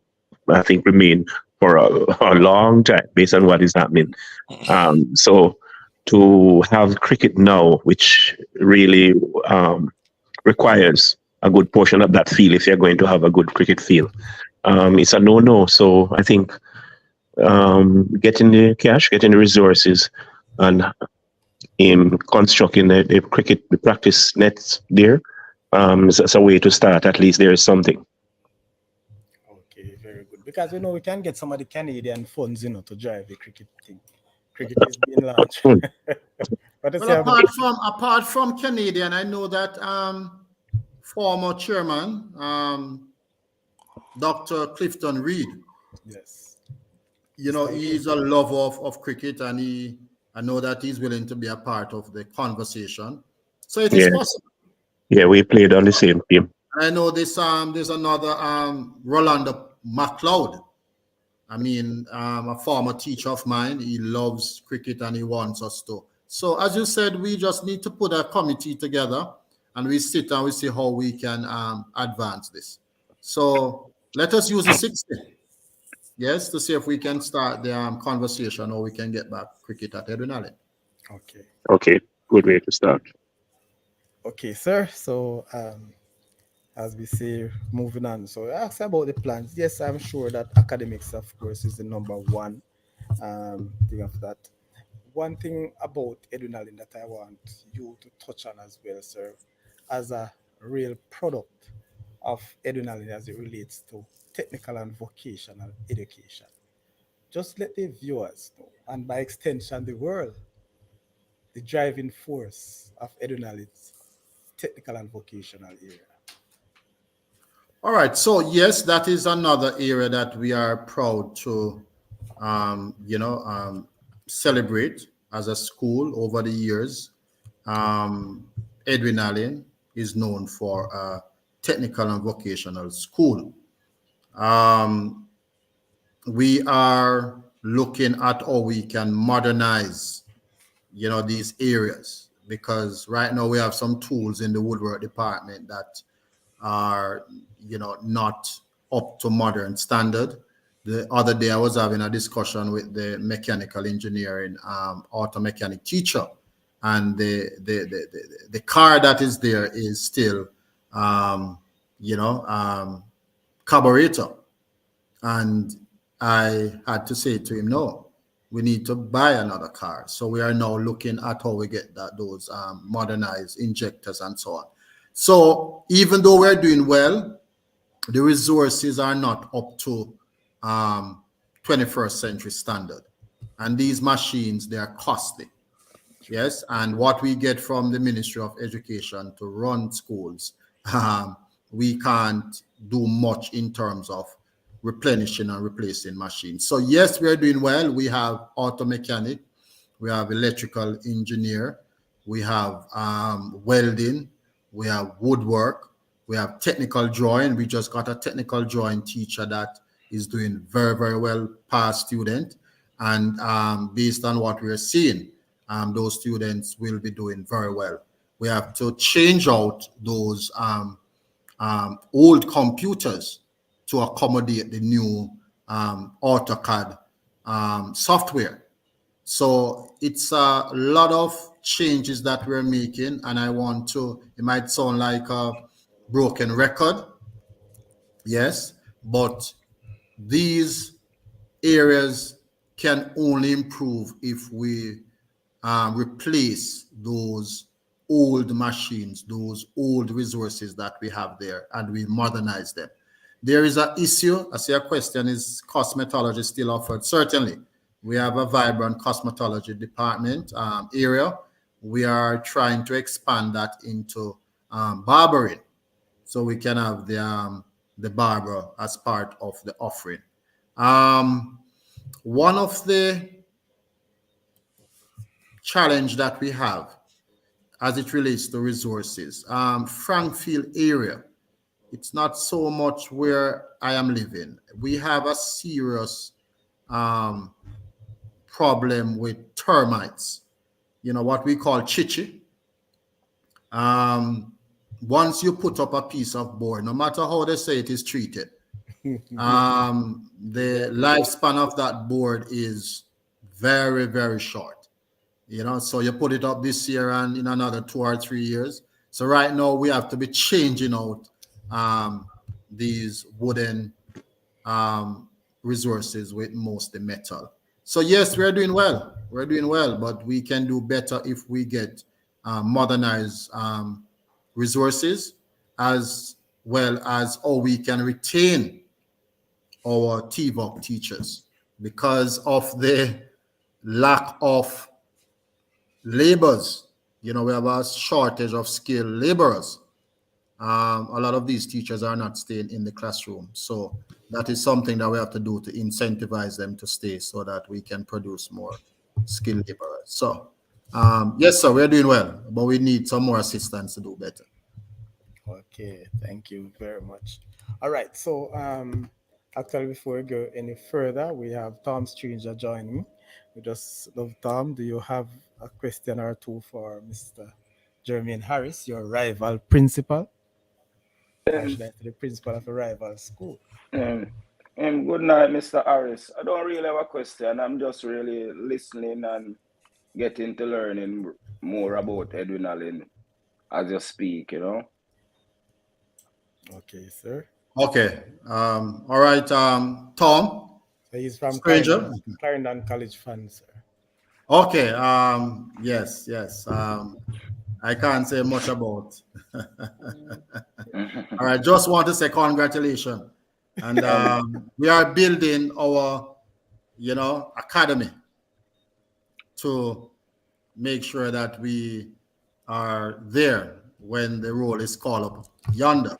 I think, remain for a long time based on what is happening. So to have cricket now, which really requires a good portion of that field if you're going to have a good cricket field, it's a no-no. So I think getting the cash, getting the resources, and in constructing the practice nets there, is a way to start. At least there is something. Okay, very good. Because we know we can get some of the Canadian funds, to drive the cricket thing. Cricket is being launched. Hmm. But Well, apart from Canadian, I know that former chairman, Dr. Clifton Reed, yes. he's a lover of cricket, and I know that he's willing to be a part of the conversation. So it is Yeah, possible. yeah, we played on the same team. I know there's another Rolando McLeod. I mean, a former teacher of mine. He loves cricket and he wants us to. So as you said, we just need to put a committee together and we sit and we see how we can advance this. So let us use the 60, yes, to see if we can start the conversation or we can get back cricket at Edwin Allen. Okay. Okay, good way to start. Okay, sir. So, as we say, moving on. So, ask about the plans. Yes, I'm sure that academics, of course, is the number one thing of that. One thing about Edwin Allen that I want you to touch on as well, sir, as a real product of Edwin Allen as it relates to technical and vocational education. Just let the viewers know, and by extension, the world, the driving force of Edwin Allen's technical and vocational area. All right. So yes, that is another area that we are proud to, celebrate as a school over the years. Edwin Allen is known for a technical and vocational school. We are looking at how we can modernize, these areas, because right now we have some tools in the woodwork department that are, not up to modern standard. The other day I was having a discussion with the mechanical engineering auto mechanic teacher, and the car that is there is still carburetor. And I had to say to him, no, we need to buy another car. So we are now looking at how we get those modernized injectors and so on. So even though we're doing well, the resources are not up to 21st century standard. And these machines, they are costly. Yes, and what we get from the Ministry of Education to run schools, we can't do much in terms of replenishing and replacing machines. So yes, we are doing well. We have auto mechanic, we have electrical engineer, we have welding, we have woodwork, we have technical drawing. We just got a technical drawing teacher that is doing very, very well past student. And based on what we're seeing, those students will be doing very well. We have to change out those old computers to accommodate the new AutoCAD software. So it's a lot of changes that we're making, and I want to, it might sound like a broken record, yes, but these areas can only improve if we replace those old machines, those old resources that we have there, and we modernize them. There is an issue. I see a question: is cosmetology still offered? Certainly. We have a vibrant cosmetology department area. We are trying to expand that into barbering, so we can have the barber as part of the offering. One of the challenge that we have as it relates to resources, Frankfield area, it's not so much where I am living. We have a serious problem with termites, what we call chichi. Once you put up a piece of board, no matter how they say it is treated, the lifespan of that board is very, very short. So you put it up this year and in another 2 or 3 years. So right now we have to be changing out these wooden resources with mostly metal. So yes, we're doing well. We're doing well, but we can do better if we get modernized resources, as well as how we can retain our TVOC teachers because of the lack of laborers. We have a shortage of skilled laborers. A lot of these teachers are not staying in the classroom. So that is something that we have to do to incentivize them to stay so that we can produce more skilled laborers. So yes, sir, we're doing well, but we need some more assistance to do better. Okay, thank you very much. All right, so actually, before we go any further, we have Tom Stranger joining. We just love Tom. Do you have a question or two for Mr. Jermaine Harris, your rival principal, or Um, should I say the principal of a rival school? um, Good night, Mr. Harris. I don't really have a question. I'm just really listening and getting to learning more about Edwin Allen as you speak. Okay, sir. Okay. All right. Tom, So he's from stranger. Clarendon College fan, sir. Okay. Yes, yes. I can't say much about. All right. Just want to say congratulations. And we are building our, academy to make sure that we are there when the roll is called up yonder.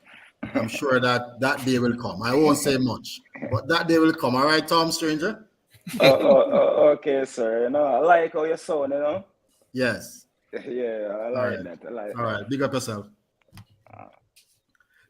I'm sure that day will come. I won't say much, but that day will come. All right, Tom Stranger? Okay, sir. I like how you sound. Yes. Yeah, I All like right. that. I like All that. right. Big up yourself.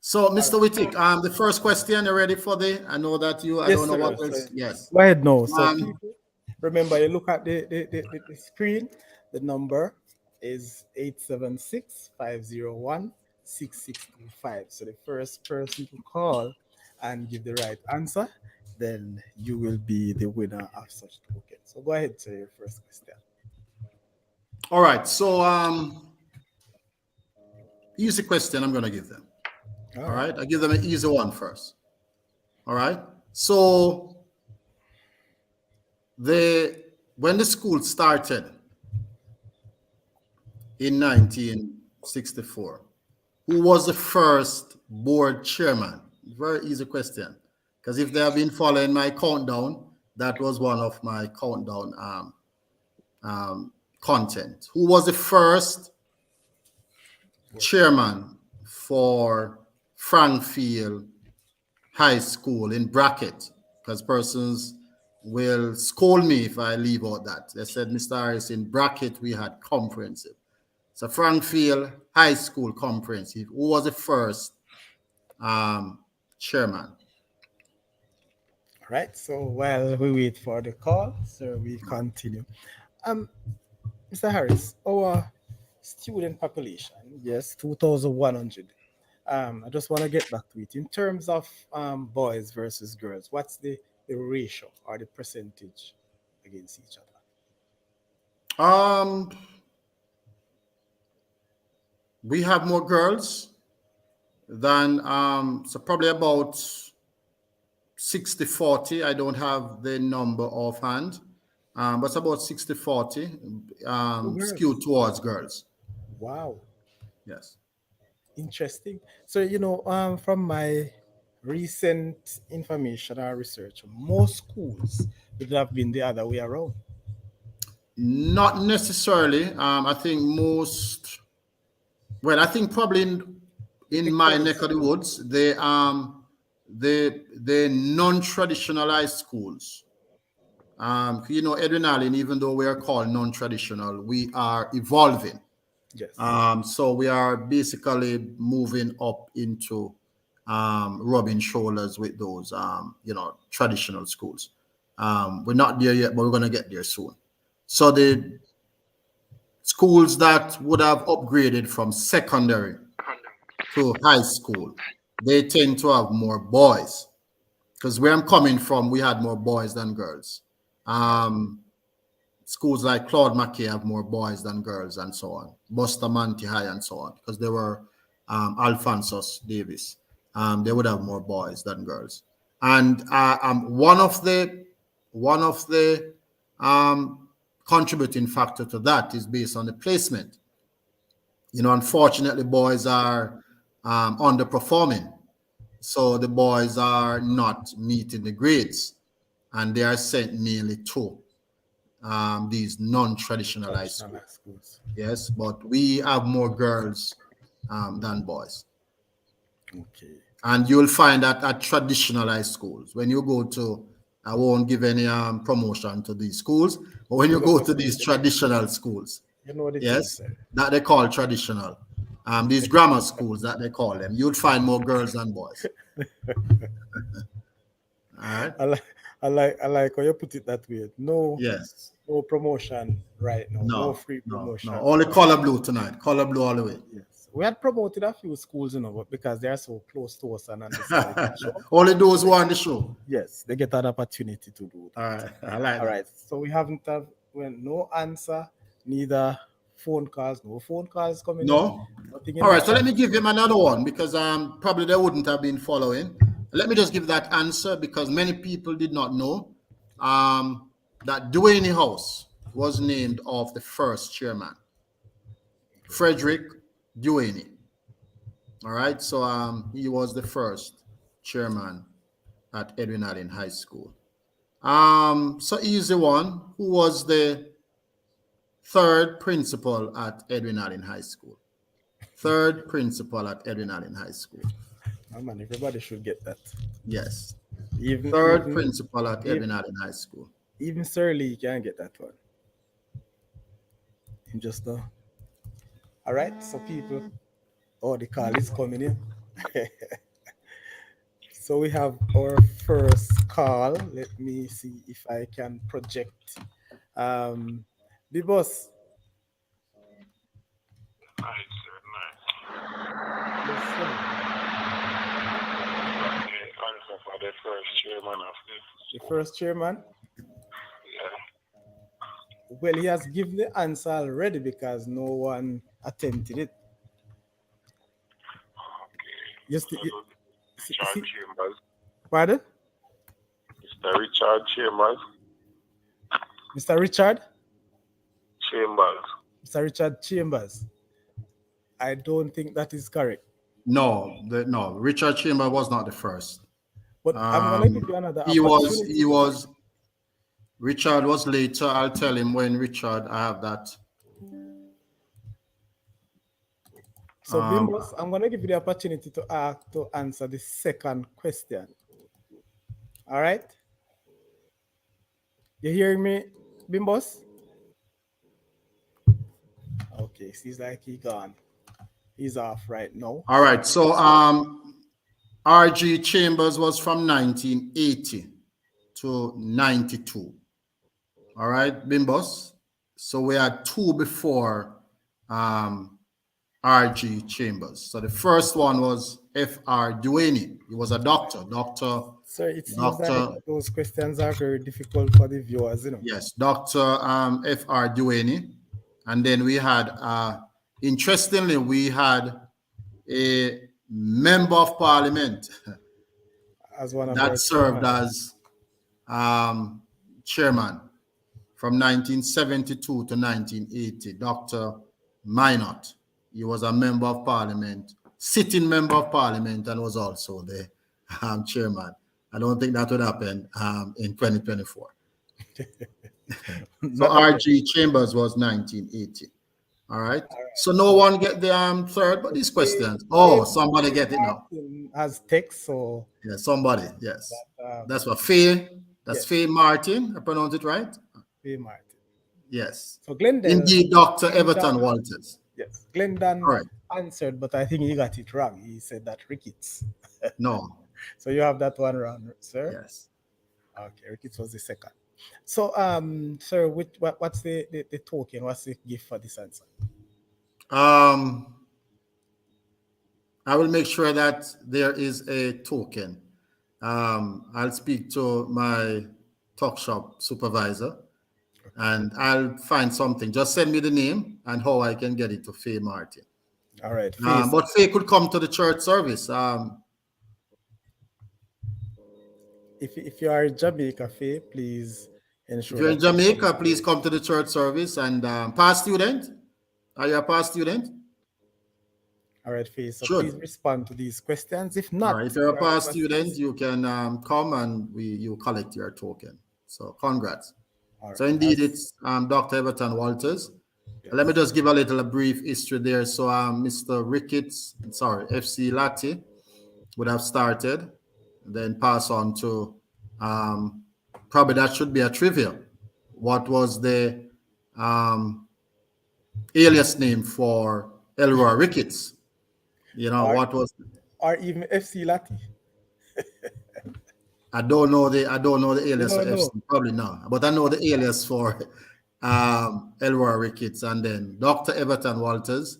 So, Mr. Wittick, the first question, you ready for I know that I Yes, don't know sir. what So else. Yes. go ahead now. So Um, people, remember, you look at the screen. The number is 876-501-6625. So the first person to call and give the right answer, then you will be the winner of such token. So go ahead, sir, your first question. all right. So, easy question I'm going to give them. All right. I give them an easy one first. All right. So, when the school started in 1964, who was the first board chairman? Very easy question. Because if they have been following my countdown, that was one of my countdown content. Who was the first chairman for Frankfield High School in bracket? Because persons will scold me if I leave out that. They said, Mr. Harris, in bracket we had comprehensive. So Frankfield High School comprehensive. Who was the first chairman? All right. So while we wait for the call, so we continue. Um, Mr. Harris, our student population, yes, 2,100. I just want to get back to it. In terms of boys versus girls, what's the ratio or the percentage against each other? Um, we have more girls than so probably about 60-40. I don't have the number offhand, but it's about 60-40 Two skewed girls. towards girls. Wow, Yes. interesting. So, from my recent information or research, most schools would have been the other way around. Not necessarily. I think I think probably in my neck Because, of the woods, the non-traditionalized schools. Edwin Allen, even though we are called non-traditional, we are evolving. yes, So we are basically moving up into rubbing shoulders with those, traditional schools. We're not there yet, but we're going to get there soon. So the schools that would have upgraded from secondary to high school, they tend to have more boys. Because where I'm coming from, we had more boys than girls. Schools like Claude Mackay have more boys than girls, and so on. Bustamante High, and so on, because they were Alphonsus Davis. They would have more boys than girls. And one of the contributing factor to that is based on the placement. Unfortunately, boys are underperforming. So the boys are not meeting the grades, and they are sent mainly to these non-traditionalized traditional schools. schools. Yes, but we have more girls than boys. Okay. And you'll find that at traditionalized schools, when you go to, I won't give any promotion to these schools, but when you Look go us to know these the name. traditional schools, You know the thing, yes, sir. that they call traditional, these grammar schools that they call them, you'll find more girls than boys. All right. I like how you put it that way. No, Yes. no promotion right now. No No, free no. promotion. Only color blue tonight. Color blue all the way. Yes, we had promoted a few schools, but because they are so close to us and on the side show, Only those who are on the show. yes, they get an opportunity to do All that. right. I like All that. right, so we haven't have no answer, neither no phone calls coming in, No. nothing in All the right. So let chat. me give him another one because probably they wouldn't have been following. Let me just give that answer because many people did not know that Duane House was named of the first chairman, Frederick Duane. All right. So he was the first chairman at Edwin Allen High School. So easy one. Who was the third principal at Edwin Allen High School? Third principal at Edwin Allen High School. Oh, man, everybody should get that. Yes. Even Third even principal at even, Edwin Allen High School. even Sir Lee can get that one. Him just know. All right, so people, oh, the call is coming in. So we have our first call. Let me see if I can project. The boss. Nice, Yes, sir. the answer for the first chairman of The first chairman. yeah. Well, he has given the answer already because no one attempted it. Just That would be Richard see, Chambers. pardon, Mr. Richard Chambers. Mr. Richard, Chambers. Mr. Richard Chambers. I don't think that is correct. No, Richard Chambers was not the first. But I'm gonna give you another opportunity He to was, Richard was later. I'll tell him when Richard, I have that. So Bimbos, I'm gonna give you the opportunity to answer the second question. All right? You hearing me, Bimbos? Okay, seems like he gone. He's off right now. All right, so RG Chambers was from 1980 to 92. All right, Bimbos. So we had two before RG Chambers. So the first one was F.R. Duaney. He was a doctor. Sir, it seems like those questions are very difficult for the viewers, you know. Yes, Dr. F.R. Duaney. And then we had, interestingly, we had a member of parliament as one of that served as chairman from 1972 to 1980, Dr. Minot. He was a member of parliament, sitting member of parliament, and was also the chairman. I don't think that would happen in 2024. So RG Chambers was 1980. All right. So no one get the third, but these questions. Oh, somebody get it now. As text, so yeah, somebody. Yes, that's what Faye. That's yes. Faye Martin. I pronounce it right. Faye Martin. Yes. So Glendon. Indeed, Dr. Everton Walters. Yes, Glendon answered, but I think he got it wrong. He said that Ricketts. No. So you have that one wrong, sir. Yes. Okay, Ricketts was the second. So, sir, what's the token? What's the gift for this answer? I will make sure that there is a token. I'll speak to my talk shop supervisor, and I'll find something. Just send me the name and how I can get it to Faye Martin. All right. But Faye could come to the church service. If you are in Jamaica, Faye, please ensure. If you're in Jamaica, please come to the church service. And past student, are you a past student? All right, Faye. So please respond to these questions. If not, if you're a past student, you can come and you collect your token. So congrats. Right. So indeed, it's Dr. Everton Walters. Yes. Let me just give a brief history there. So Mr. Ricketts, FC Latti would have started, then pass on to probably that should be a trivia. What was the alias name for Elroy Ricketts? You know, what was, or even FC Latti? I don't know the alias for FC, probably not, but I know the alias for Elroy Ricketts, and then Dr. Everton Walters,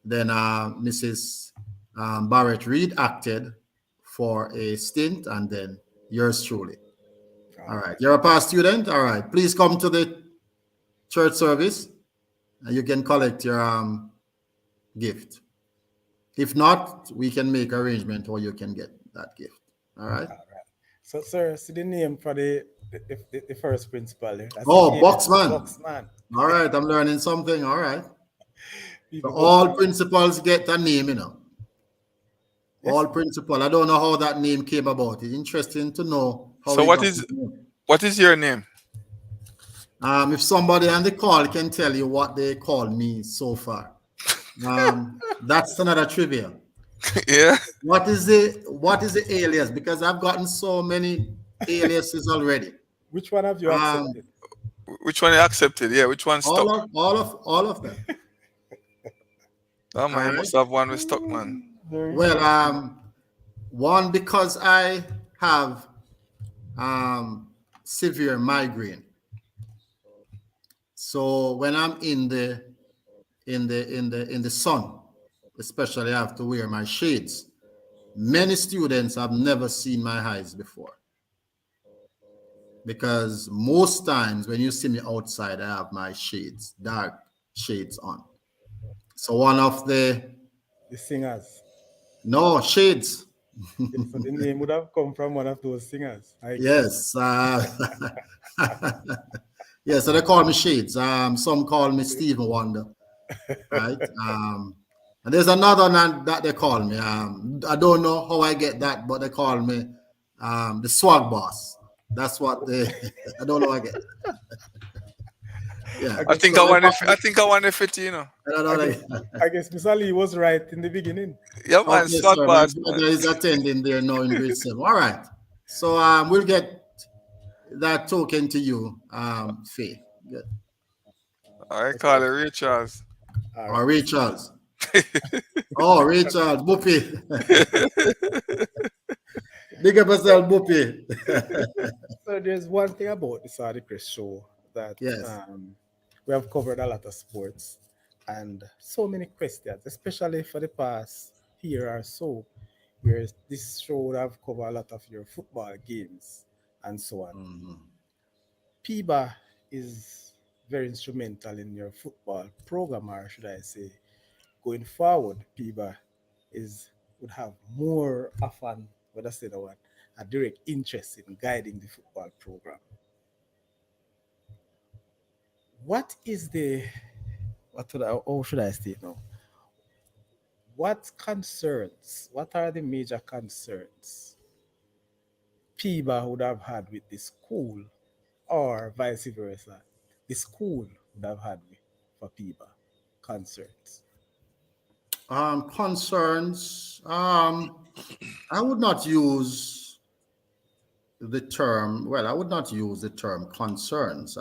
then Mrs. Barrett Reed acted for a stint, and then yours truly. All right, you're a past student. All right, please come to the church service, and you can collect your gift. If not, we can make arrangement or you can get that gift. All right. All right. So, sir, see the name for the first principal. That's Boxman. All right, I'm learning something. All right. So all principals get a name, you know. Yes. All principal. I don't know how that name came about. It's interesting to know how. So what is your name? If somebody on the call can tell you what they call me so far, that's another trivia. Yeah. What is the alias? Because I've gotten so many aliases already. Which one have you accepted? Which one you accepted? Yeah, which one stuck? All of them. Oh man, you must have one with stuck, man. Well, one because I have severe migraine. So when I'm in the sun, especially I have to wear my shades. Many students have never seen my eyes before, because most times when you see me outside, I have my shades, dark shades on. So one of the singers. No, shades. Yes, so the name would have come from one of those singers. Yes. Yeah, so they call me Shades. Some call me Stephen Wonder. Right. And there's another one that they call me. I don't know how I get that, but they call me the swag boss. That's what they. I don't know how I get. Yeah. I I guess think So I they want call it. me, I think I want to fit, you know. I don't know I how I guess get. I guess Mr. Lee was right in the beginning. Yeah, man, Okay, swag sir. My boss, brother man. is attending there now in grade 7. All right. So we'll get that token to you, Faye. Good. I Okay. call it Ray Charles. All Or right. Ray Charles. Oh, Ray Charles, Buppy. Big up yourself, Buppy. So there's one thing about the Saudi Chris show that Yes. we have covered a lot of sports and so many questions, especially for the past year or so, where this show would have covered a lot of your football games and so on. Mhm. PIBA is very instrumental in your football program, or should I say, going forward, PIBA is would have more often, what I say the one, a direct interest in guiding the football program. What is the what would I, how should I state now? What concerns? What are the major concerns PIBA would have had with the school, or vice versa? The school would have had with for PIBA concerns. Concerns. I would not use the term. Well, I would not use the term concerns.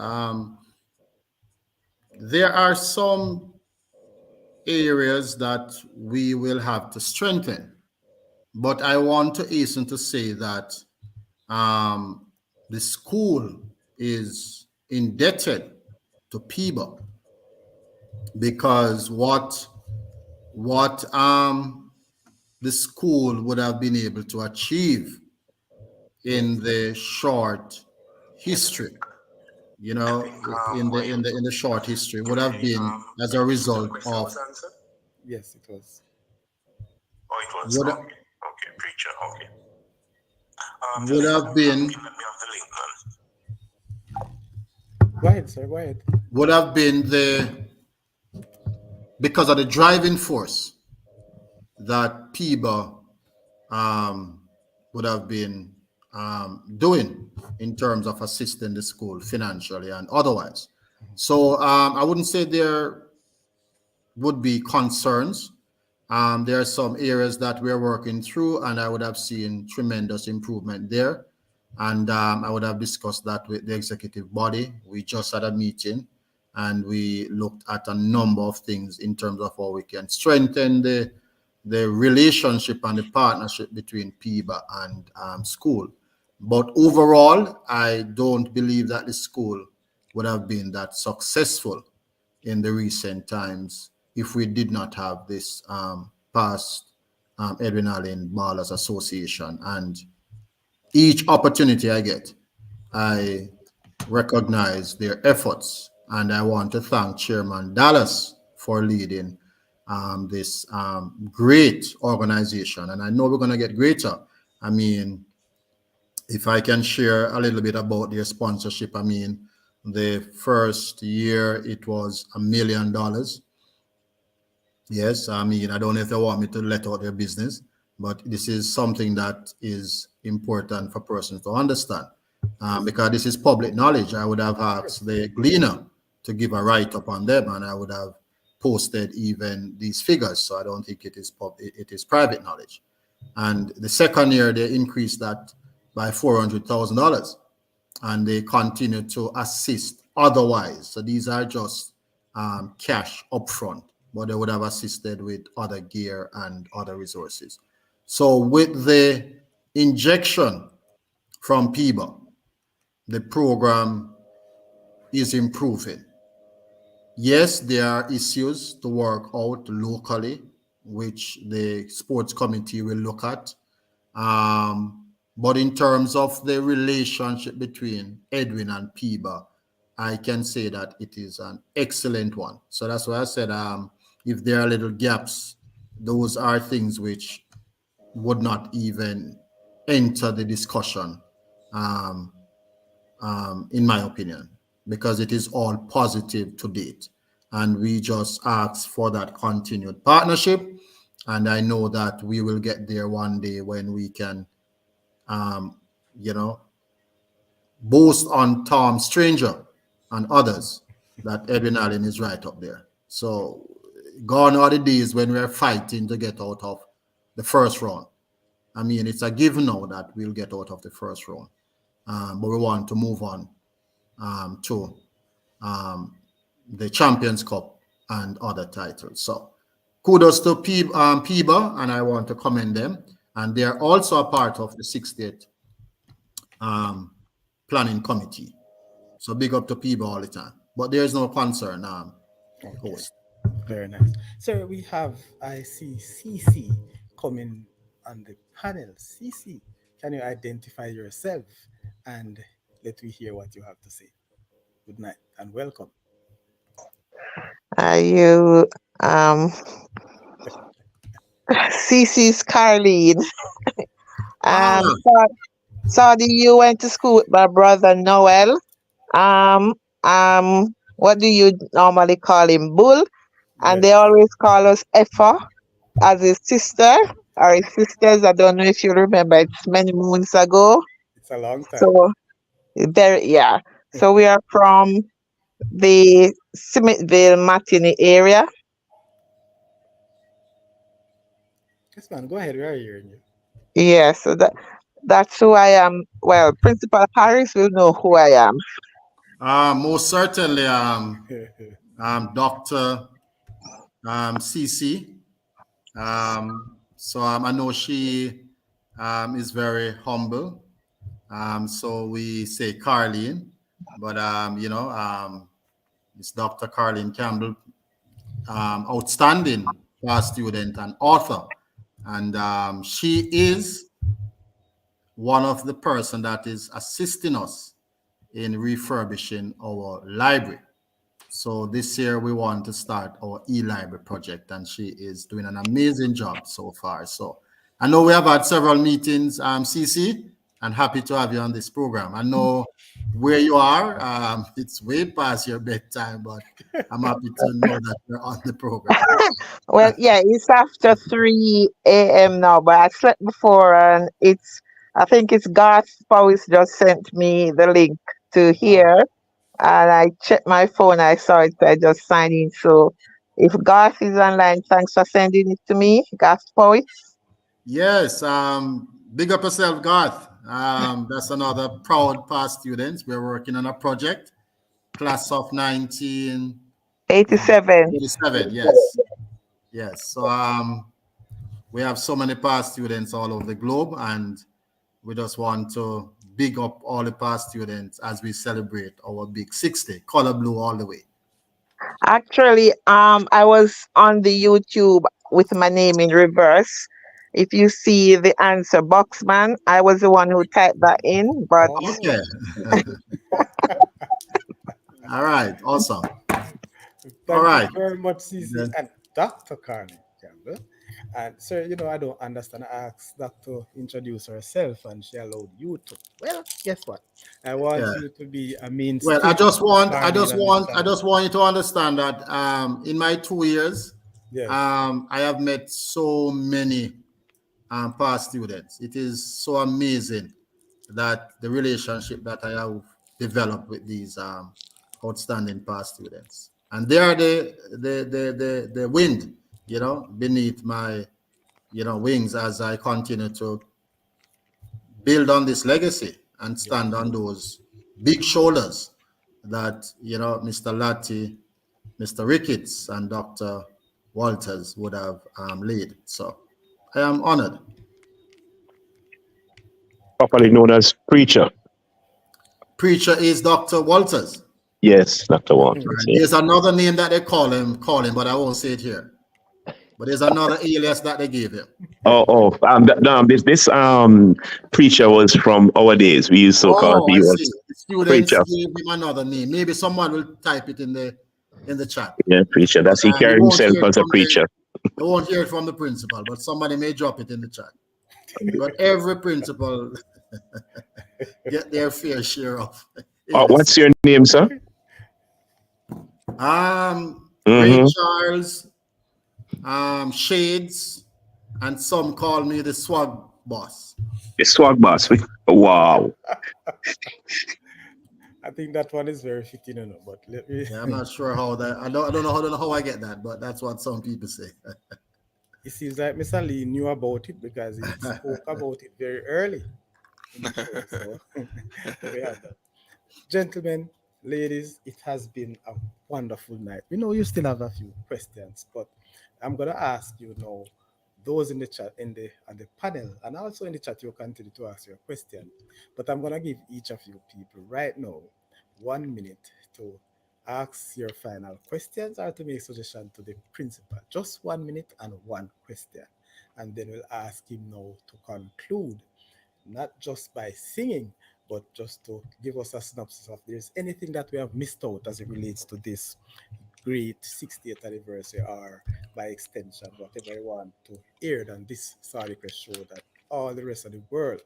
There are some areas that we will have to strengthen, but I want to hasten to say that um, the school is indebted to PIBA because what the school would have been able to achieve in Yes. the short history, in the short history would have been as a result of Yes, it was. would would have been Go ahead, sir. Go ahead. would have been the because of the driving force that PIBA um, would have been doing in terms of assisting the school financially and otherwise. So I wouldn't say there would be concerns. There are some areas that we're working through, and I would have seen tremendous improvement there. And I would have discussed that with the executive body. We just had a meeting and we looked at a number of things in terms of how we can strengthen the relationship and the partnership between PIBA and school. But overall, I don't believe that the school would have been that successful in the recent times if we did not have this past Edwin Allen Ballers Association. And each opportunity I get, I recognize their efforts. And I want to thank Chairman Dallas for leading this great organization. And I know we're going to get greater. I mean, if I can share a little bit about their sponsorship, I mean, the first year it was $1 million. Yes, I mean, I don't know if they want me to let out their business, but this is something that is important for persons to understand. Because this is public knowledge. I would have asked the gleaner to give a write up on them, and I would have posted even these figures. So I don't think it is private knowledge. And the second year, they increased that by $400,000, and they continue to assist otherwise. So these are just cash upfront, but they would have assisted with other gear and other resources. So with the injection from PIBA, the program is improving. Yes, there are issues to work out locally, which the sports committee will look at. But in terms of the relationship between Edwin and PIBA, I can say that it is an excellent one. So that's why I said if there are little gaps, those are things which would not even enter the discussion, in my opinion, because it is all positive to date. And we just ask for that continued partnership. And I know that we will get there one day when we can, you know, boast on Tom Stranger and others that Edwin Allen is right up there. So gone are the days when we're fighting to get out of the first round. I mean, it's a given now that we'll get out of the first round. But we want to move on to the Champions Cup and other titles. So kudos to PIBA, and I want to commend them. And they're also a part of the 68th planning committee. So big up to PIBA all the time. But there's no concern, host. Very nice. So we have, I see CC coming on the panel. CC, can you identify yourself and let me hear what you have to say? Good night and welcome. Are you CC's Carleen? Ah, So, Saudi, you went to school with my brother Noel. Um, what do you normally call him? Bull? And they Yes, always call us Effa as his sister or his sisters. I don't know if you remember, it's many moons ago. it's a long time. So very yeah. So we are from the Smithville Martini area. Yes, man, go ahead. We are hearing Yeah, so that's who I am. Well, Principal Harris will know who I am. most certainly, you. Dr. CC. I know she is very humble. So we say Carleen, but it's Dr. Carleen Campbell, outstanding past student and author, and she is one of the person that is assisting us in refurbishing our library. So this year we want to start our e-library project, and she is doing an amazing job so far. So I know we have had several meetings, CC, and happy to have you on this program. I know where you are. It's way past your bedtime, but I'm happy to know that you're on the program. Well, yeah, it's after 3 a.m. now, but I slept before and I think it's Garth Powis just sent me the link to Oh, here and I checked my phone, I saw it, I just signed in. So if Garth is online, thanks for sending it to me, Garth Powis. Yes, big up yourself, Garth. That's another proud past student. We're working on a project, class of 87. 1987. Yes, yes. So we have so many past students all over the globe, and we just want to big up all the past students as we celebrate our big 60, color blue all the way. Actually, I was on the YouTube with my name in reverse. If you see the answer box, man, I was the one who typed that in, but Okay. oh, All right. Awesome. All thank you right. very much, CC Then- and Dr. Carney Campbell. And sir, I don't understand. I asked Dr. to introduce herself and she allowed you to. Well, guess what? I want Yeah. you to be a main Well, stage of Carney on this I channel. just want you to understand that in my 2 years, Yes. I have met so many past students. It is so amazing that the relationship that I have developed with these outstanding past students, and they are the wind, beneath my wings as I continue to build on this legacy and stand on those big shoulders that Mr. Latti, Mr. Ricketts, and Dr. Walters would have laid. So I am honored. Properly known as preacher. Preacher is Dr. Walters. Yes, Dr. Walters. And Yeah. there's another name that they call him, but I won't say it here. But there's another alias that they gave him. This preacher was from our days. We used to call Oh, I him see. The students preacher. gave him another name. Maybe someone will type it in the chat. Yeah, preacher. But That's he you carried won't himself hear it as a from preacher. you won't hear it from the principal, but somebody may drop it in the chat. But every principal get their fair share of What's aliases. your name, sir? Ray Mm-hmm. Charles, Shades, and some call me the swag boss. The swag boss. Wow. I think that one is very fitting, but let me. Yeah, I'm not sure how that. I don't know how I get that, but that's what some people say. It seems like Mr. Lee knew about it because he spoke about it very early in the show. So we have that. Gentlemen, ladies, it has been a wonderful night. We know you still have a few questions, but I'm gonna ask you now, those in the chat, in the on the panel, and also in the chat, you'll continue to ask your question. But I'm gonna give each of you people right now 1 minute to ask your final questions or to make suggestion to the principal. Just 1 minute and one question, and then we'll ask him now to conclude, not just by singing, but just to give us a synopsis of there's anything that we have missed out as it relates to this great 60th anniversary, or by extension, whatever you want to hear on this Saudi Crest show, that all the rest of the world,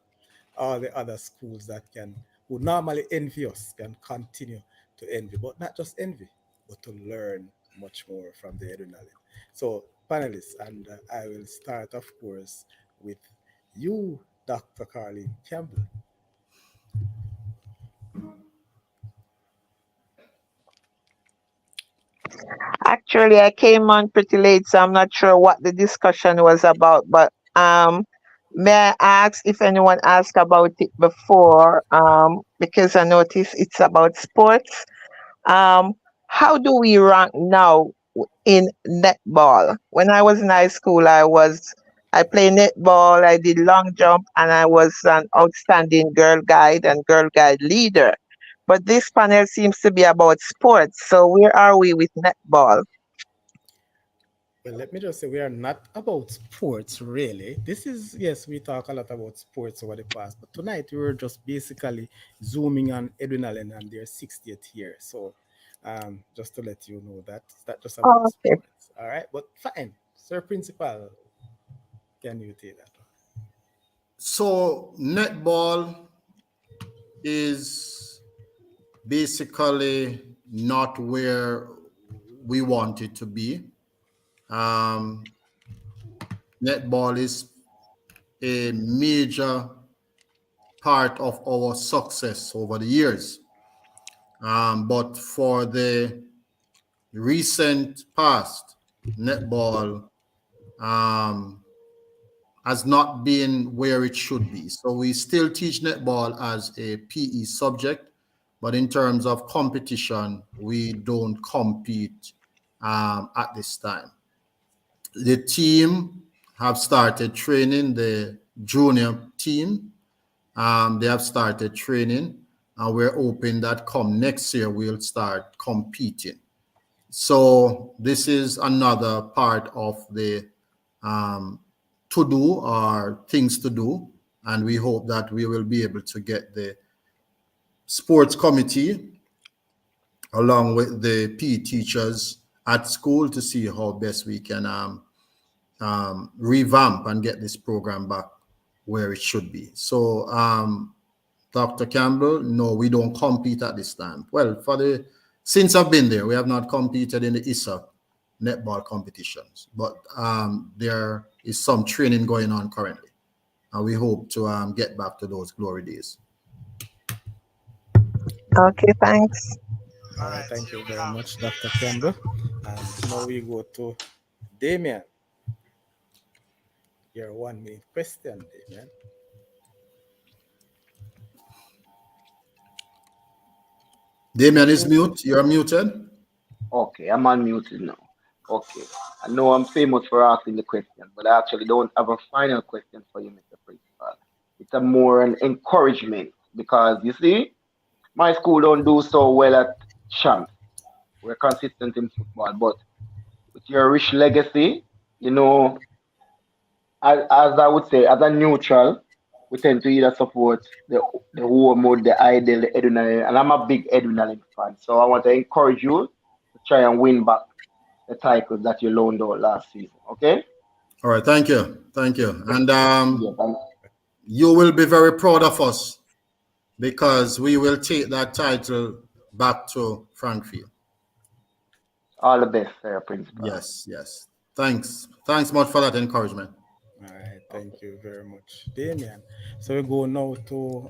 all the other schools that can, who normally envy us, can continue to envy, but not just envy, but to learn much more from the adrenaline. So, panelists, and I will start, of course, with you, Dr. Carlin Campbell. Actually, I came on pretty late, so I'm not sure what the discussion was about. But may I ask if anyone asked about it before? Because I noticed it's about sports. Um, how do we rank now in netball? When I was in high school, I played netball, I did long jump, and I was an outstanding girl guide and girl guide leader. But this panel seems to be about sports. So where are we with netball? Well, let me just say we are not about sports really. This is, yes, we talk a lot about sports over the past, but tonight we were just basically zooming on Edwin Allen and their 60th year. So, just to let you know that it's not just about Okay. sports. All right, but fine, Sir Principal, can you take that one? So netball is basically not where we want it to be. Um, Netball is a major part of our success over the years. But for the recent past, netball um, has not been where it should be. So we still teach netball as a PE subject, but in terms of competition, we don't compete at this time. The team have started training, the junior team. They have started training, and we're hoping that come next year we'll start competing. So this is another part of the um, to do or things to do, and we hope that we will be able to get the sports committee along with the PE teachers at school to see how best we can revamp and get this program back where it should be. So, Dr. Campbell, no, we don't compete at this time. Well, since I've been there, we have not competed in the ISA netball competitions, but there is some training going on currently, and we hope to get back to those glory days. Okay, thanks. All right, thank you very much, Dr. Campbell. And now we go to Damien. Your 1 minute question, Damien. Damien is mute. You're muted. Okay, I'm unmuted now. Okay. I know I'm famous for asking the question, but I actually don't have a final question for you, Mr. Principal. It's a more an encouragement because you see, my school don't do so well at champs. We're consistent in football, but with your rich legacy, you know, as I would say, as a neutral, we tend to either support the home or the ideal, the Edwin, and I'm a big Edwin fan. So I want to encourage you to try and win back the titles that you loaned out last season. Okay? All right, thank you, and Yeah, you will be very proud of us because we will take that title back to Frankfield. All the best, sir, principal. Yes, yes. Thanks much for that encouragement. All right, thank you very much, Damien. So we go now to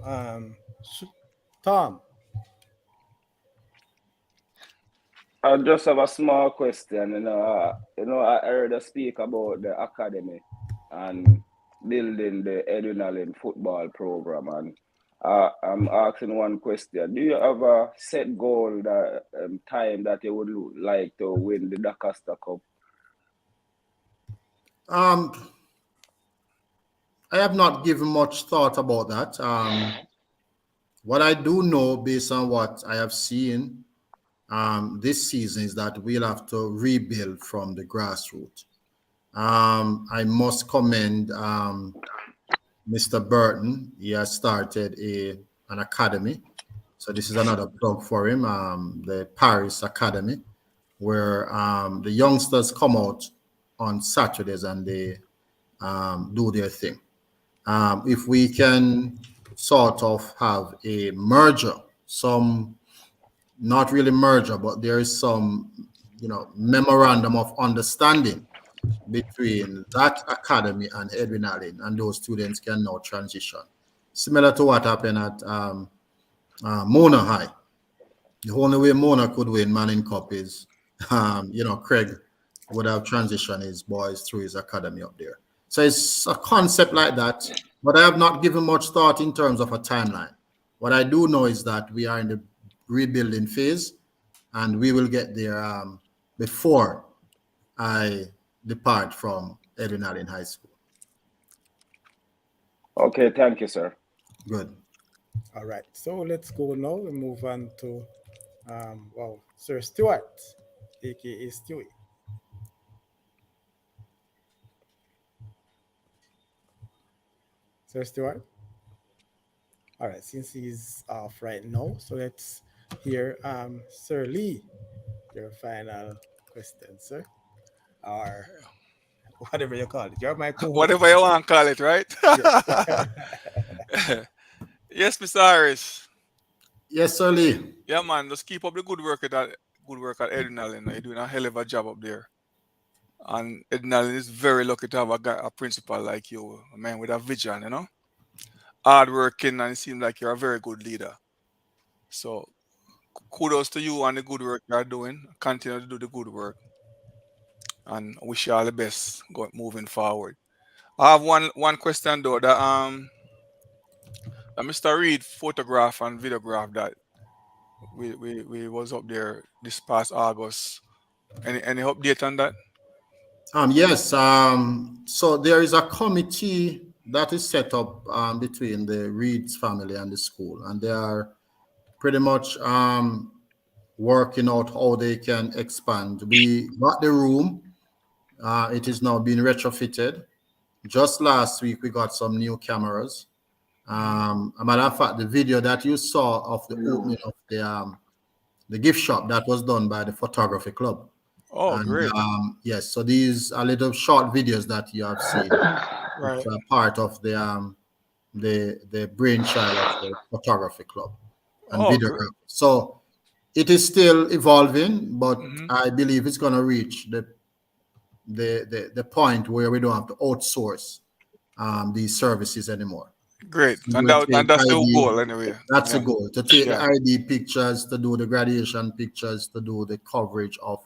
Tom. I just have a small question. I heard her speak about the academy and building the Edwin football program, and I'm asking one question: do you have a set goal that time that you would like to win the Dakasta Cup? Um, I have not given much thought about that. What I do know, based on what I have seen this season, is that we'll have to rebuild from the grassroots. I must commend Mr. Burton. He has started an academy. So this is another plug for him, the Paris Academy, where the youngsters come out on Saturdays and they do their thing. If we can sort of have a merger, some not really merger, but there is some, memorandum of understanding between that academy and Edwin Allen, and those students can now transition. Similar to what happened at Mona High. The only way Mona could win Manning Cup is, Craig would have transitioned his boys through his academy up there. So it's a concept like that, but I have not given much thought in terms of a timeline. What I do know is that we are in the rebuilding phase, and we will get there before I depart from Edwin Allen High School. Okay, thank you, sir. Good. All right, so let's go now. We move on to Sir Stuart, aka Stewie. Sir Stuart. All right, since he's off right now, so let's hear Sir Lee, your final question, sir, or whatever you call it. You're my co-host. Whatever you want to call it, right? Yes, Mr. Harris. Yes, Sir Lee. Yeah, man. Just keep up the good work at Edwin Allen. You're doing a hell of a job up there. And Edwin Allen is very lucky to have a principal like you, a man with a vision, hardworking, and it seems like you're a very good leader. So kudos to you and the good work you're doing. Continue to do the good work, and wish you all the best moving forward. I have one question though. That Mr. Reed photograph and videograph that we was up there this past August. Any update on that? Yes. So there is a committee that is set up between the Reed's family and the school, and they are pretty much working out how they can expand. We got the room. It is now being retrofitted. Just last week, we got some new cameras. A matter of fact, the video that you saw of the opening of the gift shop, that was done by the photography club. Oh, And great. yes, so these are little short videos that you have seen. Right. It's a part of the brainchild of the photography club and Oh, videography. great. So it is still evolving, but Mhm. I believe it's going to reach the point where we don't have to outsource these services anymore. Great. We And will take that's the ID. goal anyway. That's the Yeah. goal, to take the Yeah. ID pictures, to do the graduation pictures, to do the coverage of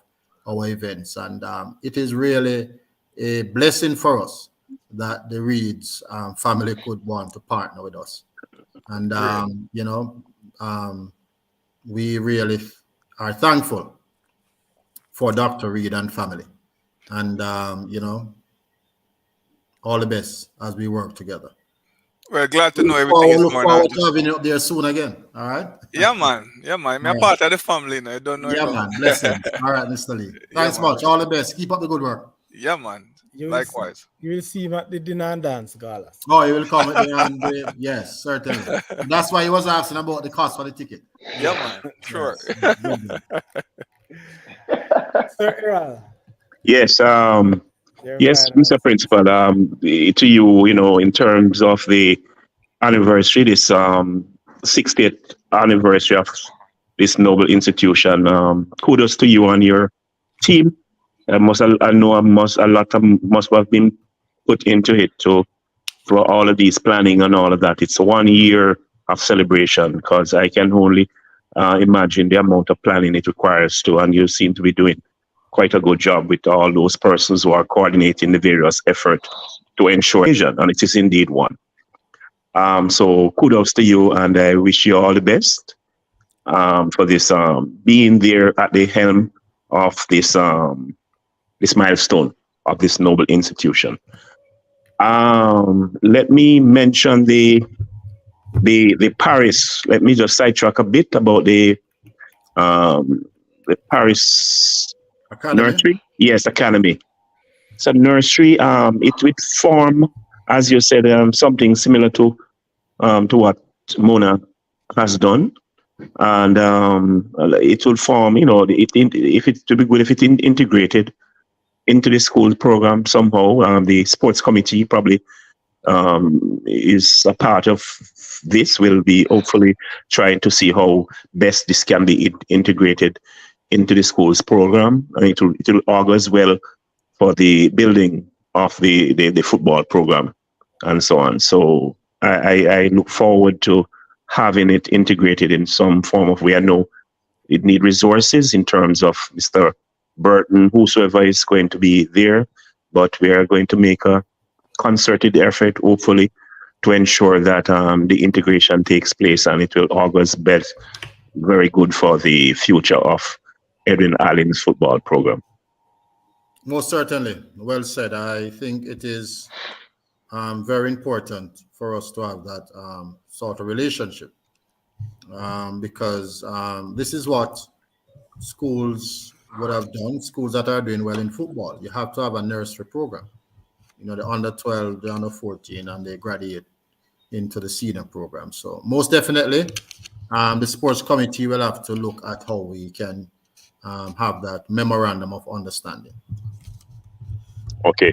our events. And it is really a blessing for us that the Reeds family could want to partner with us. And, Great. we really are thankful for Dr. Reed and family. And, all the best as we work together. Well, glad to know everything is Look going on. forward to having you up there soon again. All right. Yeah, man. Yeah, man. I'm All right. part of the family now. You don't know, Yeah, man. Blessings. All right, Mr. Lee. Yeah, Thanks man. much. All the best. Keep up the good work. Yeah, man. You will see, Likewise. you will see him at the dinner and dance galas. Oh, you will come again. Yes, certainly. That's why he was asking about the cost for the ticket. Yeah, man. Sure. Yes. Good. Sir Errol, Yes. your Yes, final Mr. Principal. To you, in terms of the anniversary, this 60th anniversary of this noble institution. Kudos to you and your team. I know a lot of must have been put into it to for all of these planning and all of that. It's 1 year of celebration because I can only imagine the amount of planning it requires to, and you seem to be doing quite a good job with all those persons who are coordinating the various effort to ensure vision, and it is indeed one. So kudos to you, and I wish you all the best for this being there at the helm of this milestone of this noble institution. Let me mention the Paris. Let me just sidetrack a bit about the Paris Academy. nursery. Yes, academy. So nursery. It would form, as you said, something similar to what Mona has done, and it will form. You know, if it to be good if it integrated into the school program somehow. The sports committee probably is a part of this. Will be hopefully trying to see how best this can be integrated into the school's program, and it will augur as well for the building of the football program and so on. So I look forward to having it integrated in some form of way. I know it need resources in terms of Mr. Burton, whosoever is going to be there, but we are going to make a concerted effort, hopefully, to ensure that the integration takes place, and it will augur best very good for the future of Edwin Allen's football program. Most certainly. Well said. I think it is very important for us to have that sort of relationship because this is what schools would have done, schools that are doing well in football. You have to have a nursery program, you know, the under 12, the under 14, and they graduate into the senior program. So most definitely, the sports committee will have to look at how we can have that memorandum of understanding. Okay.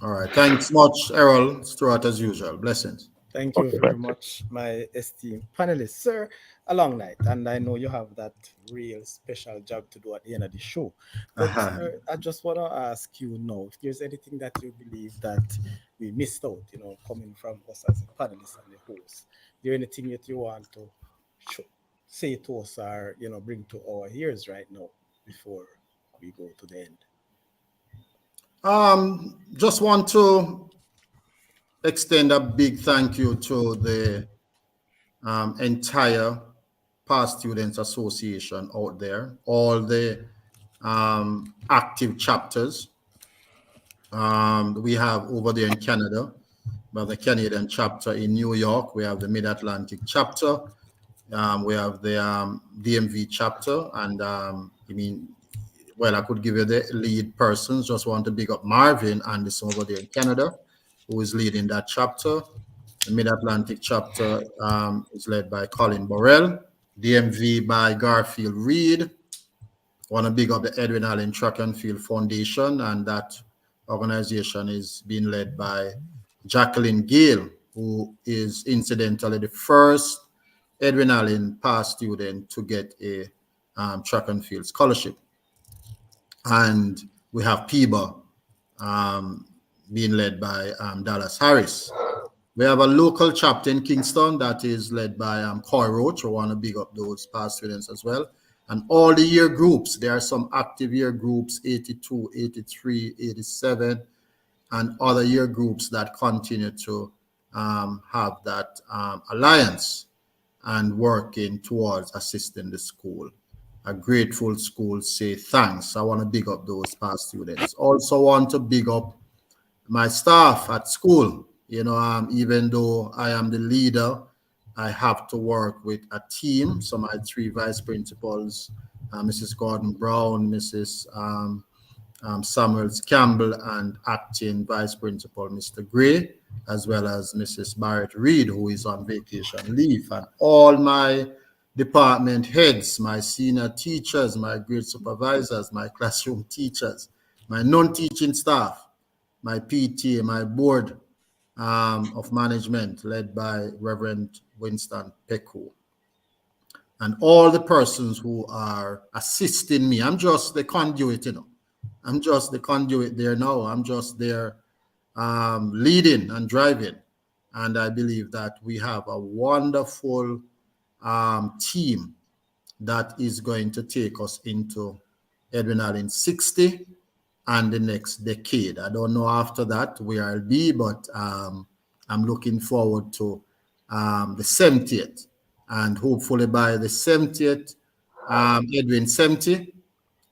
All right. Thanks much, Errol Stewart, as usual. Blessings. Thank you Okay, very bye. much, my esteemed panelists, sir. A long night, and I know you have that real special job to do at the end of the show. But sir, I just want to ask you now if there's anything that you believe that we missed out, coming from us as a panelist and the host. Is there anything that you want to say to us or bring to our ears right now before we go to the end? Just want to extend a big thank you to the entire Past Students Association out there, all the active chapters we have over there in Canada. We have the Canadian chapter in New York. We have the Mid-Atlantic chapter. We have the DMV chapter. And I could give you the lead persons. Just want to big up Marvin Anderson over there in Canada, who is leading that chapter. The Mid-Atlantic chapter is led by Colin Burrell. DMV by Garfield Reed. Want to big up the Edwin Allen Track and Field Foundation, and that organization is being led by Jacqueline Gale, who is incidentally the first Edwin Allen past student to get a track and field scholarship. And we have PIBA being led by Dallas Harris. We have a local chapter in Kingston that is led by Coy Roach. We want to big up those past students as well. And all the year groups, there are some active year groups, 82, 83, 87, and other year groups that continue to have that alliance and working towards assisting the school. A grateful school say thanks. I want to big up those past students. Also want to big up my staff at school. Even though I am the leader, I have to work with a team. So my three vice principals, Mrs. Gordon Brown, Mrs. Samuels Campbell, and acting vice principal, Mr. Gray, as well as Mrs. Barrett Reed, who is on vacation leave, and all my department heads, my senior teachers, my grade supervisors, my classroom teachers, my non-teaching staff, my PTA, my board of management led by Reverend Winston Peku. and all the persons who are assisting me. I'm just the conduit, I'm just the conduit there now. I'm just there leading and driving. And I believe that we have a wonderful team that is going to take us into Edwin Allen 60 and the next decade. I don't know after that where I'll be, but I'm looking forward to the 70th. And hopefully by the 70th, Edwin 70,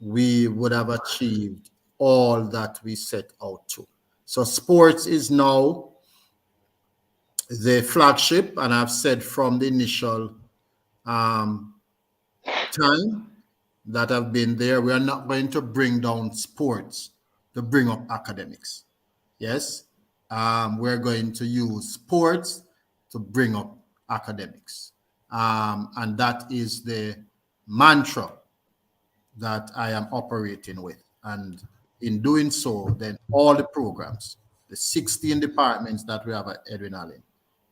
we would have achieved all that we set out to. So sports is now the flagship, and I've said from the initial time that I've been there, we are not going to bring down sports to bring up academics. Yes, we're going to use sports to bring up academics. And that is the mantra that I am operating with. And in doing so, then all the programs, the 16 departments that we have at Edwin Allen,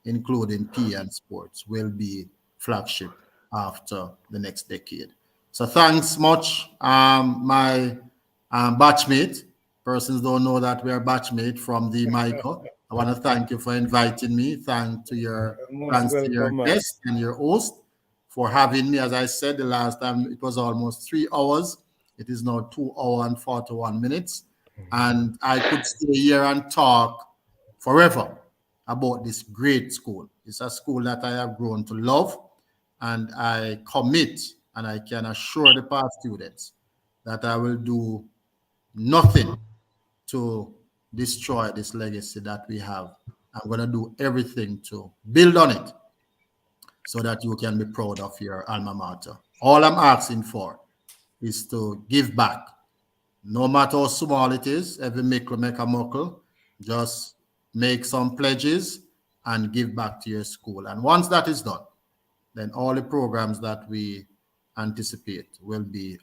including P and sports, will be flagship after the next decade. So thanks much, my batchmate. Persons don't know that we are batchmate from the Michael. I want to thank you for inviting me. Thanks to your guest and your host for having me. As I said the last time, it was almost 3 hours. It is now 2 hours and 41 minutes. And I could stay here and talk forever about this great school. It's a school that I have grown to love, and I commit and I can assure the past students that I will do nothing to destroy this legacy that we have. I'm going to do everything to build on it so that you can be proud of your alma mater. All I'm asking for is to give back. No matter how small it is, every mickle make a muckle. Just make some pledges and give back to your school. And once that is done, then all the programs that we anticipate will be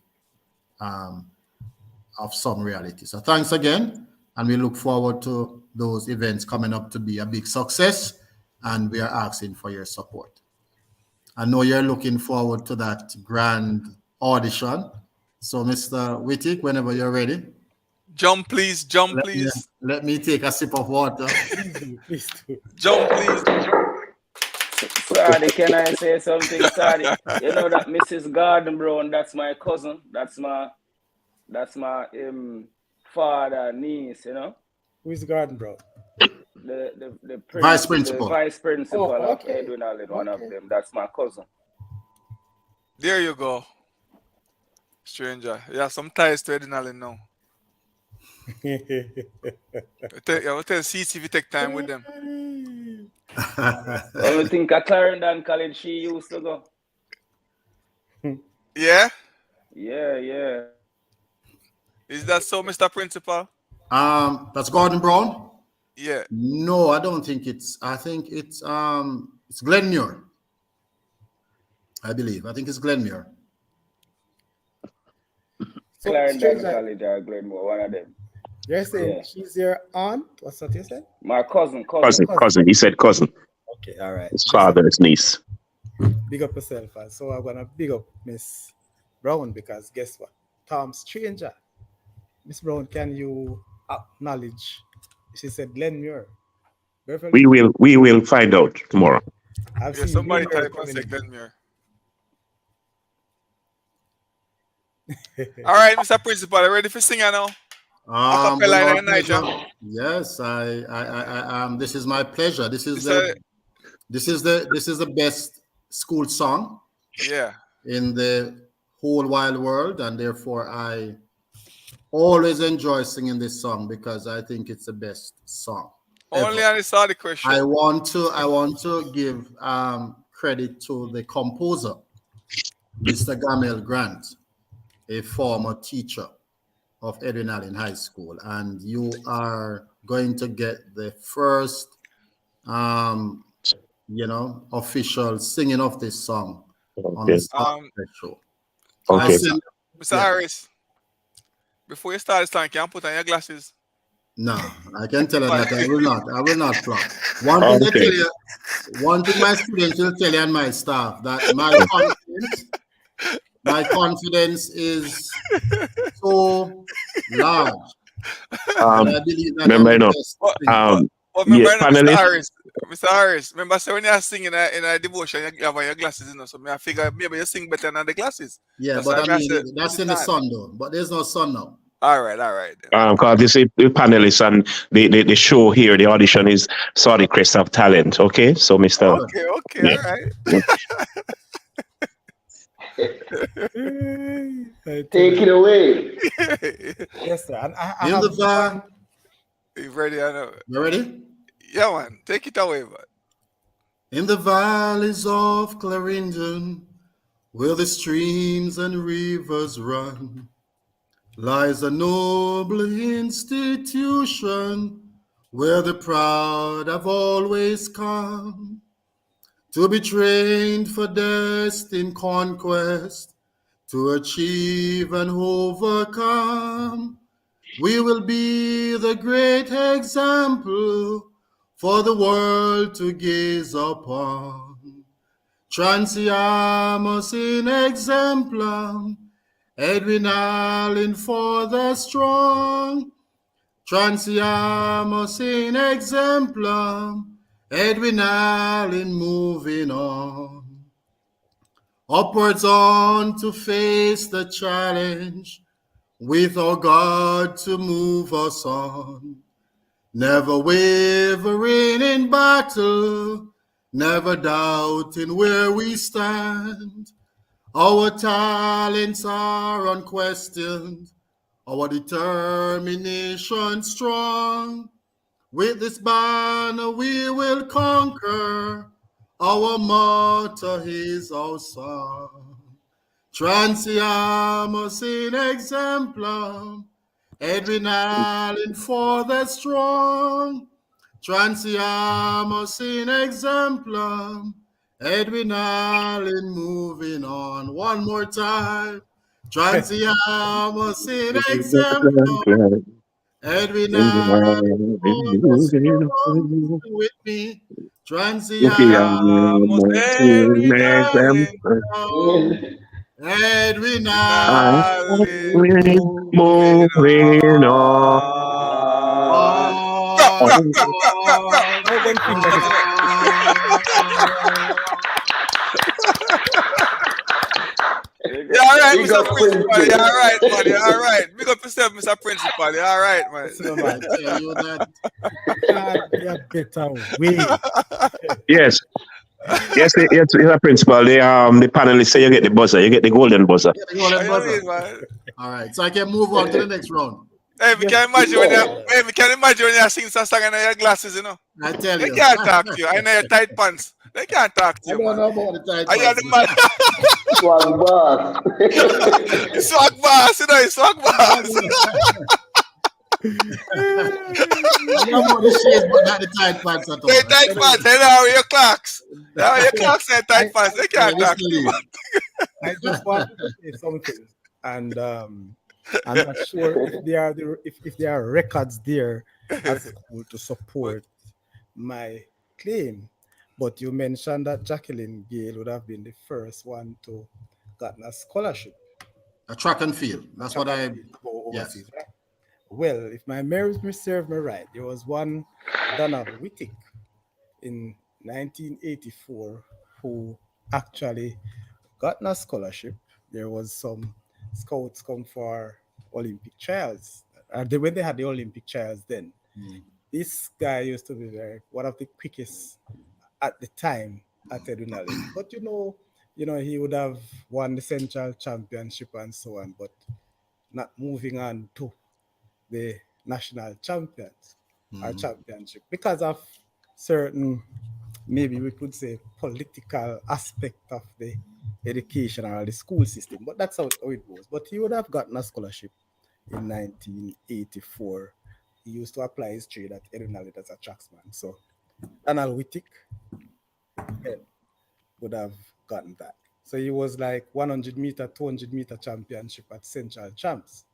of some reality. So thanks again, and we look forward to those events coming up to be a big success, and we are asking for your support. I know you're looking forward to that grand audition. So Mr. Wittig, whenever you're ready. Jump, please. Jump, please. Let me take a sip of water. Please do. Jump, please. Sorry, can I say something? Sorry. You know that Mrs. Garden Brown, that's my cousin. That's my father, niece, you know. Who is Garden, bro? The vice principal. The vice principal Oh, of Edwin Allen, one of them. That's my cousin. There you go. Stranger. You have some ties to Edwin Allen now. I will tell CC if you take time with them. Only think at Clarendon College she used to go. Yeah? Yeah. Is that so, Mr. Principal? That's Gordon Brown? Yeah. No, I don't think it's. I think it's Glenmuir. I believe. I think it's Glenmuir. So, Clarendon College or Glenmore, one of them. You're saying she's your aunt? What's that you said? My cousin. Cousin. He said cousin. Okay, all right. His father's niece. Big up yourself. So I'm gonna big up Miss Brown, because guess what? Tom Stranger. Miss Brown, can you acknowledge? She said Glenmuir. We will find out tomorrow. I've seen somebody Glenmuir type and coming say in. Glenmuir. All right, Mr. Principal, are you ready for singing now? Acapella in Niger. Yes, I this is my pleasure. This is the best school song in the whole wide world, and therefore I always enjoy singing this song because I think it's the best song. Only on the Saudi question. I want to give credit to the composer, Mr. Gamel Grant, a former teacher of Edwin Allen High School, and you are going to get the first official singing of this song on the show. Okay. Mr. Harris, before you start this song, can you put on your glasses? No, I can tell you that I will not flop. One thing my students will tell you and my staff, that my My confidence is so large that Um, I believe that I'm remember, the you know, best What, singer. what, um, what yeah, remember, you know, Mr. panelists. Harris? Mr. Harris, remember, say when you're singing in a devotion, you have on your glasses, you know, so I figure maybe you sing better than the glasses. Yeah, That's but why I I mean, said, put that's it in the on. sun though. But there's no sun now. All right, then. Because this is the panelists and the show here, the audition is Saudi Crest of Talent. Okay, so Mr. Good. Okay, Yeah. all right. I tell Take you. it away. Yes, sir. And I In have the one. valley, You ready? I know. you ready? Yeah, man. Take it away, man. In the valleys of Clarendon, where the streams and rivers run, lies a noble institution where the proud have always come to be trained for destined conquest, to achieve and overcome. We will be the great example for the world to gaze upon. Transiamus in exemplam, Edwin Allen for the strong. Transiamus in exemplam, Edwin Allen moving on. Upwards on to face the challenge, with our God to move us on. Never wavering in battle, never doubting where we stand. Our talents are unquestioned, our determination strong. With this banner we will conquer, our motto is our song. Transiamus in exemplam, Edwin Allen for the strong. Transiamus in exemplam, Edwin Allen moving on. One more time. Transiamus in exemplam, Edwin Allen for the strong. Sing with me. Okay, Almost every example. now. And Edwin Allen Darling, moving Moving on. on. Clap, on. clap, clap, clap, clap, clap. Oh, one finger this. Yeah, all right, big Mr. up Principal. Yeah, all right, man. Yeah, all Princess. right. Big up yourself, Mr. Principal. Yeah, all right, man. Listen, I man. tell you that. Can't be a better way. Yes, yes, yes, yes, principal. The panelists say you get the buzzer, you get the golden buzzer. Yeah, the golden You know what I buzzer. mean, man? All right, so I can move on to the next round. Hey, we Yes, can imagine when you, Yeah. hey, we can imagine when you sing some song and your glasses, you know. I tell They you. can't talk to you. I know your tight pants. They can't talk to I you, don't man. know about the tight Are you pants. the man? Swag boss. You swag boss, you know, you swag boss. I know about the shades, but not the tight pants at all. They tight pants. They know your clocks. Now your yes. clocks are tight pants. They Yeah, can't this talk to you, leave. man. I just wanted to say something, and I'm not sure if there are if there are records there at school to support my claim. But you mentioned that Jacqueline Gale would have been the first one to gotten a scholarship, A track and field. That's what track and I. field, to go Yes. overseas, right? Well, if my memory serve me right, there was one Donald Whittick in 1984 who actually got a scholarship. There was some scouts come for Olympic trials. When they had the Olympic trials then, Mm. this guy used to be one of the quickest at the time at Edwin. But he would have won the central championship and so on, but not moving on to the national champions or Mm. championship because of certain, maybe we could say, political aspect of the education or the school system. But that's how it goes. But he would have gotten a scholarship in 1984. He used to apply his trade at Edwin as a tracksman. So Donald Whittick then would have gotten that. So he was like 100-meter, 200-meter championship at Central Champs.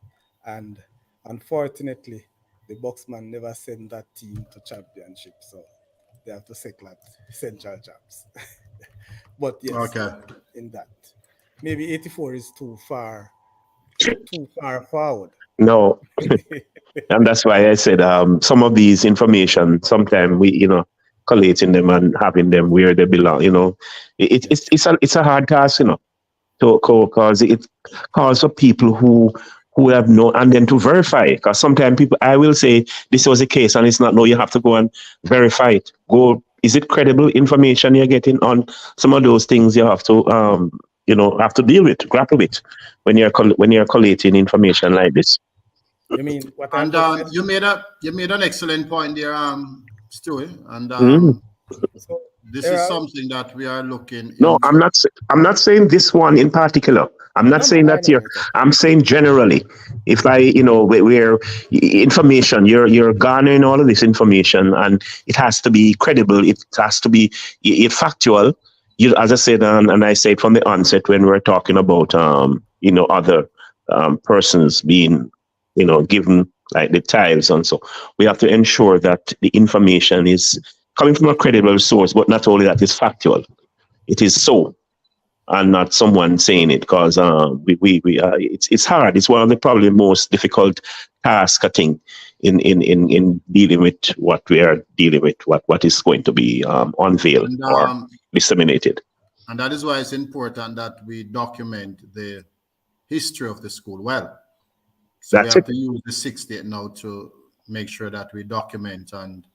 And unfortunately, the boxman never sent that team to championship. So they have to settle at Central Champs. But yes, Okay. in that. maybe 84 is too far forward. No, and that's why I said some of these information sometimes we collating them and having them where they belong. Yes. It's a hard task, to cause it calls for people who have no, and then to verify, because sometimes people, I will say this was the case and it's not. No, you have to go and verify it. Go, is it credible information you're getting on some of those things? You have to have to deal with, grapple with when you're collating information like this. You mean what I've And just said? you made an excellent point there, Stewie. And Mm. So, this is Errol, something that we are looking No, into. I'm not saying this one in particular. I'm not no, no, saying I that know, here. I know. I'm saying generally. If I, where information, you're garnering all of this information, and it has to be credible. It has to be factual. As I said, and I said from the onset when we were talking about, other persons being, given like the tiles and so, we have to ensure that the information is coming from a credible source, but not only that, it's factual. It is so, and not someone saying it, because it's hard. It's one of the probably most difficult tasks, I think, in dealing with what we are dealing with, what is going to be unveiled And or disseminated. and that is why it's important that we document the history of the school well. So we That's have it. to use the 60th now to make sure that we document and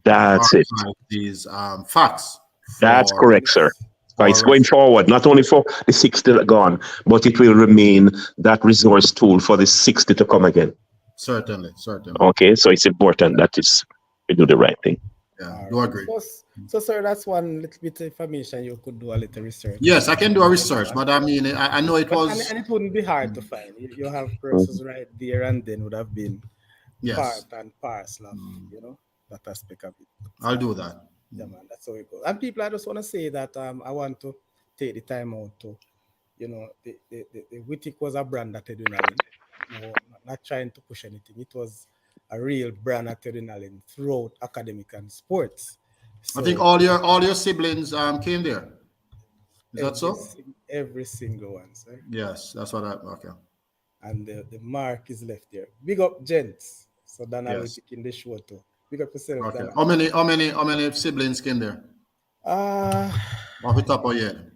That's it. archive these facts That's for correct, sir. It's going reference. forward, not only for the 60 that gone, but it will remain that resource tool for the 60 to come again. Certainly, certainly. Okay, so it's important that we do the right thing. Yeah, All do right. agree. So, sir, that's one little bit of information you could do a little research Yes, I can do a on research, anyone. but I mean, I know it But was, and it wouldn't be hard to find. You have persons right there and then would have been part yes, and parcel of, that aspect of it. I'll So, do that. yeah, man, that's how it goes. And people, I just want to say that I want to take the time out to, the Wittig was a brand at Edwin Allen. No, not trying to push anything. It was a real brand at Edwin Allen throughout academic and sports. I think So all your siblings came there. Is that so? every single one, sir. Yes, that's what I, okay. And the mark is left there. Big up, gents. So Donald will Yes. take in the show too. Big up yourself, Okay. Donald. How many siblings came there? Uh, Off the top of your head.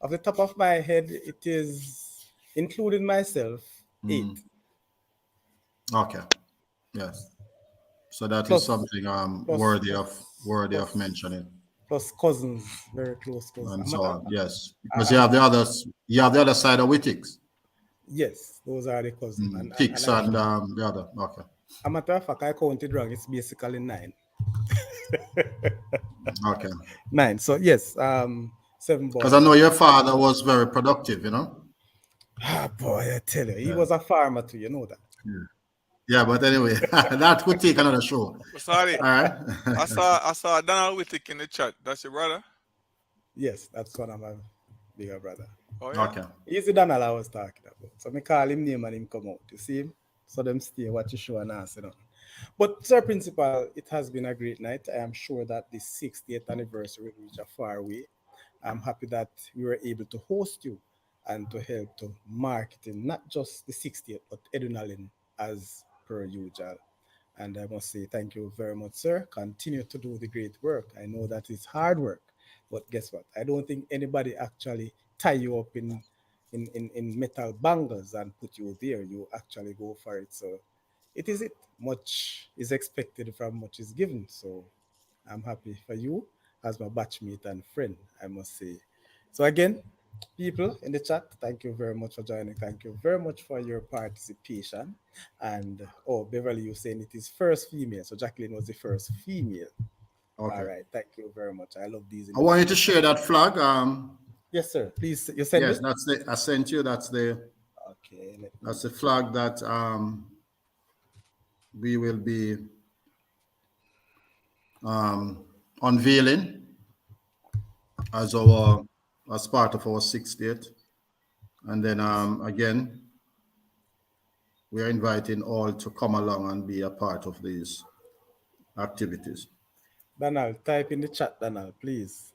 off the top of my head, it is, including myself, 8. Okay. Yes. So that is Plus, something plus, worthy plus, of mentioning. plus cousins, very close cousins. And so Matter of on. fact, Yes. Because you have the others, you have the other side of Wittix. yes, those are the cousins. Tix and the other. Okay. a matter of fact, I counted wrong. It's basically 9. Okay. 9. So yes, 7 boys. Because I know your father was very productive, you know? Ah, boy, I tell you, he was a farmer too. You know that. Yeah, but anyway, that could take another show. Sorry, All right. I saw Donald Whittick in the chat. That's your brother? Yes, that's one of my bigger brother. Oh yeah. Okay. He's the Donald I was talking about. So me call him name and him come out. You see him? So them stay, watch the show and answer them. But Sir Principal, it has been a great night. I am sure that the 60th anniversary will reach a far way. I'm happy that we were able to host you and to help to marketing not just the 60th, but Edwin Allen as per usual. And I must say thank you very much, sir. Continue to do the great work. I know that it's hard work, but guess what? I don't think anybody actually tie you up in metal bangles and put you there. You actually go for it. So it is it. Much is expected from much is given. So I'm happy for you as my batchmate and friend, I must say. So again, people in the chat, thank you very much for joining. Thank you very much for your participation. And oh, Beverly, you saying it is first female. So Jacqueline was the first female. Okay. All right, thank you very much. I love these. I want you to share that flag. Yes, sir. Please, you send Yes, it. that's the I sent you. Okay. That's the flag that we will be unveiling as part of our 60th. And then again, we are inviting all to come along and be a part of these activities. Donald, type in the chat, Donald, please.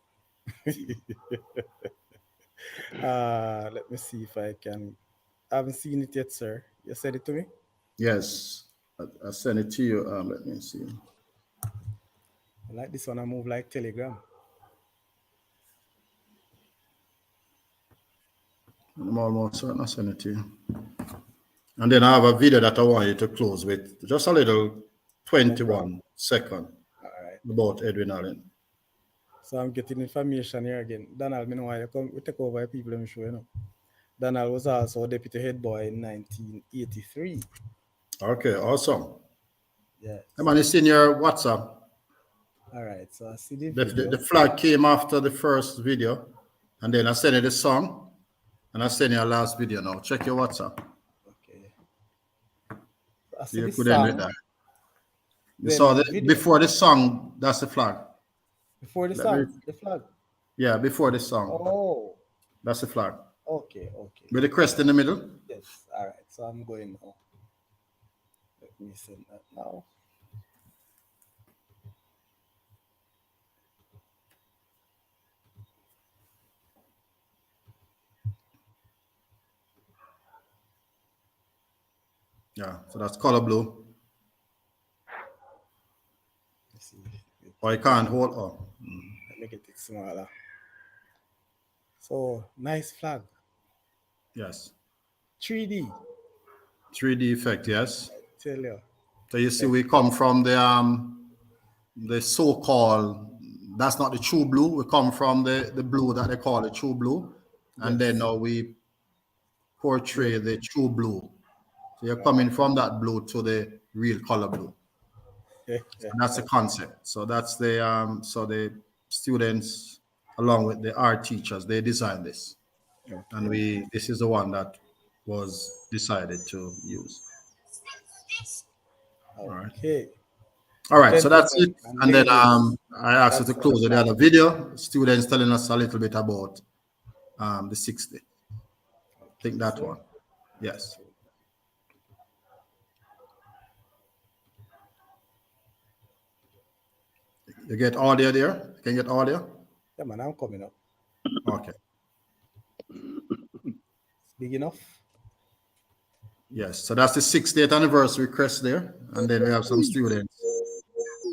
Let me see if I can. I haven't seen it yet, sir. You said it to me? Yes, I send it to you. Let me see. I like this one. I move like Telegram. I'm almost certain I send it to you. And then I have a video that I want you to close with, just a little No problem. 21-second All right. about Edwin Allen. So I'm getting information here again. Donald, me know why you come. We take over people. Let me show you know. Donald was also deputy head boy in 1983. Okay, awesome. Hey Yes. man, it's in your WhatsApp. All right. So I see the The video. flag came after the first video, and then I sent you the song, and I sent you a last video now. Check your WhatsApp. Okay. I So see you the could end with song, that. You saw then the video. before the song, that's the flag. Before the Let me, song, the flag. yeah, before the song, Oh, that's the flag. okay, okay. With the crest in the middle. Yes. All right. So I'm going now. Let me send that now. Yeah, so that's color blue. Let's see. Or you can't hold on. Let me get it smaller. So nice flag. Yes. 3D. 3D effect, yes. Tell you. So you see Yes. we come from the so-called, that's not the true blue. We come from the blue that they call the true blue. And then Yes. now we You're, portray the true blue. So you're all coming from that blue to the real color blue. right. And that's the concept. So that's the students along with the art teachers, they designed this. And Okay. this is the one that was decided to use. All right. Okay. All right, so that's it. Gentlemen and And then ladies, I asked you that's to for the close with the flag. other video. Students telling us a little bit about the 60. Okay, Think that sir. one. Yes. Okay. You get audio there? You can get audio? Yeah, man, I'm coming up. Okay. It's big enough. Yes. So that's the 60th anniversary crest there. And then we have some students.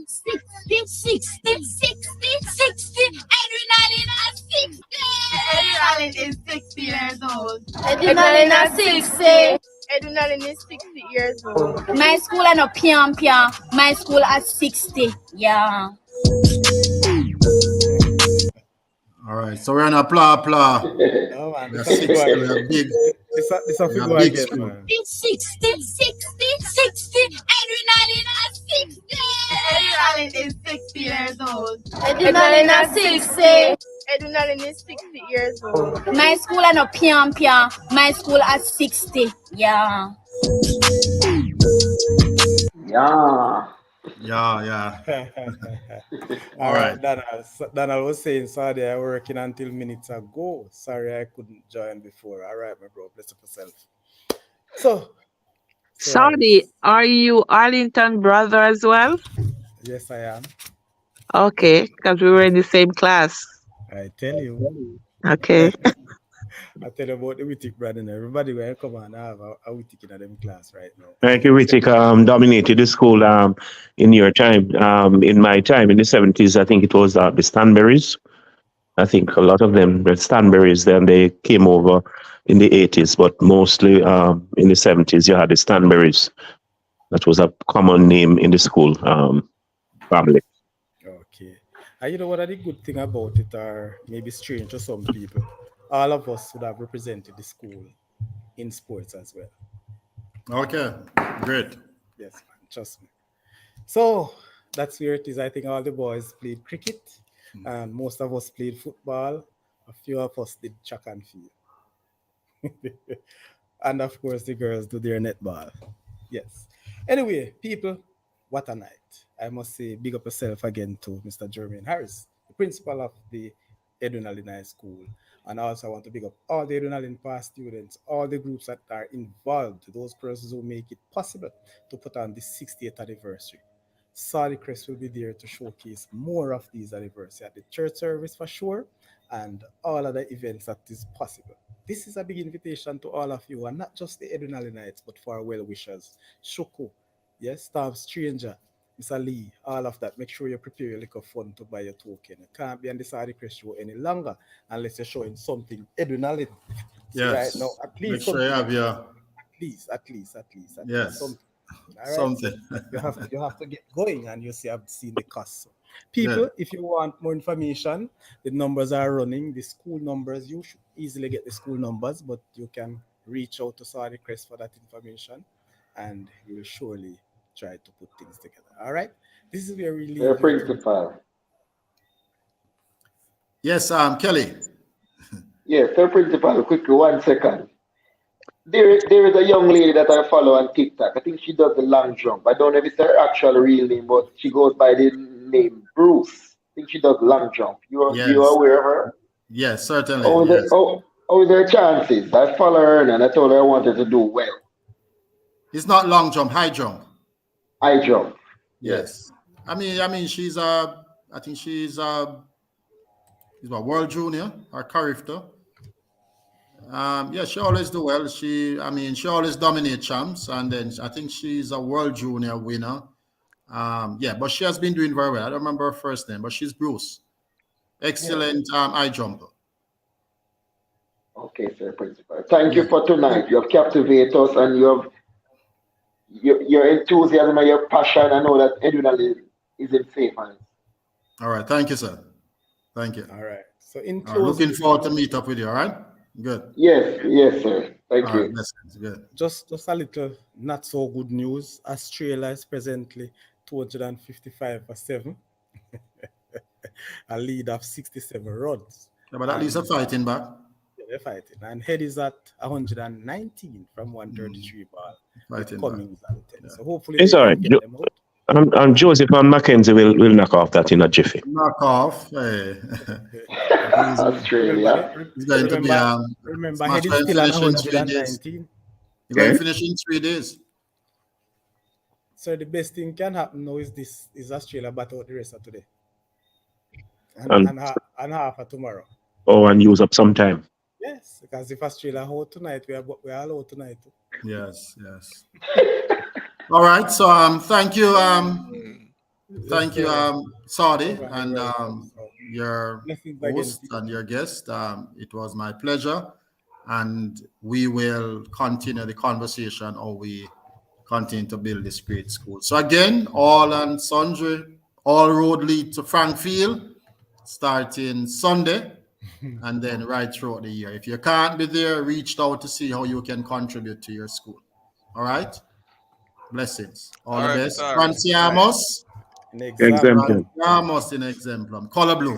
60. Edwin is 60 years old. Edwin is 60. Edwin is 60 years old. My school are not pian pian. My school at 60. Yeah. All right. So we're on a pla pla. No, man, We are this have to go 60. We again. are big. This have We to are go big again, school. man. 60. Edwin is 60. Edwin is 60 years old. Edwin is 60. Edwin is 60 years old. My school are not pian pian. My school at 60. Yeah. Yeah. Yeah. All All right. right, Donald. Donald was saying, sorry, I working until minutes ago. Sorry, I couldn't join before. All right, my bro. Bless up yourself. So, Sir Sorry, Harris. are you Arlington brother as well? Yes, I am. Okay, because we were in the same class. I tell you. Okay. I tell you about the Wittic brother. And everybody will come on. I have a Wittic in them class right now. Like Ritik dominated the school in your time. In my time, in the 70s, I think it was the Stanberries. I think a lot of them were Stanberries. Then they came over in the 80s, but mostly in the 70s, you had the Stanberries. That was a common name in the school family. Okay. And you know what are the good thing about it, or maybe strange to some people? All of us would have represented the school in sports as well. Okay. Great. Yes, man. Trust me. So that's where it is. I think all the boys played cricket, and most of us played football. A few of us did track and field. And of course, the girls do their netball. Yes. Anyway, people, what a night. I must say, big up yourself again to Mr. Jermaine Harris, the principal of the Edwin Alumni School. And also, I want to big up all the Edwin Allen past students, all the groups that are involved, those persons who make it possible to put on the 60th anniversary. Saudi Crest will be there to showcase more of these anniversaries at the church service for sure, and all other events that is possible. This is a big invitation to all of you, and not just the Edwin Allenites, but for our well wishers. Shuku, yes, Staff Stranger, Mr. Lee, all of that. Make sure you prepare your liquor fund to buy your token. You can't be on the Saudi Crest show any longer unless you're showing something Edwin Allen. So right now, Yes. at Make least sure you something, have your at least yes something. All right, so something. you have to get going, and you see I've seen the cost. So, Good. people, if you want more information, the numbers are running. The school numbers, you should easily get the school numbers, but you can reach out to Saudi Crest for that information, and we will surely try to put things together. All right, this is where we leave you to. Principal. Yes, Kelly. Yeah, Sir Principal, quickly, 1 second. There is a young lady that I follow on TikTok. I think she does the long jump. I don't know if it's her actual real name, but she goes by the name Bruce. I think she does long jump. You are Yes. aware of her? Yes, certainly. Oh, Yes. how is her chances? I follow her and I told her I wanted to do well. It's not long jump, high jump. High jump. Yes. I mean, I think she's a world junior or character. Yeah, she always do well. She always dominate champs, and then I think she's a world junior winner. Yeah, but she has been doing very well. I don't remember her first name, but she's Bruce. Excellent high jumper. Okay, Sir Principal. Thank Yeah. you for tonight. You have captivated us and your enthusiasm and your passion. I know that Edwin is in safe hands. All right. Thank you, sir. Thank you. All right. So in All right, closing, looking forward to meet up with you. All right. Good. Yes, sir. Thank All right. you. That's good. just a little not so good news. Australia is presently 255 for 7, a lead of 67 runs. Yeah, but at least And a fighting back. they're fighting. And head is at 119 from 133 ball with Fighting back. Cummings at 10. Yeah. So hopefully It's they all can right. get them out. Joseph and Mackenzie will knock off that in a jiffy. Knock off. Hey. Australia. It's going to be Remember, Smash head is going still at finish in 3 days. 119. You're going to Okay. finish in 3 days. So the best thing can happen now is Australia bat out the rest of today. And And half of tomorrow. and use up some time. Yes, because if Australia out tonight, we are all out tonight too. Yes. All right. So thank you, Saudi, and your Blessings again. host and your guest. It was my pleasure, and we will continue the conversation how we continue to build this great school. So again, all and sundry, all road lead to Frankfield, starting Sunday, and then right throughout the year. If you can't be there, reach out to see how you can contribute to your school. All right. Blessings. All the right, best. Mr. Harris. Franciamos. In example. Exemption. Franciamos in exemplum. Color blue.